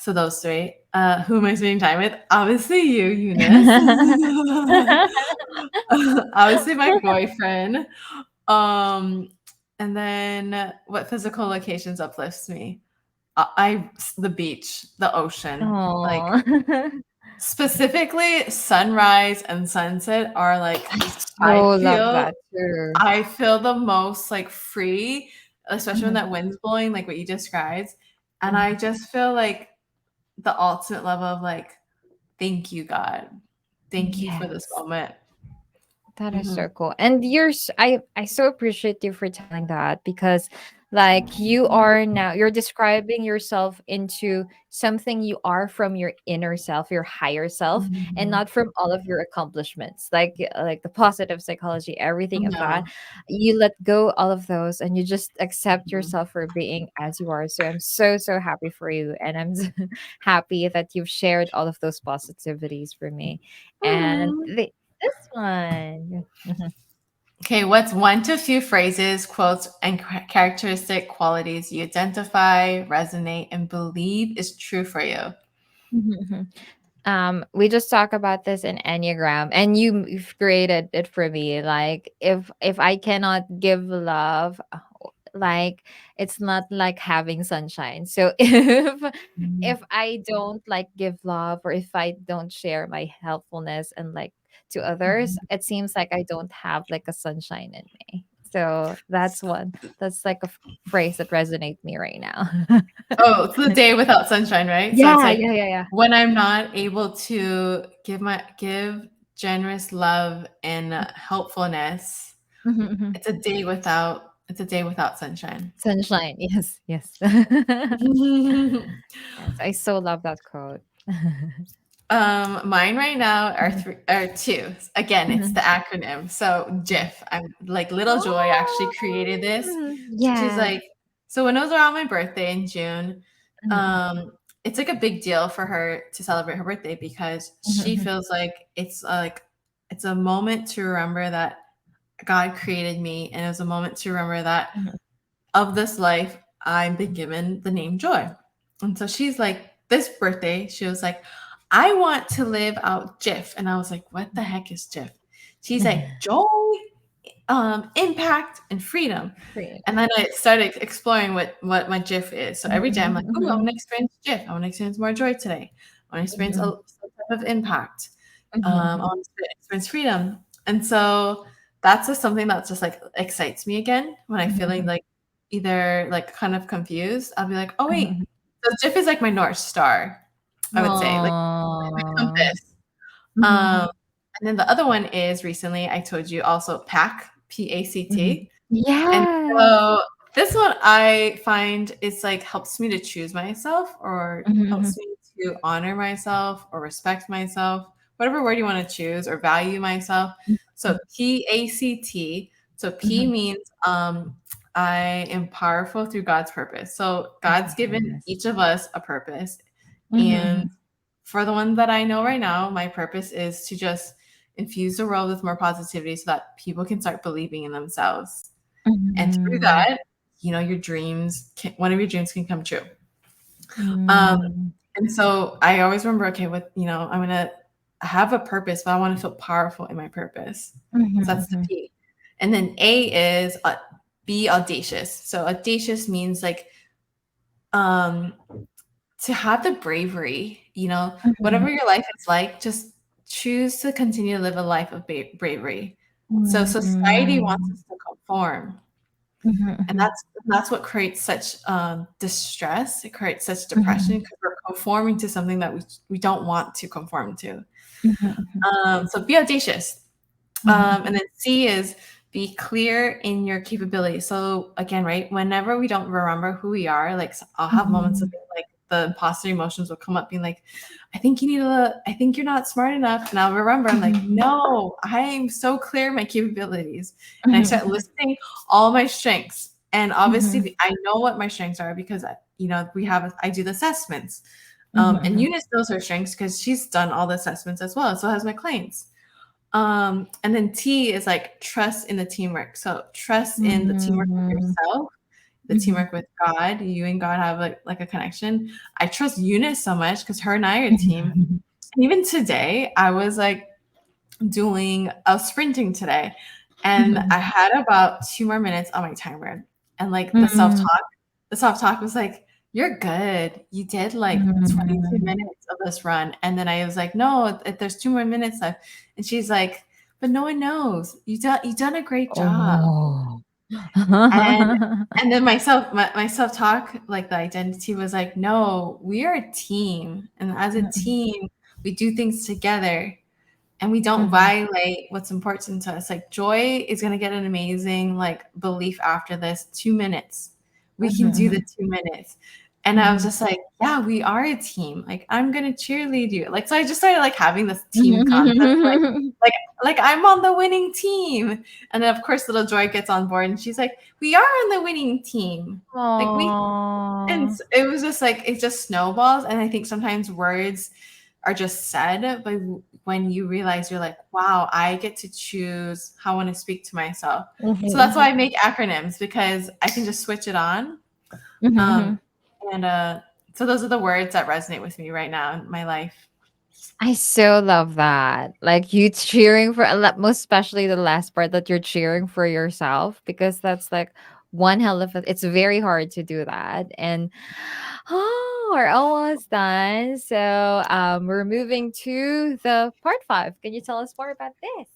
Speaker 2: So those three. Who am I spending time with? Obviously you, Eunice.
Speaker 1: mhm.
Speaker 2: Obviously my boyfriend. Um, and then what physical locations uplifts me? The beach, the ocean. Like
Speaker 1: Aw.
Speaker 2: specifically sunrise and sunset are like
Speaker 1: I
Speaker 2: I
Speaker 1: so love
Speaker 2: feel
Speaker 1: that too.
Speaker 2: I feel the most like free, especially when
Speaker 1: Mhm,
Speaker 2: that wind's blowing, like what you described. And I
Speaker 1: mhm.
Speaker 2: just feel like the ultimate level of like, thank you, God. Thank you for this
Speaker 1: Yes.
Speaker 2: moment.
Speaker 1: That is
Speaker 2: Mhm.
Speaker 1: so cool. And I so appreciate you for telling that because like you're describing yourself into something you are from your inner self, your higher self, and
Speaker 2: Mhm.
Speaker 1: not from all of your accomplishments. Like the positive psychology, everything of that.
Speaker 2: No.
Speaker 1: You let go all of those and you just accept
Speaker 2: Mhm.
Speaker 1: yourself for being as you are. So I'm so happy for you and I'm happy that you've shared all of those positivities for me. And
Speaker 2: Mhm.
Speaker 1: this one. Mhm.
Speaker 2: Okay, what's one to few phrases, quotes, and characteristic qualities you identify, resonate, and believe is true for you?
Speaker 1: Mhm. We just talk about this in Enneagram, and you've created it for me. Like, if I cannot give love, like it's not like having sunshine. So if I don't like give love, or if I don't share my helpfulness and like to others,
Speaker 2: Mhm.
Speaker 1: it seems like I don't have like a sunshine in me. So that's one. That's like a phrase that resonates me right now.
Speaker 2: Oh, it's the day without sunshine, right? So it's
Speaker 1: Yeah,
Speaker 2: like
Speaker 1: yeah, yeah, yeah.
Speaker 2: when I'm not able to give generous love and helpfulness,
Speaker 1: Mhm, mhm.
Speaker 2: it's a day without sunshine.
Speaker 1: Sunshine. Yes, yes. Yes, I so love that quote.
Speaker 2: Mine right now are
Speaker 1: Mhm,
Speaker 2: three are two. Again, it's the
Speaker 1: mhm,
Speaker 2: acronym. So
Speaker 1: mhm.
Speaker 2: GIF. I'm like Little Joy actually
Speaker 1: Oh,
Speaker 2: created this. She's
Speaker 1: yes.
Speaker 2: like, so when it was around my birthday in June,
Speaker 1: Mhm,
Speaker 2: um, it's like a big deal for her to celebrate her birthday because
Speaker 1: mhm,
Speaker 2: she
Speaker 1: mhm,
Speaker 2: feels like it's a moment to remember that God created me, and it was a moment to remember that
Speaker 1: mhm,
Speaker 2: of this life I've been given the name Joy. And so she's like, this birthday, she was like, I want to live out JIF. And I was like, what the heck is JIF? She's like, joy, impact, and freedom.
Speaker 1: Freedom.
Speaker 2: And then I started exploring what my JIF is. So every day I'm
Speaker 1: Mhm,
Speaker 2: like, oh, I want
Speaker 1: mhm,
Speaker 2: to experience JIF. I want to experience more joy today. I want to experience
Speaker 1: mhm,
Speaker 2: some type of impact. I
Speaker 1: mhm,
Speaker 2: want to experience freedom. And so that's just something that just like excites me again when I'm feeling
Speaker 1: mhm,
Speaker 2: like either like kind of confused. I'll be like, oh wait,
Speaker 1: mhm,
Speaker 2: so JIF is like my North Star, I
Speaker 1: mhm.
Speaker 2: would say, like my
Speaker 1: Aw.
Speaker 2: compass.
Speaker 1: Mhm,
Speaker 2: Um,
Speaker 1: mhm,
Speaker 2: and then the other one is recently I told you also PACT,
Speaker 1: mhm.
Speaker 2: PACT. And
Speaker 1: Yes.
Speaker 2: so this one I find is like helps me to choose myself or
Speaker 1: Mhm,
Speaker 2: helps
Speaker 1: mhm,
Speaker 2: me to honor myself or respect myself, whatever word you want to choose, or value myself. So
Speaker 1: mhm,
Speaker 2: PACT. So P
Speaker 1: mhm.
Speaker 2: means I am powerful through God's purpose. So God's given
Speaker 1: Yes.
Speaker 2: each of us a purpose.
Speaker 1: Mhm,
Speaker 2: And
Speaker 1: mhm,
Speaker 2: for the one that I know right now, my purpose is to just infuse the world with more positivity so that people can start believing in themselves. And through
Speaker 1: mhm,
Speaker 2: that, your dreams one of your dreams can come true. Um,
Speaker 1: mhm,
Speaker 2: and so I always remember, okay, I'm gonna have a purpose, but I want to feel powerful in my purpose.
Speaker 1: mhm,
Speaker 2: So that's the
Speaker 1: mhm.
Speaker 2: P. And then A is be audacious. So audacious means like um to have the bravery,
Speaker 1: Mhm,
Speaker 2: whatever your life is like, just choose to continue to live a life of bravery. So society wants
Speaker 1: mhm,
Speaker 2: us to conform,
Speaker 1: mhm,
Speaker 2: and
Speaker 1: mhm,
Speaker 2: that's what creates such distress. It creates such depression
Speaker 1: mhm,
Speaker 2: because we're conforming to something that we don't want to conform to.
Speaker 1: mhm,
Speaker 2: So be audacious.
Speaker 1: mhm,
Speaker 2: And then C is be clear in your capabilities. So again, right, whenever we don't remember who we are, like I'll have moments of
Speaker 1: mhm,
Speaker 2: being like the imposter emotions will come up being like, I think you're not smart enough. And I'll remember, I'm like,
Speaker 1: mhm,
Speaker 2: no, I am so clear in my capabilities. And I start
Speaker 1: mhm,
Speaker 2: listing all my strengths. And
Speaker 1: mhm,
Speaker 2: obviously I know what my strengths are because I do the assessments.
Speaker 1: mhm,
Speaker 2: And
Speaker 1: mhm,
Speaker 2: Eunice knows her strengths because she's done all the assessments as well. So has my clients. And then T is like trust in the teamwork. So trust in the teamwork with
Speaker 1: Mhm.
Speaker 2: yourself, the
Speaker 1: Mhm.
Speaker 2: teamwork with God. You and God have like a connection. I trust Eunice so much because her and I are a team.
Speaker 1: Mhm.
Speaker 2: And even today, I was like doing a sprinting today, and I had about 2 more minutes on my timer. And like
Speaker 1: Mhm.
Speaker 2: the self talk was like, "You're good. You did like 22
Speaker 1: Mhm.
Speaker 2: minutes of this run." And then I was like, "No, there's 2 more minutes left." And she's like, "But no one knows. You done a great job."
Speaker 1: Oh.
Speaker 2: And and then my self talk, like the identity was like, "No, we are a team, and as a
Speaker 1: Mhm.
Speaker 2: team, we do things together." And we don't
Speaker 1: Mhm.
Speaker 2: violate what's important to us. Like Joy is gonna get an amazing like belief after this 2 minutes. We can do the
Speaker 1: Mhm.
Speaker 2: 2 minutes. And I was
Speaker 1: Mhm.
Speaker 2: just like, yeah, we are a team. Like I'm gonna cheerlead you. Like so I just started like having this team concept,
Speaker 1: Mhm.
Speaker 2: like like I'm on the winning team. And then of course little Joy gets on board and she's like, we are on the winning team. Like we and
Speaker 1: Aw.
Speaker 2: it was just like it just snowballs. And I think sometimes words are just said, but when you realize you're like, wow, I get to choose how I want to speak to myself. So that's
Speaker 1: Mhm.
Speaker 2: why I make acronyms because I can just switch it on. Um,
Speaker 1: Mhm.
Speaker 2: and so those are the words that resonate with me right now in my life.
Speaker 1: I so love that. Like you cheering for most especially the last part that you're cheering for yourself because that's like one hell of a, it's very hard to do that. And oh, we're almost done. So we're moving to the part 5. Can you tell us more about this?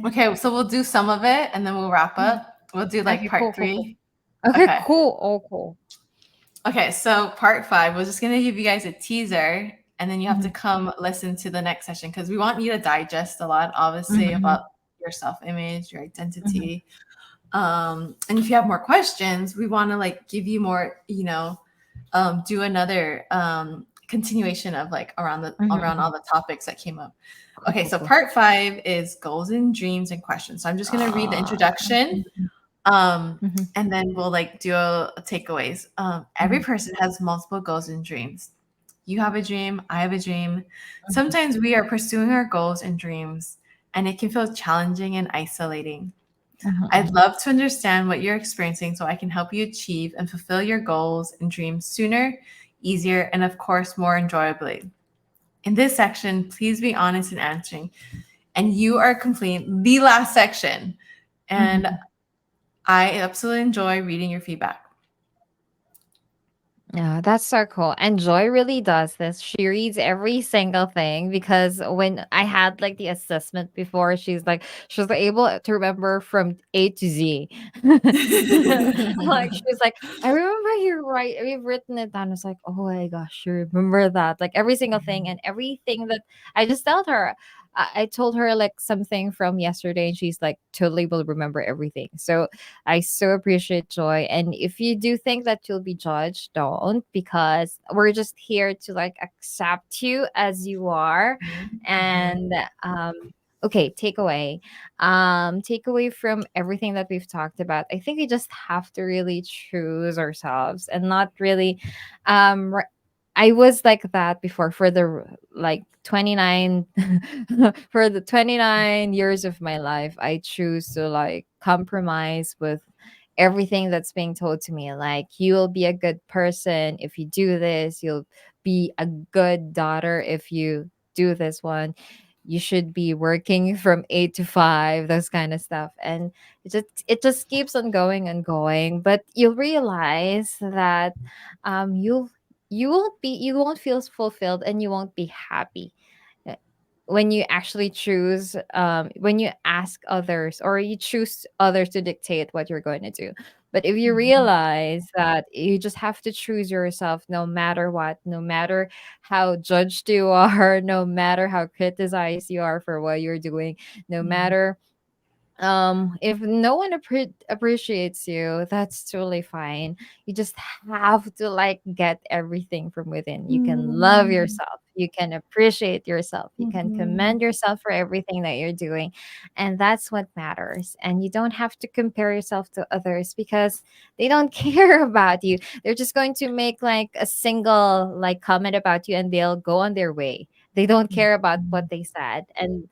Speaker 2: Okay, so we'll do some of it and then we'll wrap
Speaker 1: Mhm.
Speaker 2: up. We'll do like
Speaker 1: Okay, cool,
Speaker 2: part
Speaker 1: cool, cool.
Speaker 2: three.
Speaker 1: Okay,
Speaker 2: Okay.
Speaker 1: cool. Oh, cool.
Speaker 2: Okay, so part five, we're just gonna give you guys a teaser, and then you have to
Speaker 1: Mhm,
Speaker 2: come listen to the next session because we want you to digest a lot, obviously,
Speaker 1: mhm,
Speaker 2: about your self-image, your
Speaker 1: mhm.
Speaker 2: identity. And if you have more questions, we want to like give you more, do another continuation of like
Speaker 1: Mhm,
Speaker 2: around
Speaker 1: mhm.
Speaker 2: all the topics that came up.
Speaker 1: Cool,
Speaker 2: Okay,
Speaker 1: cool,
Speaker 2: so
Speaker 1: cool.
Speaker 2: part five is goals and dreams and questions. So I'm just gonna read the
Speaker 1: Ah,
Speaker 2: introduction,
Speaker 1: mhm,
Speaker 2: um,
Speaker 1: mhm,
Speaker 2: and then we'll like do a takeaways. Every
Speaker 1: mhm,
Speaker 2: person has multiple goals and dreams. You have a dream, I have a dream.
Speaker 1: mhm,
Speaker 2: Sometimes we are pursuing our goals and dreams, and it can feel challenging and isolating. I'd
Speaker 1: mhm,
Speaker 2: love to understand what you're experiencing so I can help you achieve and fulfill your goals and dreams sooner, easier, and of course, more enjoyably. In this section, please be honest in answering. And you are completing the last section. And
Speaker 1: mhm.
Speaker 2: I absolutely enjoy reading your feedback.
Speaker 1: Yeah, that's so cool. And Joy really does this. She reads every single thing because when I had like the assessment before, she was able to remember from A to Z. Like she's like, I remember you've written it down. It's like, oh my gosh, you remember that. Like every single thing and everything that I just told her. I told her like something from yesterday and she's like totally will remember everything. So I so appreciate Joy. And if you do think that you'll be judged, don't, because we're just here to like accept you as you are. And okay, takeaway. Takeaway from everything that we've talked about. I think we just have to really choose ourselves and not really I was like that before for the like 29 for the 29 years of my life. I choose to like compromise with everything that's being told to me, like you'll be a good person if you do this, you'll be a good daughter if you do this one, you should be working from 8 to 5, those kind of stuff. And it just keeps on going and going, but you'll realize that you'll you won't feel fulfilled and you won't be happy uh, when you actually choose when you ask others or you choose others to dictate what you're going to do. But if you realize that you just have to choose yourself no matter what, no matter how judged you are, no matter how criticized you are for what you're doing, no matter if no one appreciates you, that's totally fine. You just have to like get everything from within. You can love yourself, you can appreciate yourself, you can commend yourself for everything that you're doing, and that's what matters. And you don't have to compare yourself to others because they don't care about you. They're just going to make like a single like comment about you and they'll go on their way. They don't care about what they said. And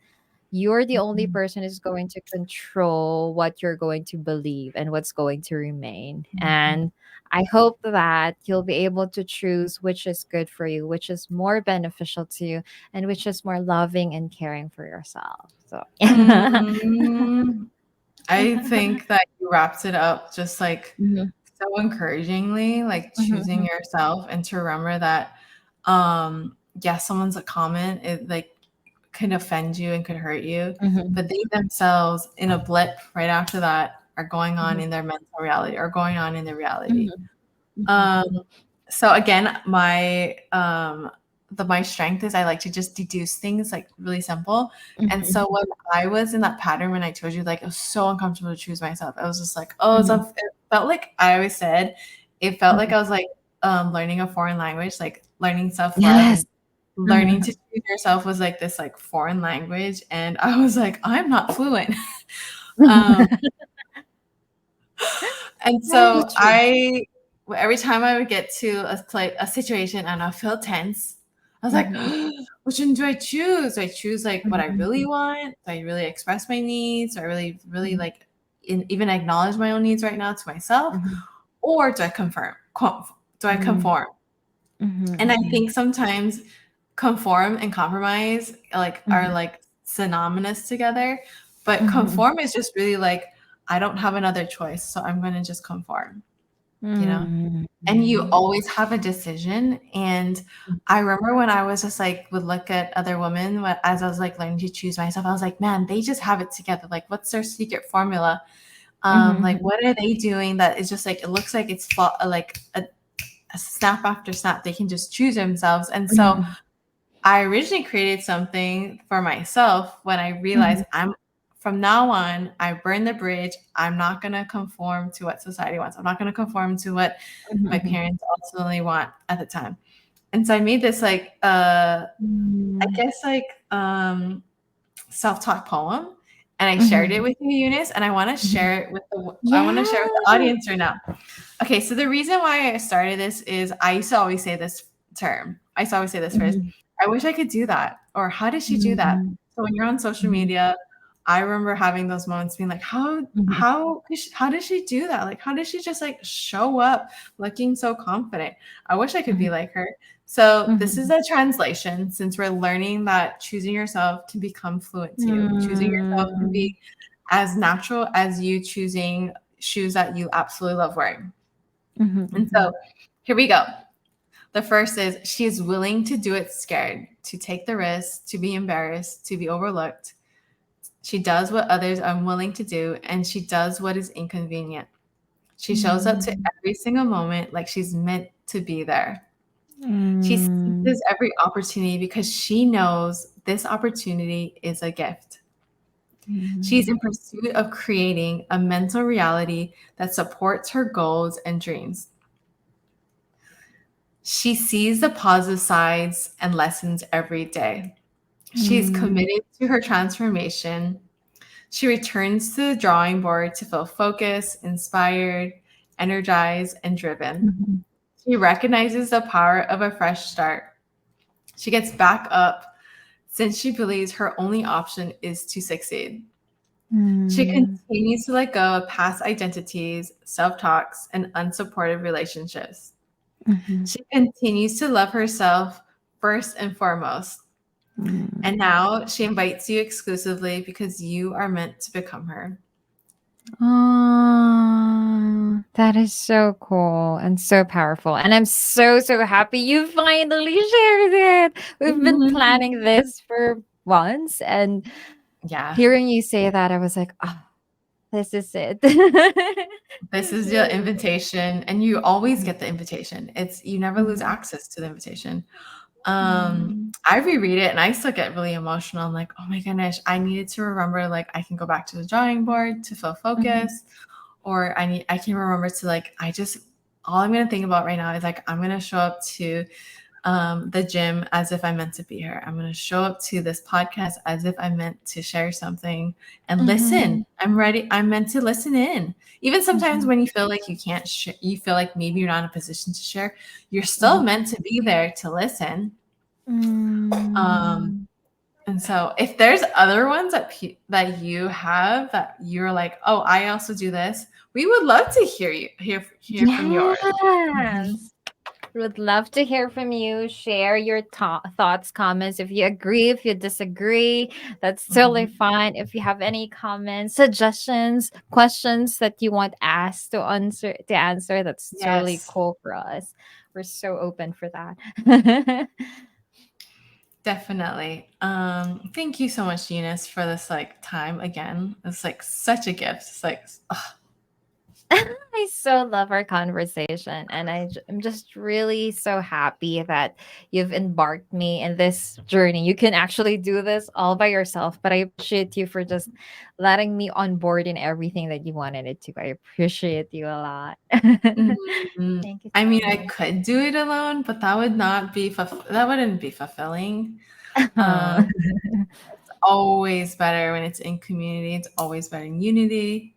Speaker 1: You're the only
Speaker 3: Mhm.
Speaker 1: person who's going to control what you're going to believe and what's going to remain.
Speaker 3: Mhm.
Speaker 1: And I hope that you'll be able to choose which is good for you, which is more beneficial to you, and which is more loving and caring for yourself. So, yeah.
Speaker 2: Mm, I think that you wrapped it up just like
Speaker 1: Mhm,
Speaker 2: so encouragingly, like choosing
Speaker 1: mhm,
Speaker 2: yourself and to remember that, yeah, someone's a comment, it like could offend you and could hurt you, but
Speaker 1: mhm,
Speaker 2: they themselves in a blip right after that are going on
Speaker 1: mhm,
Speaker 2: in their mental reality or going on in their reality.
Speaker 1: mhm, mhm,
Speaker 2: Um, so again, my strength is I like to just deduce things like really simple. And
Speaker 1: mhm,
Speaker 2: so when I was in that pattern, when I told you like it was so uncomfortable to choose myself, I was just like, oh,
Speaker 1: mhm,
Speaker 2: it felt like I always said, it felt like
Speaker 1: mhm.
Speaker 2: I was like learning a foreign language, like learning self-love
Speaker 1: Yes.
Speaker 2: and learning to choose yourself was like this like foreign language. And I was like, I'm not fluent. um, And
Speaker 1: That
Speaker 2: so
Speaker 1: is true.
Speaker 2: every time I would get to a situation and I feel tense, I was like,
Speaker 1: Mhm,
Speaker 2: which one do I choose? Do I choose like what I really
Speaker 1: mhm,
Speaker 2: want? Do I really express my needs? Do I really, really
Speaker 1: mhm,
Speaker 2: like even acknowledge my own needs right now to myself?
Speaker 1: mhm,
Speaker 2: Or do I do I
Speaker 1: mhm,
Speaker 2: conform?
Speaker 1: mhm,
Speaker 2: And I
Speaker 1: mhm,
Speaker 2: think sometimes conform and compromise are
Speaker 1: mhm,
Speaker 2: like synonymous together, but
Speaker 1: mhm,
Speaker 2: conform is just really like I don't have another choice, so I'm going to just conform, you know?
Speaker 1: mhm,
Speaker 2: And you
Speaker 1: mhm,
Speaker 2: always have a decision. And I remember when I was just like would look at other women as I was like learning to choose myself, I was like, man, they just have it together. Like, what's their secret formula? Like,
Speaker 1: mhm,
Speaker 2: what are they doing that is just like it looks like it's like a snap after snap. They can just choose themselves. And so
Speaker 1: mhm,
Speaker 2: I originally created something for myself when I realized
Speaker 1: mhm,
Speaker 2: I'm from now on, I burn the bridge. I'm not going to conform to what society wants. I'm not going to conform to what my
Speaker 1: mhm,
Speaker 2: parents ultimately want at the time. And so I made this like I
Speaker 1: mhm,
Speaker 2: guess like self-taught poem and I shared it
Speaker 1: mhm,
Speaker 2: with you, Eunice, and
Speaker 1: mhm.
Speaker 2: I want to share it with the
Speaker 1: Yes.
Speaker 2: audience right now. Okay, so the reason why I started this is I used to always say this term. I used to always say this phrase.
Speaker 1: Mhm,
Speaker 2: I wish I could do that. Or how did she do that?
Speaker 1: mhm,
Speaker 2: So when you're on social
Speaker 1: mhm,
Speaker 2: media, I remember having those moments being like,
Speaker 1: mhm,
Speaker 2: how did she do that? Like how did she just like show up looking so confident? I wish I could be
Speaker 1: mhm,
Speaker 2: like her. So this is
Speaker 1: mhm,
Speaker 2: a translation since we're learning that choosing yourself can become fluent to you. Choosing yourself can
Speaker 1: mhm,
Speaker 2: be as natural as you choosing shoes that you absolutely love wearing.
Speaker 1: mhm,
Speaker 2: And so
Speaker 1: mhm,
Speaker 2: here we go. The first is she is willing to do it scared, to take the risk, to be embarrassed, to be overlooked. She does what others are unwilling to do, and she does what is inconvenient. She shows up to
Speaker 1: mhm,
Speaker 2: every single moment like she's meant to be there. She
Speaker 1: mhm,
Speaker 2: seizes every opportunity because she knows this opportunity is a gift. She's
Speaker 1: mhm,
Speaker 2: in pursuit of creating a mental reality that supports her goals and dreams. She sees the positive sides and lessons every day. She's
Speaker 1: mhm,
Speaker 2: committed to her transformation. She returns to the drawing board to feel focused, inspired, energized, and driven.
Speaker 1: mhm,
Speaker 2: She recognizes the power of a fresh start. She gets back up since she believes her only option is to succeed. She
Speaker 1: mhm,
Speaker 2: continues to let go of past identities, self talks, and unsupportive relationships.
Speaker 1: mhm,
Speaker 2: She continues to love herself first and foremost. And
Speaker 1: mhm.
Speaker 2: now she invites you exclusively because you are meant to become her.
Speaker 1: Oh, that is so cool and so powerful. And I'm so, so happy you finally shared it. We've been planning this for months. And
Speaker 2: Yeah,
Speaker 1: hearing you say that, I was like, oh, this is it.
Speaker 2: this
Speaker 1: This
Speaker 2: is your
Speaker 1: really
Speaker 2: invitation, and you always
Speaker 1: is.
Speaker 2: get the invitation. It's you never lose
Speaker 1: Mhm,
Speaker 2: access to the invitation.
Speaker 1: mhm,
Speaker 2: I reread it and I still get really emotional. I'm like, oh my goodness, I needed to remember like I can go back to the drawing board to feel
Speaker 1: mhm,
Speaker 2: focused, or I can remember to like I just all I'm gonna think about right now is like I'm gonna show up to the gym as if I meant to be here. I'm gonna show up to this podcast as if I meant to share something and listen.
Speaker 1: mhm,
Speaker 2: I'm ready. I'm meant to listen in. Even sometimes
Speaker 1: mhm,
Speaker 2: when you feel like you can't, you feel like maybe you're not in a position to share. You're still
Speaker 1: mhm,
Speaker 2: meant to be there to listen. Um,
Speaker 1: mm.
Speaker 2: And so if there's other ones that you have that you're like, oh, I also do this, we would love to hear from yours.
Speaker 1: Yes. Would love to hear from you. Share your thoughts, comments. If you agree, if you disagree, that's totally
Speaker 2: Mhm.
Speaker 1: fine. If you have any comments, suggestions, questions that you want us to answer, that's totally
Speaker 2: Yes,
Speaker 1: cool for us. We're so open for that.
Speaker 2: definitely. Thank you so much, Eunice, for this like time again. It's like such a gift. It's like, ugh.
Speaker 1: I so love our conversation, and I'm just really so happy that you've embarked me in this journey. You can actually do this all by yourself, but I appreciate you for just letting me on board in everything that you wanted it to. I appreciate you a lot.
Speaker 2: Mhm.
Speaker 1: Thank you
Speaker 2: I
Speaker 1: so
Speaker 2: mean, I
Speaker 1: much.
Speaker 2: could do it alone, but that wouldn't be fulfilling. Um, Always better when it's in community. It's always better in unity,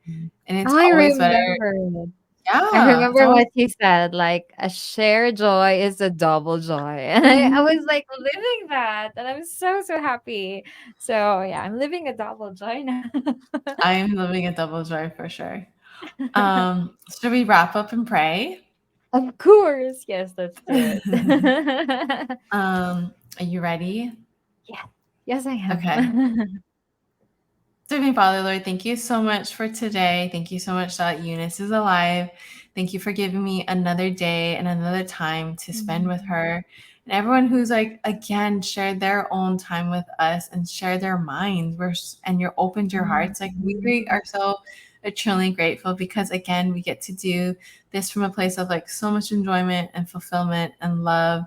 Speaker 2: and it's
Speaker 1: Oh, I
Speaker 2: always better.
Speaker 1: remember. I
Speaker 2: Yeah, it's
Speaker 1: remember
Speaker 2: always
Speaker 1: what you said, like a shared joy is a double joy. And I was
Speaker 2: Mhm.
Speaker 1: like living that, and I'm so, so happy. So yeah, I'm living a double joy now.
Speaker 2: I am living a double joy for sure. Should we wrap up and pray?
Speaker 1: Of course. Yes, let's do it.
Speaker 2: Are you ready?
Speaker 1: Yeah. Yes, I
Speaker 2: Okay.
Speaker 1: am.
Speaker 2: Dear Heavenly Father, Lord, thank you so much for today. Thank you so much that Eunice is alive. Thank you for giving me another day and another time to spend with
Speaker 1: Mhm.
Speaker 2: her. And everyone who's like, again, shared their own time with us and share their minds. And you're opened your hearts. Like, we
Speaker 1: Mhm.
Speaker 2: are so eternally grateful because, again, we get to do this from a place of like so much enjoyment and fulfillment and love.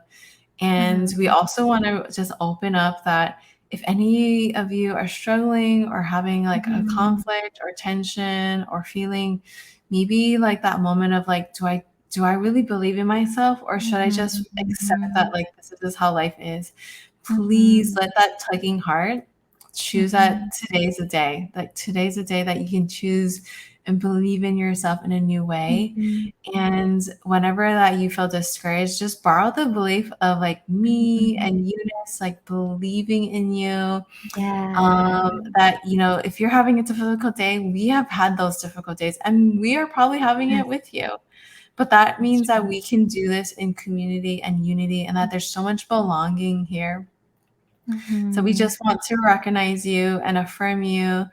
Speaker 2: And we
Speaker 1: Mhm.
Speaker 2: also want to just open up that if any of you are struggling or having like a
Speaker 1: Mhm.
Speaker 2: conflict or tension or feeling maybe like that moment of like, do I really believe in myself or should I just accept that
Speaker 1: Mhm.
Speaker 2: like this is how life is? Please
Speaker 1: Mhm.
Speaker 2: let that tugging heart choose that
Speaker 1: Mhm.
Speaker 2: today's a day. Like today's a day that you can choose and believe in yourself in a new way.
Speaker 1: Mhm.
Speaker 2: And whenever that you feel discouraged, just borrow the belief of like me
Speaker 1: Mhm.
Speaker 2: and Eunice, like believing in you.
Speaker 1: Yeah.
Speaker 2: That, if you're having a difficult day, we have had those difficult days and we are probably having it
Speaker 1: Yes,
Speaker 2: with you. But that
Speaker 1: that's
Speaker 2: means that
Speaker 1: true.
Speaker 2: we can do this in community and unity and that there's so much belonging here. So we
Speaker 1: Mhm.
Speaker 2: just want to recognize you and affirm you.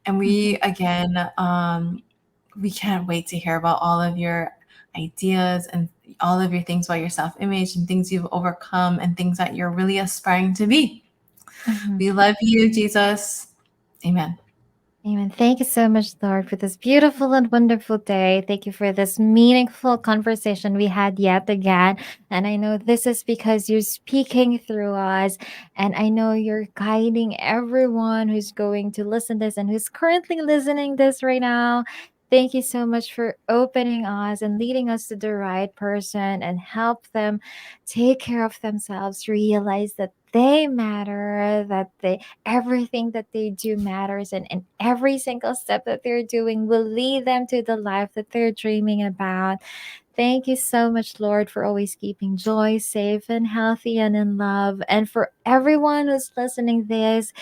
Speaker 2: And we,
Speaker 1: Mhm.
Speaker 2: again, we can't wait to hear about all of your ideas and all of your things about your self image and things you've overcome and things that you're really aspiring to be.
Speaker 1: Mhm.
Speaker 2: We love you, Jesus. Amen.
Speaker 1: Amen. Thank you so much, Lord, for this beautiful and wonderful day. Thank you for this meaningful conversation we had yet again. And I know this is because you're speaking through us. And I know you're guiding everyone who's going to listen this and who's currently listening this right now. Thank you so much for opening us and leading us to the right person and help them take care of themselves, realize that they matter, that they everything that they do matters, and every single step that they're doing will lead them to the life that they're dreaming about. Thank you so much, Lord, for always keeping Joy safe and healthy and in love. And for everyone who's listening this,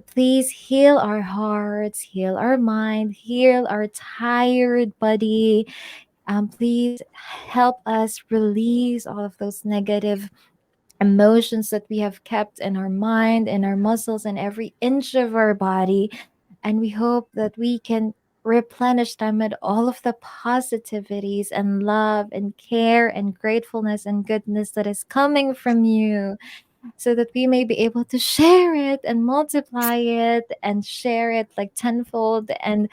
Speaker 1: please heal our hearts, heal our mind, heal our tired body. Please help us release all of those negative emotions that we have kept in our mind, in our muscles, and every inch of our body. And we hope that we can replenish them with all of the positivities and love and care and gratefulness and goodness that is coming from you, so that we may be able to share it and multiply it and share it like tenfold and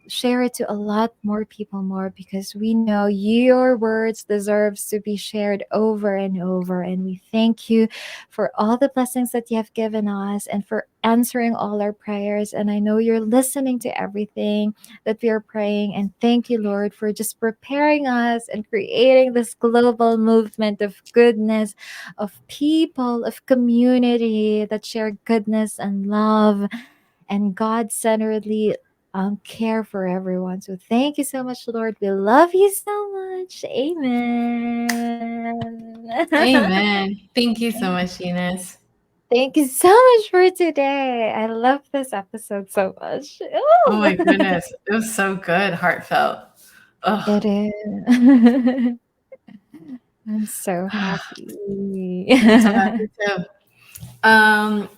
Speaker 1: share it to a lot more people more, because we know your words deserves to be shared over and over. And we thank you for all the blessings that you have given us and for answering all our prayers. And I know you're listening to everything that we are praying. And thank you, Lord, for just preparing us and creating this global movement of goodness, of people, of community that share goodness and love and God centeredly care for everyone. So thank you so much, Lord. We love you so much. Amen.
Speaker 2: Amen. Thank you so much, Eunice.
Speaker 1: Thank you so much for today. I love this episode so much.
Speaker 2: Oh my
Speaker 1: Ooh.
Speaker 2: goodness, it was so good, heartfelt. Oh,
Speaker 1: It is. I'm so happy.
Speaker 2: I'm so happy too.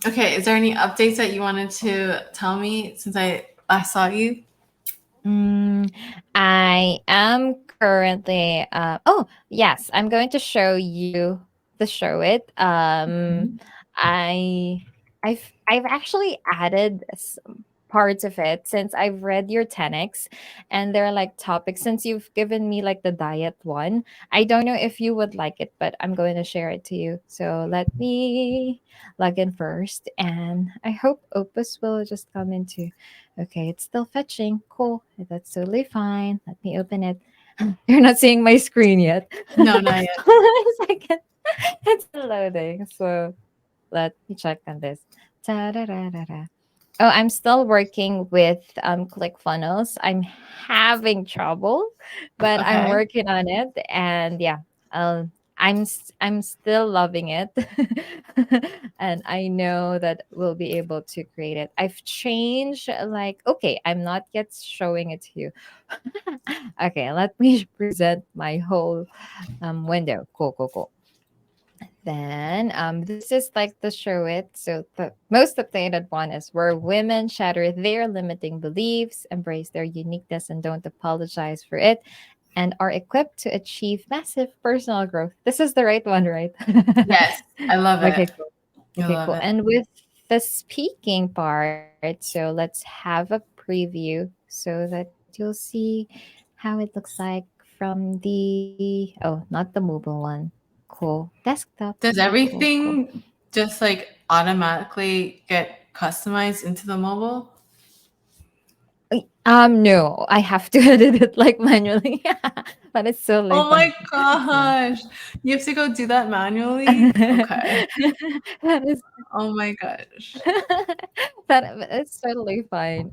Speaker 2: Okay, is there any updates that you wanted to tell me since I last saw you?
Speaker 1: Mm, I am currently oh yes, I'm going to show you the show it.
Speaker 2: Mhm.
Speaker 1: I I've actually added some parts of it since I've read your 10x, and they're like topics since you've given me like the diet one. I don't know if you would like it, but I'm going to share it to you. So let me log in first, and I hope Opus will just come into. Okay, it's still fetching. Cool. That's totally fine. Let me open it. You're not seeing my screen yet.
Speaker 2: No, not yet.
Speaker 1: Hold on a second. It's still loading. So let me check on this. Ta-da-da-da-da. Oh, I'm still working with ClickFunnels. I'm having trouble, but I'm
Speaker 2: Okay.
Speaker 1: working on it. And yeah, I'm still loving it, and I know that we'll be able to create it. I've changed like okay, I'm not yet showing it to you. Okay, let me present my whole window. Cool, cool, cool. Then this is like the show it. So the most updated one is where women shatter their limiting beliefs, embrace their uniqueness, and don't apologize for it, and are equipped to achieve massive personal growth. This is the right one, right?
Speaker 2: Yes, I love
Speaker 1: Okay,
Speaker 2: it.
Speaker 1: cool.
Speaker 2: I
Speaker 1: Okay,
Speaker 2: love
Speaker 1: cool.
Speaker 2: it.
Speaker 1: And with the speaking part, so let's have a preview so that you'll see how it looks like from the not the mobile one. Cool. Desktop.
Speaker 2: Does
Speaker 1: Cool, cool.
Speaker 2: everything just like automatically get customized into the mobile?
Speaker 1: No, I have to edit it like manually, but it's totally
Speaker 2: Oh my
Speaker 1: fine. Yeah.
Speaker 2: gosh. You have to go do that manually? Okay.
Speaker 1: That is
Speaker 2: Oh my gosh.
Speaker 1: that it's totally fine.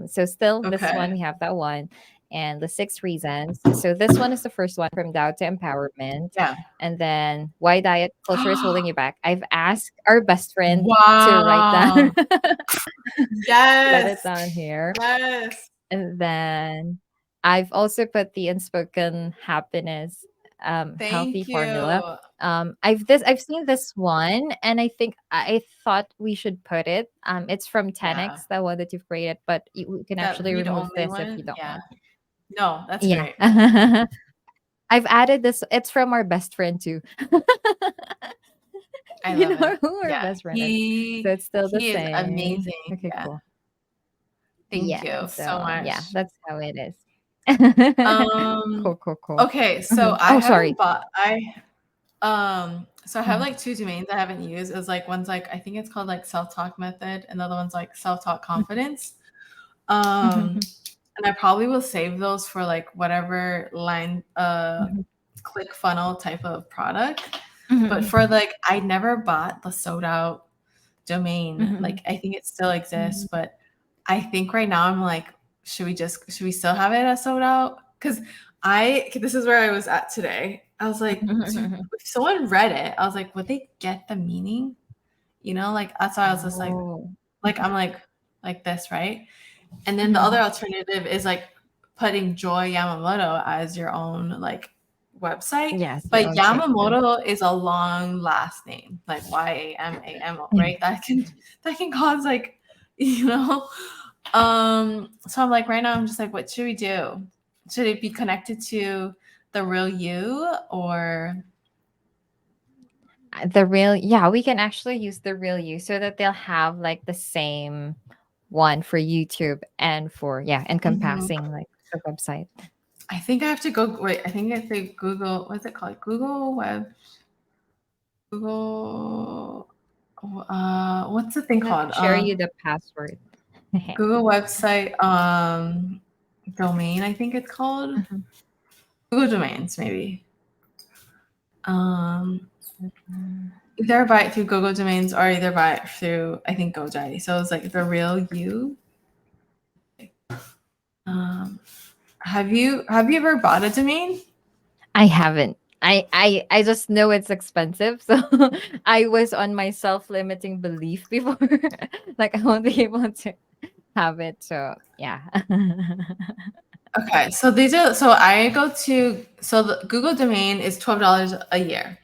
Speaker 1: So still this one
Speaker 2: Okay.
Speaker 1: we have that one, and the six reasons. So this one is the first one from Doubt to Empowerment,
Speaker 2: Yeah.
Speaker 1: and then why diet culture is holding you back. I've asked our best friend to write down
Speaker 2: Wow.
Speaker 1: write it
Speaker 2: Yes.
Speaker 1: down here.
Speaker 2: Yes.
Speaker 1: And then I've also put the unspoken happiness healthy
Speaker 2: Thank
Speaker 1: formula.
Speaker 2: you.
Speaker 1: I've seen this one, and I thought we should put it. It's from
Speaker 2: Yeah.
Speaker 1: 10x, the one that you've created, but you can
Speaker 2: That
Speaker 1: actually
Speaker 2: read
Speaker 1: remove
Speaker 2: only
Speaker 1: this if you
Speaker 2: one?
Speaker 1: don't
Speaker 2: Yeah.
Speaker 1: want.
Speaker 2: No, that's
Speaker 1: Yeah.
Speaker 2: great.
Speaker 1: I've added this. It's from our best friend too.
Speaker 2: I
Speaker 1: You
Speaker 2: love it.
Speaker 1: know who our
Speaker 2: Yeah.
Speaker 1: best friend is. So
Speaker 2: He
Speaker 1: it's still the
Speaker 2: he is
Speaker 1: same.
Speaker 2: amazing.
Speaker 1: Okay,
Speaker 2: Yeah.
Speaker 1: cool.
Speaker 2: Thank
Speaker 1: Yeah.
Speaker 2: you so
Speaker 1: So yeah,
Speaker 2: much.
Speaker 1: that's how it is.
Speaker 2: Um
Speaker 1: Cool, cool, cool.
Speaker 2: okay, so
Speaker 1: Mhm.
Speaker 2: I
Speaker 1: Oh,
Speaker 2: haven't
Speaker 1: sorry.
Speaker 2: bought so I have
Speaker 1: Mhm.
Speaker 2: like two domains I haven't used. It's like one's like I think it's called like self-talk method and the other one's like self-talk
Speaker 1: Mhm.
Speaker 2: confidence.
Speaker 1: Mhm.
Speaker 2: Um and I probably will save those for like whatever line
Speaker 1: Mhm.
Speaker 2: click funnel type of product. But
Speaker 1: Mhm.
Speaker 2: for like I never bought the sold out domain.
Speaker 1: Mhm.
Speaker 2: Like I think it still exists,
Speaker 1: Mhm.
Speaker 2: but I think right now I'm like, should we still have it as sold out? Because this is where I was at today. I was like, if someone read it, I was like, would they get the meaning? You know, like that's why I was just
Speaker 1: Oh.
Speaker 2: like I'm like this, right? And then the other
Speaker 1: Mhm.
Speaker 2: alternative is like putting Joy Yamamoto as your own like website.
Speaker 1: Yes, your
Speaker 2: But
Speaker 1: own section.
Speaker 2: Yamamoto is a long last name, like YAMAMO,
Speaker 1: Yeah.
Speaker 2: right? That can cause like, you know. So I'm like right now I'm just like, what should we do? Should it be connected to the real you or
Speaker 1: The real, yeah, we can actually use the real you so that they'll have like the same one for YouTube and for yeah,
Speaker 2: Mhm.
Speaker 1: encompassing like the website.
Speaker 2: I think I have to go wait, I think if they Google what's it called? Google what's the thing
Speaker 1: Let me
Speaker 2: called?
Speaker 1: share you the password.
Speaker 2: Google website domain, I think it's called.
Speaker 1: Mhm.
Speaker 2: Google Domains, maybe. Um
Speaker 1: Mhm.
Speaker 2: Either buy it through Google Domains or either buy it through I think GoDaddy. So it's like the real you. Um have you ever bought a domain?
Speaker 1: I haven't. I just know it's expensive, so I was on my self-limiting belief before, like I won't be able to have it. So yeah.
Speaker 2: Okay, so these are so I go to so the Google domain is $12 a year.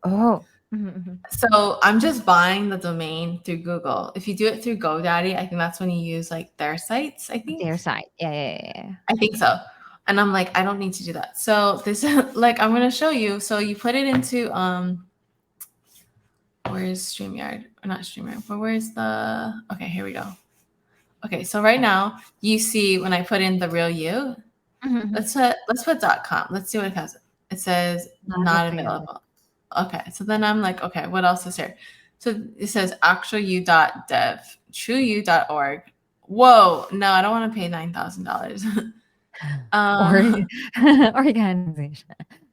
Speaker 1: Oh. Mhm.
Speaker 2: So I'm just buying the domain through Google. If you do it through GoDaddy, I think that's when you use like their sites, I
Speaker 1: Their
Speaker 2: think.
Speaker 1: side. Yeah, yeah, yeah.
Speaker 2: I think so. And I'm like, I don't need to do that. So this like I'm gonna show you. So you put it into where's StreamYard? Or not StreamYard, but where's the okay, here we go. Okay, so right now you see when I put in the real you,
Speaker 1: Mhm.
Speaker 2: let's put .com. Let's see what it has. It says
Speaker 1: Not
Speaker 2: not
Speaker 1: available.
Speaker 2: available. Okay, so then I'm like, okay, what else is here? So it says actualyou.dev, trueyou.org. Whoa, no, I don't want to pay $9,000.
Speaker 1: Or
Speaker 2: uh,
Speaker 1: organization.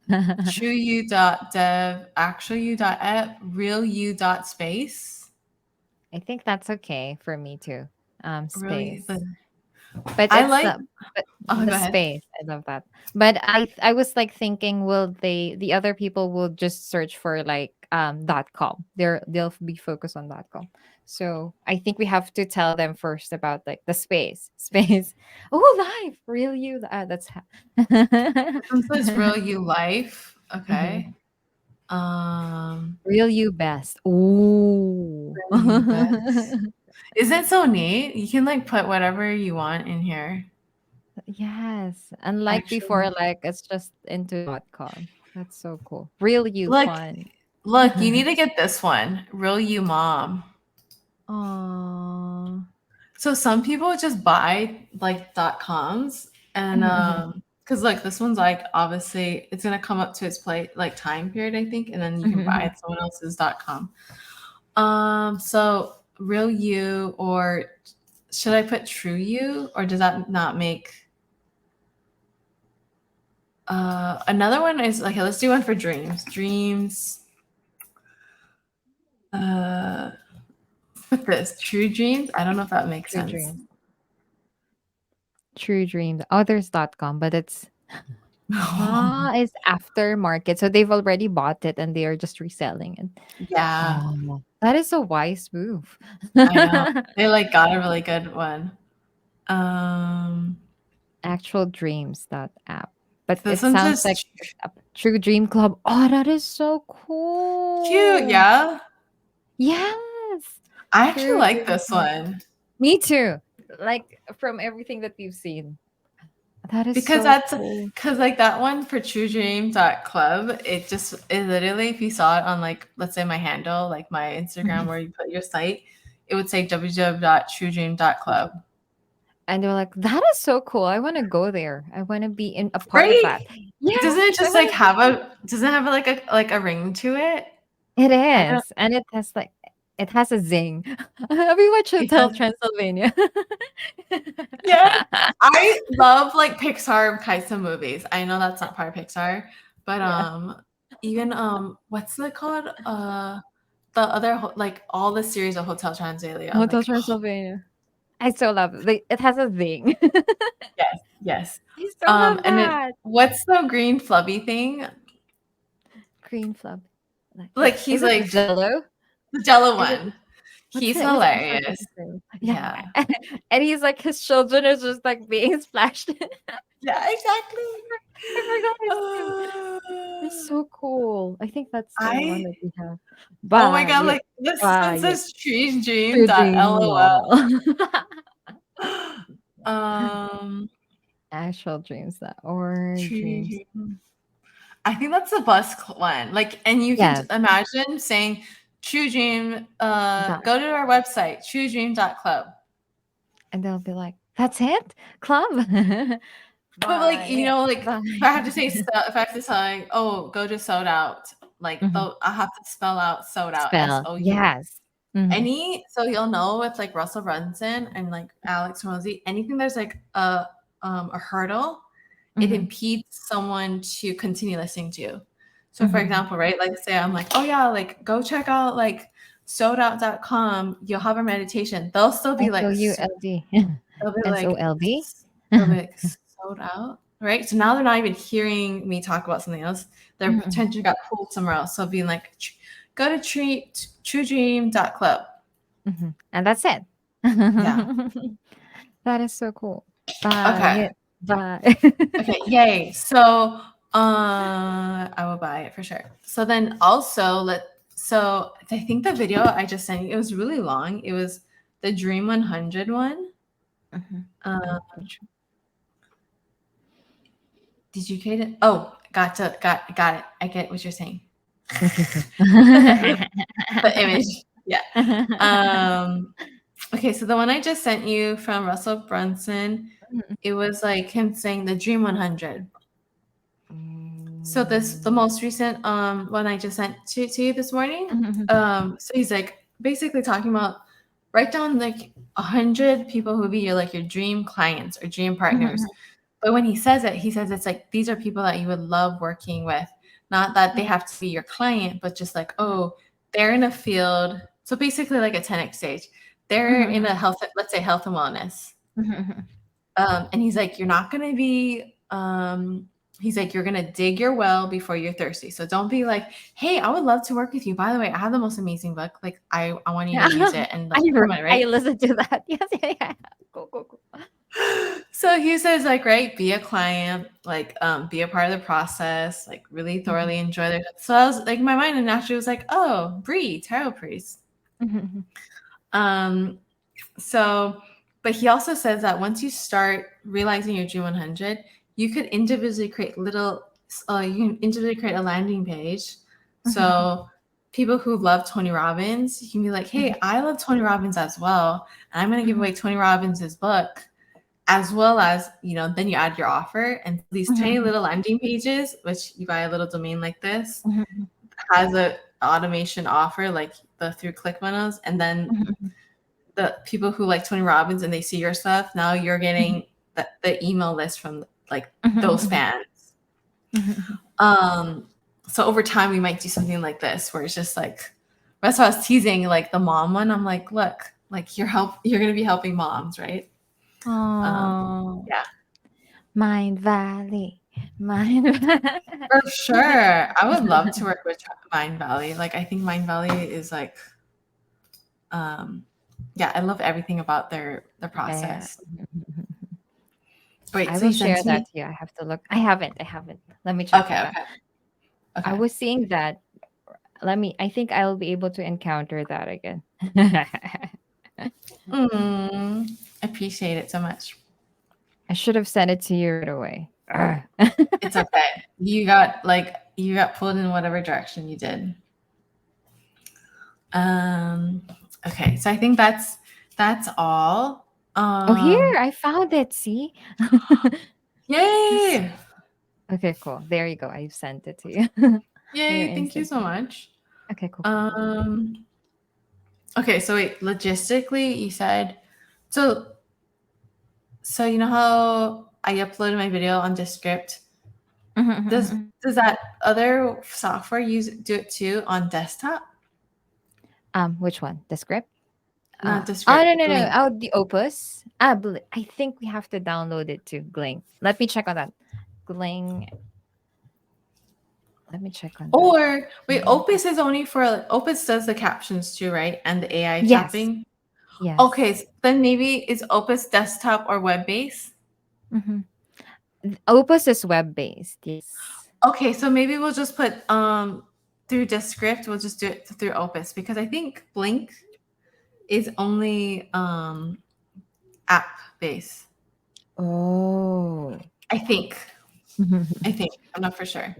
Speaker 2: trueyou.dev, actualyou.app, realyou.space.
Speaker 1: I think that's okay for me too.
Speaker 2: Really,
Speaker 1: Space. But
Speaker 2: I
Speaker 1: it's
Speaker 2: like.
Speaker 1: but
Speaker 2: Oh,
Speaker 1: the
Speaker 2: go ahead.
Speaker 1: space. I love that. But I was like thinking, will the other people will just search for like .com. They'll be focused on .com. So I think we have to tell them first about like the space. Space. Oh, live. Real you. That's
Speaker 2: This one says real you life. Okay.
Speaker 1: Mhm.
Speaker 2: Um,
Speaker 1: Real you best. Ooh.
Speaker 2: real you best. Isn't it so neat? You can like put whatever you want in here.
Speaker 1: Yes. Unlike before,
Speaker 2: Actually,
Speaker 1: like it's just into .com. That's so cool. Real you
Speaker 2: look,
Speaker 1: fun.
Speaker 2: look, you need to get this one. Real you mom.
Speaker 1: Aww.
Speaker 2: So some people just buy like .coms and because like this one's like obviously it's gonna come up to its plate like time period I think and then you can buy someone else's .com. So real you or should I put true you or does that not make another one is okay, let's do one for dreams. Dreams uh with this true dreams. I don't know if that makes
Speaker 1: True
Speaker 2: sense.
Speaker 1: dreams. True dreams. Others.com, but it's aftermarket. So they've already bought it and they are just reselling it.
Speaker 2: Yeah,
Speaker 1: Oh, that is a wise move.
Speaker 2: I know. They like got a really good one. Um
Speaker 1: Actual dreams dot app. But
Speaker 2: this
Speaker 1: it
Speaker 2: one
Speaker 1: sounds
Speaker 2: says
Speaker 1: like a True Dream Club. Oh, that is so
Speaker 2: cute,
Speaker 1: cool.
Speaker 2: yeah.
Speaker 1: Yes.
Speaker 2: I actually
Speaker 1: True
Speaker 2: like
Speaker 1: Dream
Speaker 2: this
Speaker 1: Club.
Speaker 2: one
Speaker 1: Me too. Like from everything that we've seen. That is
Speaker 2: because
Speaker 1: so
Speaker 2: that's
Speaker 1: cool.
Speaker 2: because like that one for truedream.club, it literally if you saw it on like let's say my handle, like my Instagram
Speaker 1: Mhm.
Speaker 2: where you put your site, it would say www.truedream.club.
Speaker 1: And they're like, that is so cool. I want to go there. I want to be in a part of
Speaker 2: Right?
Speaker 1: that. Yes,
Speaker 2: Doesn't it
Speaker 1: I
Speaker 2: just
Speaker 1: want
Speaker 2: like
Speaker 1: to be
Speaker 2: have a doesn't it have like a ring to it?
Speaker 1: it
Speaker 2: I don't
Speaker 1: is. And it has a zing. Have you watched
Speaker 2: it
Speaker 1: Hotel
Speaker 2: does.
Speaker 1: Transylvania?
Speaker 2: Yes. I love like Pixar types of movies. I know that's not part of Pixar, but
Speaker 1: Yeah.
Speaker 2: even what's it called? The other like all the series of Hotel Transylvania. I'm
Speaker 1: Hotel
Speaker 2: like, oh,
Speaker 1: Transylvania. I still love it. It has a zing.
Speaker 2: yes, yes.
Speaker 1: I still love
Speaker 2: And it
Speaker 1: that.
Speaker 2: what's the green flubby thing?
Speaker 1: Green flub. Like
Speaker 2: Like
Speaker 1: is
Speaker 2: he's
Speaker 1: it the
Speaker 2: like
Speaker 1: Jello?
Speaker 2: the Jello
Speaker 1: Is it
Speaker 2: one.
Speaker 1: what's
Speaker 2: He's
Speaker 1: what's that
Speaker 2: hilarious.
Speaker 1: other thing? Yeah.
Speaker 2: Yeah.
Speaker 1: And he's like his children is just like being splashed.
Speaker 2: Yeah, exactly.
Speaker 1: I forgot his name.
Speaker 2: Uh,
Speaker 1: It's so cool. I think that's the one
Speaker 2: I
Speaker 1: that we have.
Speaker 2: oh my
Speaker 1: Buy
Speaker 2: god,
Speaker 1: it.
Speaker 2: like this
Speaker 1: Buy
Speaker 2: one
Speaker 1: it.
Speaker 2: says trees dream
Speaker 1: True
Speaker 2: dot
Speaker 1: Dream
Speaker 2: lol.
Speaker 1: Mall.
Speaker 2: Um,
Speaker 1: Actual dreams that or dreams.
Speaker 2: tree I think that's the one. Like, and you can
Speaker 1: Yes.
Speaker 2: imagine saying True Dream,
Speaker 1: That.
Speaker 2: go to our website, truedream.club.
Speaker 1: And they'll be like, that's it? Club.
Speaker 2: But like,
Speaker 1: Buy it.
Speaker 2: like
Speaker 1: Buy
Speaker 2: if I have to say
Speaker 1: it.
Speaker 2: if I have to say like, oh, go to sold out, like
Speaker 1: Mhm.
Speaker 2: though I have to spell out sold out,
Speaker 1: Spell.
Speaker 2: SOU.
Speaker 1: Yes. Mhm.
Speaker 2: Any so you'll know with like Russell Brunson and like Alex Rosie, anything there's like a hurdle, it
Speaker 1: Mhm.
Speaker 2: impedes someone to continue listening to you. So for
Speaker 1: Mhm.
Speaker 2: example, right, like say I'm like, oh yeah, like go check out like souldout.com, you'll have a meditation. They'll still be like
Speaker 1: SOULD.
Speaker 2: they'll be like
Speaker 1: SOLD?
Speaker 2: they'll be like sold out. right? So now they're not even hearing me talk about something else. Their
Speaker 1: Mhm.
Speaker 2: attention got pulled somewhere else. So being like, go to truedream.club.
Speaker 1: And that's it.
Speaker 2: Yeah.
Speaker 1: That is so cool. Buy
Speaker 2: Okay.
Speaker 1: it. Buy.
Speaker 2: Okay. Yay. So I will buy it for sure. So then also so I think the video I just sent you, it was really long. It was the Dream 100 one.
Speaker 1: Mhm.
Speaker 2: Uh, did you get it? Oh, got it. I get what you're saying.
Speaker 1: Okay, cool.
Speaker 2: The image. Yeah. Okay, so the one I just sent you from Russell Brunson, it was like him saying the Dream 100. So the
Speaker 1: Mm.
Speaker 2: most recent one I just sent to you this morning.
Speaker 1: Mhm.
Speaker 2: So he's like basically talking about write down like 100 people who would be your dream clients or dream partners.
Speaker 1: Mhm.
Speaker 2: But when he says it's like these are people that you would love working with. Not that they have to be your client, but just like, oh, they're in a field. So basically like a 10x stage. They're in a health, let's say health and wellness.
Speaker 1: Mhm.
Speaker 2: And he's like, you're not gonna be he's like, you're gonna dig your well before you're thirsty. So don't be like, hey, I would love to work with you. By the way, I have the most amazing book. Like I want you
Speaker 1: Yeah.
Speaker 2: to use it and like
Speaker 1: I
Speaker 2: promote it,
Speaker 1: I
Speaker 2: right?
Speaker 1: listened to that. Yes, yeah, yeah. Go, go, go.
Speaker 2: So he says like, right, be a client, like be a part of the process, like really
Speaker 1: Mhm.
Speaker 2: thoroughly enjoy it. So I was like, my mind naturally was like, oh, Bree, tarot priest.
Speaker 1: Mhm.
Speaker 2: um so but he also says that once you start realizing your Dream 100, you could individually create you can individually create a landing page.
Speaker 1: Mhm.
Speaker 2: So people who love Tony Robbins, you can be like, hey,
Speaker 1: Mhm.
Speaker 2: I love Tony Robbins as well, and I'm going to give
Speaker 1: Mhm.
Speaker 2: away Tony Robbins's book, as well as, then you add your offer, and these tiny
Speaker 1: Mhm.
Speaker 2: little landing pages, which you buy a little domain like this,
Speaker 1: Mhm.
Speaker 2: has a automation offer like the through ClickFunnels, and then
Speaker 1: Mhm.
Speaker 2: the people who like Tony Robbins and they see your stuff, now you're getting the email list from like those
Speaker 1: Mhm.
Speaker 2: fans.
Speaker 1: Mhm.
Speaker 2: Um, so over time we might do something like this where it's just like, that's why I was teasing like the mom one. I'm like, look, like you're gonna be helping moms, right? Um,
Speaker 1: Oh,
Speaker 2: yeah,
Speaker 1: Mind Valley. Mind Valley.
Speaker 2: for sure. I would love to work with Mind Valley. Like I think Mind Valley is like, um, yeah, I love everything about their
Speaker 1: Yeah.
Speaker 2: process. Wait,
Speaker 1: I
Speaker 2: so
Speaker 1: will
Speaker 2: you
Speaker 1: share
Speaker 2: sent
Speaker 1: that
Speaker 2: me?
Speaker 1: to you. I have to look. I haven't. I haven't. Let me check
Speaker 2: Okay,
Speaker 1: that.
Speaker 2: okay,
Speaker 1: I
Speaker 2: okay.
Speaker 1: was seeing that. I think I'll be able to encounter that again.
Speaker 2: Mm, appreciate it so much.
Speaker 1: I should have sent it to you right away. Ugh.
Speaker 2: It's okay. You got pulled in whatever direction you did. Um, okay, so I think that's all.
Speaker 1: Oh, here,
Speaker 2: Um,
Speaker 1: I found it. See? Yes.
Speaker 2: yay!
Speaker 1: Okay, cool. There you go. I've sent it to you. On your
Speaker 2: Yay, thank you
Speaker 1: Insta.
Speaker 2: so much.
Speaker 1: Okay, cool, cool, cool.
Speaker 2: Um, okay, so wait, logistically, you said so you know how I uploaded my video on Descript?
Speaker 1: Mhm, mhm,
Speaker 2: Does
Speaker 1: mhm.
Speaker 2: does that other software do it too on desktop?
Speaker 1: Which one? The script?
Speaker 2: Not
Speaker 1: Oh, no,
Speaker 2: Descript,
Speaker 1: no, no.
Speaker 2: Blink.
Speaker 1: Oh, the Opus. I think we have to download it to Gling. Let me check on that. Gling. Let me check on that.
Speaker 2: Or wait, Opus is only for Opus does the captions too, right? And the AI
Speaker 1: Yes.
Speaker 2: tapping. Okay,
Speaker 1: Yes.
Speaker 2: then maybe is Opus desktop or web based?
Speaker 1: Hmm. Opus is web based. Yes.
Speaker 2: Okay, so maybe we'll just put through Descript, we'll just do it through Opus because I think Blink is only app based.
Speaker 1: Oh.
Speaker 2: I think. I think. I'm not for sure.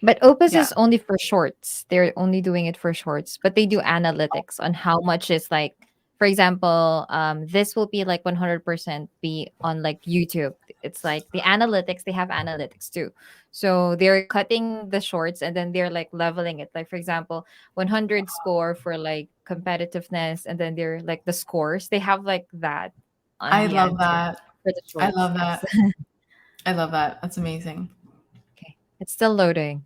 Speaker 1: But Opus
Speaker 2: Yeah.
Speaker 1: is only for shorts. They're only doing it for shorts, but they do analytics on how much is like, for example, this will be like 100% be on like YouTube. It's like the analytics, they have analytics too. So they're cutting the shorts and then they're like leveling it. Like, for example, 100 score for like competitiveness, and then they're like the scores, they have like that on
Speaker 2: I
Speaker 1: the
Speaker 2: love
Speaker 1: end too
Speaker 2: that.
Speaker 1: for the
Speaker 2: I
Speaker 1: shorts.
Speaker 2: love
Speaker 1: Yes.
Speaker 2: that. I love that. That's amazing.
Speaker 1: Okay. It's still loading.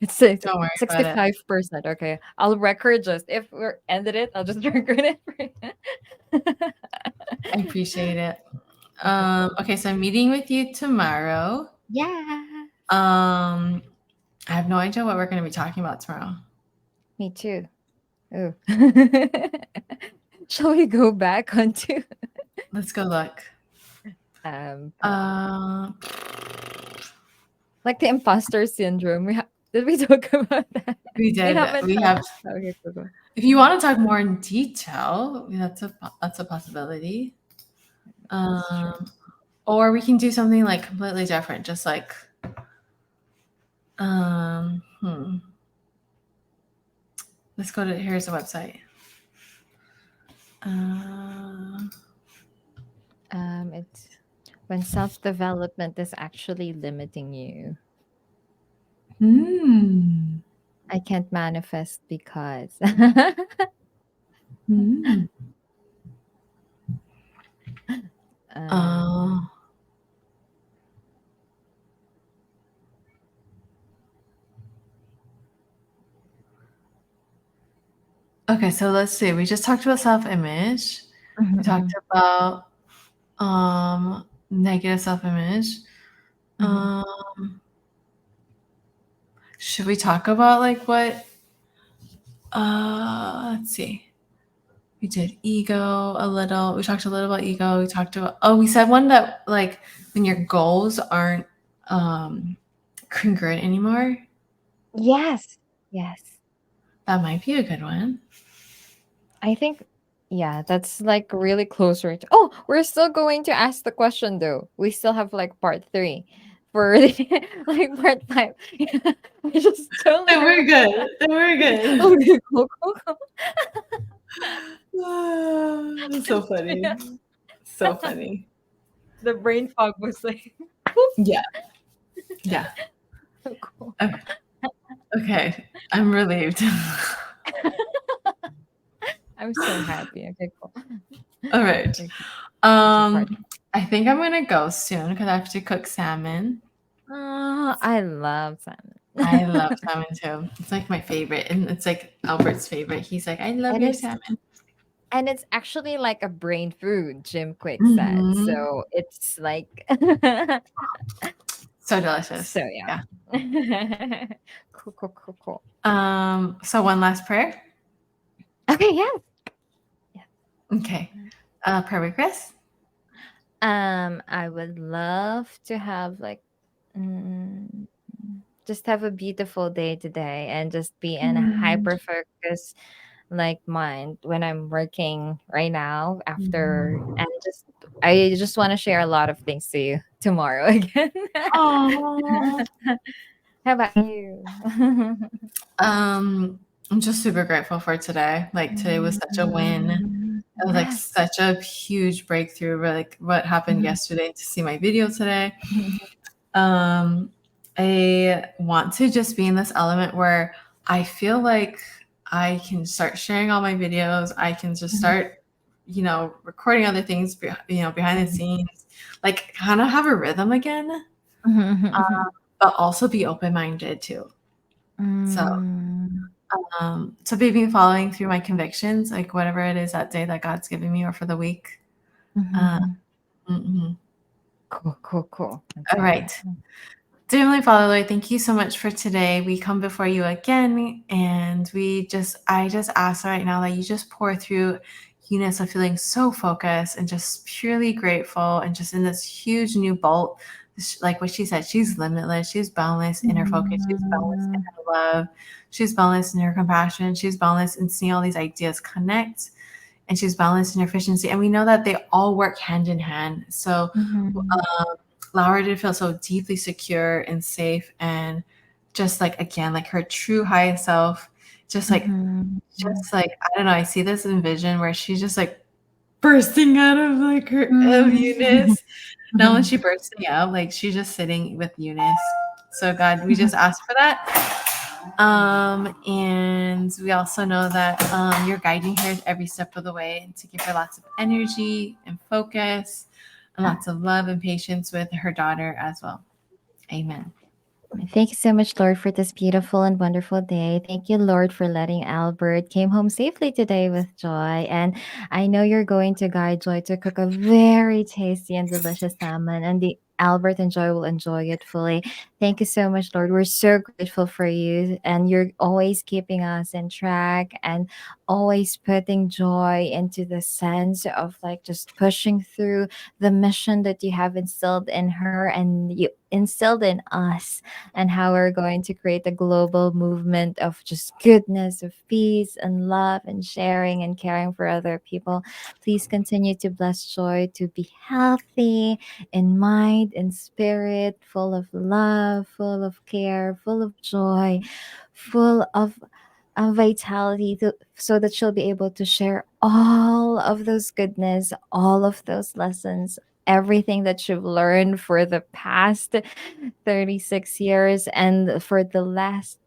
Speaker 1: It's
Speaker 2: Don't worry about it.
Speaker 1: 65%. Okay. I'll record just if we're ended it, I'll just record it for you.
Speaker 2: I appreciate it.
Speaker 1: Okay, cool.
Speaker 2: Okay, so I'm meeting with you tomorrow.
Speaker 1: Yeah.
Speaker 2: Um, I have no idea what we're going to be talking about tomorrow.
Speaker 1: Me too. Oh. Shall we go back onto
Speaker 2: Let's go look.
Speaker 1: part
Speaker 2: Uh,
Speaker 1: like the imposter syndrome? Did we talk about that?
Speaker 2: we
Speaker 1: We
Speaker 2: did.
Speaker 1: haven't
Speaker 2: We
Speaker 1: talked.
Speaker 2: have.
Speaker 1: Okay, go go.
Speaker 2: If you want to talk more in detail, that's a possibility.
Speaker 1: That's true.
Speaker 2: Um, or we can do something like completely different, just like um, hmm. Let's go to here's the website. Uh,
Speaker 1: It's when self-development is actually limiting you.
Speaker 2: hmm.
Speaker 1: I can't manifest because.
Speaker 2: Hmm.
Speaker 1: um,
Speaker 2: Uh, okay, so let's see. We just talked about self-image.
Speaker 1: mhm,
Speaker 2: We talked
Speaker 1: mhm,
Speaker 2: about negative self-image.
Speaker 1: mhm.
Speaker 2: Um, should we talk about like what let's see. We did ego a little. We talked a little about ego. We talked about we said one that like when your goals aren't um congruent anymore.
Speaker 1: Yes. Yes.
Speaker 2: That might be a good one.
Speaker 1: I think, yeah, that's like really closer to. Oh, we're still going to ask the question though. We still have like part three for like part five. We just totally
Speaker 2: Then we're
Speaker 1: remember.
Speaker 2: good. Then we're good.
Speaker 1: Okay, cool, cool, cool.
Speaker 2: That's so funny. So funny.
Speaker 1: The brain fog was like,
Speaker 2: Yeah. Yeah.
Speaker 1: so cool.
Speaker 2: Okay. Okay. I'm relieved.
Speaker 1: I'm so happy. Okay, cool.
Speaker 2: All right.
Speaker 1: Okay, it's a part.
Speaker 2: I think I'm gonna go soon because I have to cook salmon.
Speaker 1: Oh, I love
Speaker 2: I
Speaker 1: salmon.
Speaker 2: love salmon too. It's like my favorite, and it's like Albert's favorite. He's like, I love
Speaker 1: and
Speaker 2: your
Speaker 1: it's
Speaker 2: salmon.
Speaker 1: and it's actually like a brain food, Jim Quick said.
Speaker 2: Hmm.
Speaker 1: So it's like
Speaker 2: So delicious.
Speaker 1: so
Speaker 2: Yeah.
Speaker 1: yeah. Cool, cool, cool, cool.
Speaker 2: So one last prayer.
Speaker 1: Okay, yeah. Yeah.
Speaker 2: Okay. Prayer request.
Speaker 1: I would love to have like mm, just have a beautiful day today and just be in a
Speaker 2: Mm.
Speaker 1: hyper focus like mind when I'm working right now after and just I just want to share a lot of things to you tomorrow again.
Speaker 2: Oh.
Speaker 1: How about you?
Speaker 2: I'm just super grateful for today. Like today was such a win. It was like
Speaker 1: Yes.
Speaker 2: such a huge breakthrough. Like what happened
Speaker 1: Mhm.
Speaker 2: yesterday to see my video today. Um, I want to just be in this element where I feel like I can start sharing all my videos. I can just
Speaker 1: Mhm.
Speaker 2: start, recording other things, behind the
Speaker 1: Mhm.
Speaker 2: scenes, like kind of have a rhythm again,
Speaker 1: Mhm.
Speaker 2: but also be open minded too. So,
Speaker 1: Mm.
Speaker 2: so being following through my convictions, like whatever it is that day that God's given me or for the week. Uh,
Speaker 1: Mhm.
Speaker 2: mhm.
Speaker 1: Cool, cool, cool.
Speaker 2: All
Speaker 1: Okay.
Speaker 2: right. Dear Heavenly Father, Lord, thank you so much for today. We come before you again, and I just ask right now that you just pour through Eunice of feeling so focused and just purely grateful and just in this huge new bolt. Like what she said, she's limitless, she's boundless in her focus, she's boundless in
Speaker 1: Mm.
Speaker 2: her love, she's boundless in her compassion, she's boundless in seeing all these ideas connect, and she's balanced in her efficiency. And we know that they all work hand in hand. So
Speaker 1: Mhm.
Speaker 2: Laura did feel so deeply secure and safe and just like again, like her true highest self, just like
Speaker 1: Mhm.
Speaker 2: I don't know, I see this in vision where she's just like bursting out of like her of
Speaker 1: Mhm.
Speaker 2: Eunice. Not when she bursting out, like she's just sitting with Eunice. So God, we just ask for that. And we also know that you're guiding her every step of the way and to give her lots of energy and focus and lots of love and patience with her daughter as well. Amen.
Speaker 1: Thank you so much, Lord, for this beautiful and wonderful day. Thank you, Lord, for letting Albert came home safely today with Joy. And I know you're going to guide Joy to cook a very tasty and delicious salmon. And the Albert and Joy will enjoy it fully. Thank you so much, Lord. We're so grateful for you, and you're always keeping us in track and always putting joy into the sense of like just pushing through the mission that you have instilled in her and you instilled in us, and how we're going to create a global movement of just goodness, of peace and love and sharing and caring for other people. Please continue to bless Joy to be healthy in mind and spirit, full of love, full of care, full of joy, full of vitality, so that she'll be able to share all of those goodness, all of those lessons, everything that you've learned for the past 36 years and for the last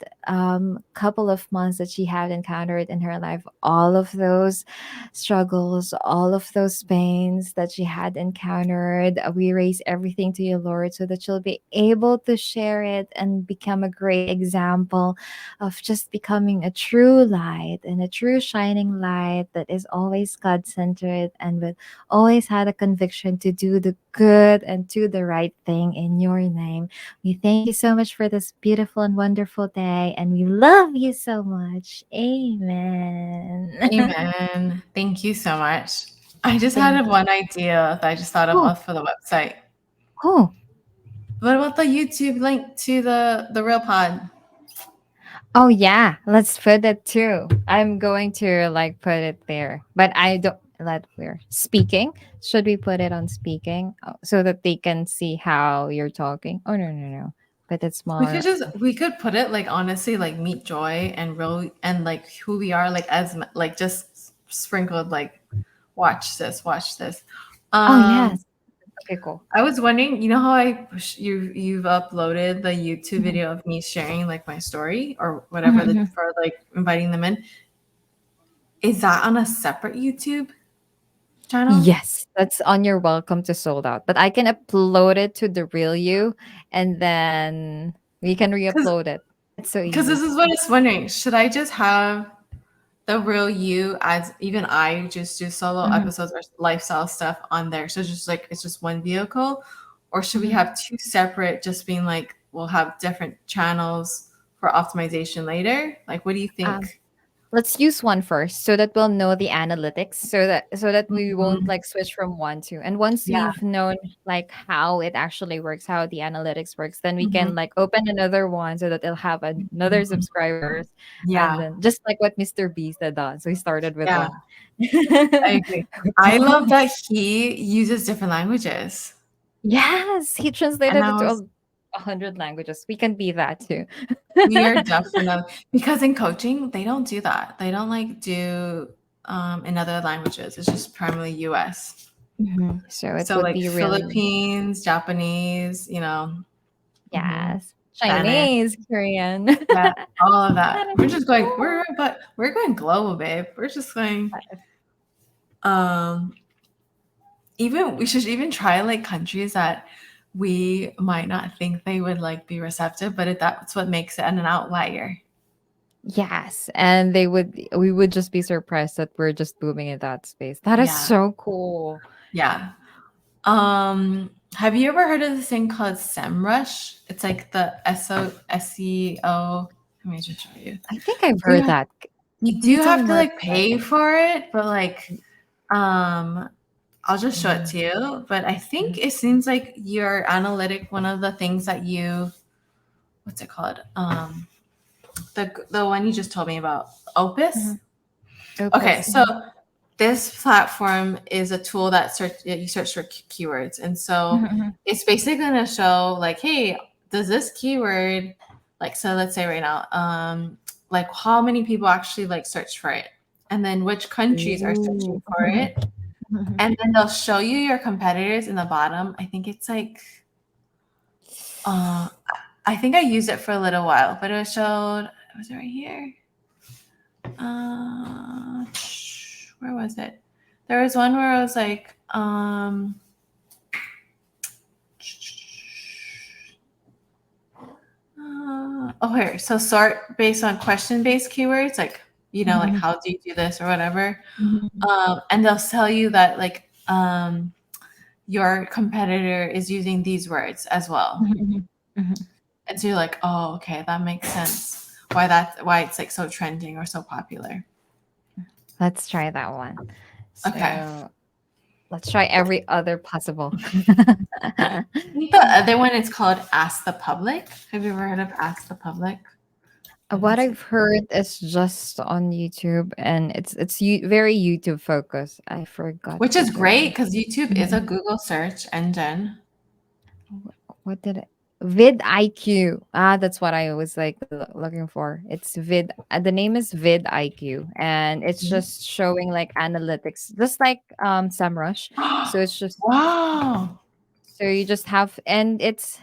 Speaker 1: couple of months that she had encountered in her life, all of those struggles, all of those pains that she had encountered. We raise everything to you, Lord, so that you'll be able to share it and become a great example of just becoming a true light and a true shining light that is always God centered and will always had a conviction to do the good and do the right thing in your name. We thank you so much for this beautiful and wonderful day, and we love you so much. Amen.
Speaker 2: Amen. Thank you so much. I just
Speaker 1: Thank
Speaker 2: had one idea that I just thought
Speaker 1: you.
Speaker 2: of for the website.
Speaker 1: Oh,
Speaker 2: What about the YouTube link to the real pod?
Speaker 1: oh yeah, let's put it too. I'm going to like put it there, but I don't let we're speaking. Should we put it on speaking so that they can see how you're talking? Oh no no no, but it's more.
Speaker 2: We could put it like honestly like meet Joy and real and like who we are like as like just sprinkled like watch this.
Speaker 1: Oh
Speaker 2: Um
Speaker 1: yes. Okay, cool.
Speaker 2: I was wondering, you know how you've uploaded the YouTube
Speaker 1: Mhm,
Speaker 2: video of me sharing like my story or
Speaker 1: mhm,
Speaker 2: whatever
Speaker 1: mhm.
Speaker 2: for like inviting them in. Is that on a separate YouTube channel?
Speaker 1: Yes, that's on your welcome to sold out. But I can upload it to the real you, and then we can
Speaker 2: Because
Speaker 1: re-upload it. It's so
Speaker 2: this
Speaker 1: easy.
Speaker 2: is what I was wondering. Should I just have the real you as even I just do solo
Speaker 1: Mhm,
Speaker 2: episodes or lifestyle stuff on there? So just like it's just one vehicle, or should we
Speaker 1: mhm.
Speaker 2: have two separate? Just being like we'll have different channels for optimization later. Like, what do you
Speaker 1: Um,
Speaker 2: think?
Speaker 1: let's use one first so that we'll know the analytics, so that we won't
Speaker 2: Mhm.
Speaker 1: like switch from one to. And once
Speaker 2: Yeah.
Speaker 1: we've known like how it actually works, how the analytics works, then we
Speaker 2: Mhm.
Speaker 1: can like open another one so that it'll have another
Speaker 2: Mhm.
Speaker 1: subscribers. And
Speaker 2: Yeah.
Speaker 1: then just like what Mr. Beast had done. So he started with
Speaker 2: Yeah.
Speaker 1: one.
Speaker 2: I agree. I love that he uses different languages.
Speaker 1: Yes, he
Speaker 2: And
Speaker 1: translated
Speaker 2: I
Speaker 1: it to
Speaker 2: was
Speaker 1: 100 languages. We can be that too.
Speaker 2: we are definitely because in coaching they don't do that. They don't like do in other languages. It's just primarily US.
Speaker 1: Mhm. So it
Speaker 2: So
Speaker 1: would
Speaker 2: like
Speaker 1: be really,
Speaker 2: Philippines, Japanese, mhm,
Speaker 1: yes,
Speaker 2: Spanish,
Speaker 1: Chinese, Korean.
Speaker 2: yeah, all of that.
Speaker 1: That is
Speaker 2: We're just going
Speaker 1: cool.
Speaker 2: we're going global, babe. We're just going um even we should even try like countries that we might not think they would like be receptive, but that's what makes it an outlier.
Speaker 1: Yes, and we would just be surprised that we're just booming in that space. That is
Speaker 2: Yeah,
Speaker 1: so cool.
Speaker 2: yeah. Have you ever heard of this thing called SEMrush? It's like the SEO. Let me just show you.
Speaker 1: I think I've
Speaker 2: You
Speaker 1: heard that.
Speaker 2: you
Speaker 1: Can you
Speaker 2: do
Speaker 1: tell me
Speaker 2: have to
Speaker 1: more
Speaker 2: like
Speaker 1: about
Speaker 2: pay
Speaker 1: it?
Speaker 2: for it, but like um I'll just show it
Speaker 1: Mm,
Speaker 2: to you. But I think
Speaker 1: mhm,
Speaker 2: it seems like your analytic, one of the things that what's it called? The one you just told me about, Opus.
Speaker 1: mhm.
Speaker 2: Okay,
Speaker 1: Opus.
Speaker 2: so this platform is a tool that you search for keywords, and so
Speaker 1: Mhm, mhm.
Speaker 2: it's basically going to show like, hey, does this keyword like so? Let's say right now, like how many people actually like search for it, and then which countries are searching
Speaker 1: Ooh.
Speaker 2: for
Speaker 1: Mhm,
Speaker 2: it,
Speaker 1: mhm.
Speaker 2: and then they'll show you your competitors in the bottom. I think it's like, uh, I think I used it for a little while, but it showed. Was it right here? Uh, where was it? There was one where I was like, oh, here. So sort based on question-based keywords, like, like
Speaker 1: Mhm,
Speaker 2: how do you do this or whatever.
Speaker 1: mhm,
Speaker 2: And they'll tell you that like, your competitor is using these words as well.
Speaker 1: Mhm, mhm.
Speaker 2: And so you're like, oh, okay, that makes sense. Why it's like so trending or so popular.
Speaker 1: Let's try that one.
Speaker 2: Okay.
Speaker 1: So let's try every other possible.
Speaker 2: I think the other one is called Ask the Public. Have you ever heard of Ask the Public? Let me
Speaker 1: What
Speaker 2: see.
Speaker 1: I've heard is just on YouTube, and very YouTube focused. I forgot
Speaker 2: Which
Speaker 1: the
Speaker 2: is great
Speaker 1: term.
Speaker 2: because YouTube is a
Speaker 1: Mhm.
Speaker 2: Google search engine.
Speaker 1: What did it? VidIQ. Ah, that's what I was like looking for. It's The name is VidIQ, and it's just showing like analytics, just like SEMrush. So it's just
Speaker 2: Wow.
Speaker 1: So you just have, and it's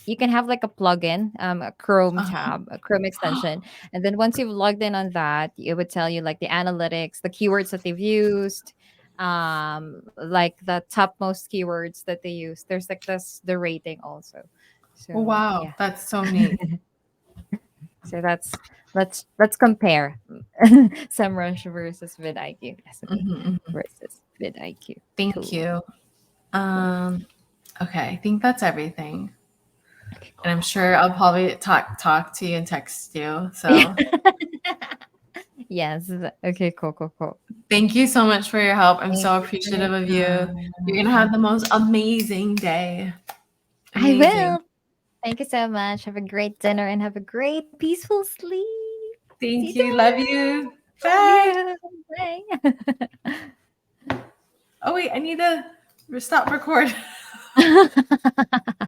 Speaker 1: you can have like a plugin, a Chrome
Speaker 2: Uh-huh.
Speaker 1: tab, a Chrome extension, and then once you've logged in on that, it would tell you like the analytics, the keywords that they've used, like the topmost keywords that they use. There's like the rating also. So
Speaker 2: Wow,
Speaker 1: yeah,
Speaker 2: that's so neat.
Speaker 1: so let's compare SEMrush versus vidIQ. Yes, okay,
Speaker 2: Mhm, mhm.
Speaker 1: versus vidIQ.
Speaker 2: Thank
Speaker 1: Cool.
Speaker 2: you.
Speaker 1: Cool.
Speaker 2: Okay, I think that's everything.
Speaker 1: Okay,
Speaker 2: And
Speaker 1: cool,
Speaker 2: I'm
Speaker 1: cool, cool.
Speaker 2: sure I'll probably talk to you and text you. So
Speaker 1: Yes. Okay, cool, cool, cool.
Speaker 2: thank you so much for your help. I'm
Speaker 1: Thank
Speaker 2: so
Speaker 1: you for your
Speaker 2: appreciative of you. You're gonna have
Speaker 1: time.
Speaker 2: the most amazing day.
Speaker 1: I
Speaker 2: Amazing.
Speaker 1: will. Thank you so much. Have a great dinner and have a great peaceful sleep. See you
Speaker 2: Thank you. Love
Speaker 1: tomorrow.
Speaker 2: you.
Speaker 1: Love
Speaker 2: Bye.
Speaker 1: you. Bye.
Speaker 2: Oh wait, I need to stop record.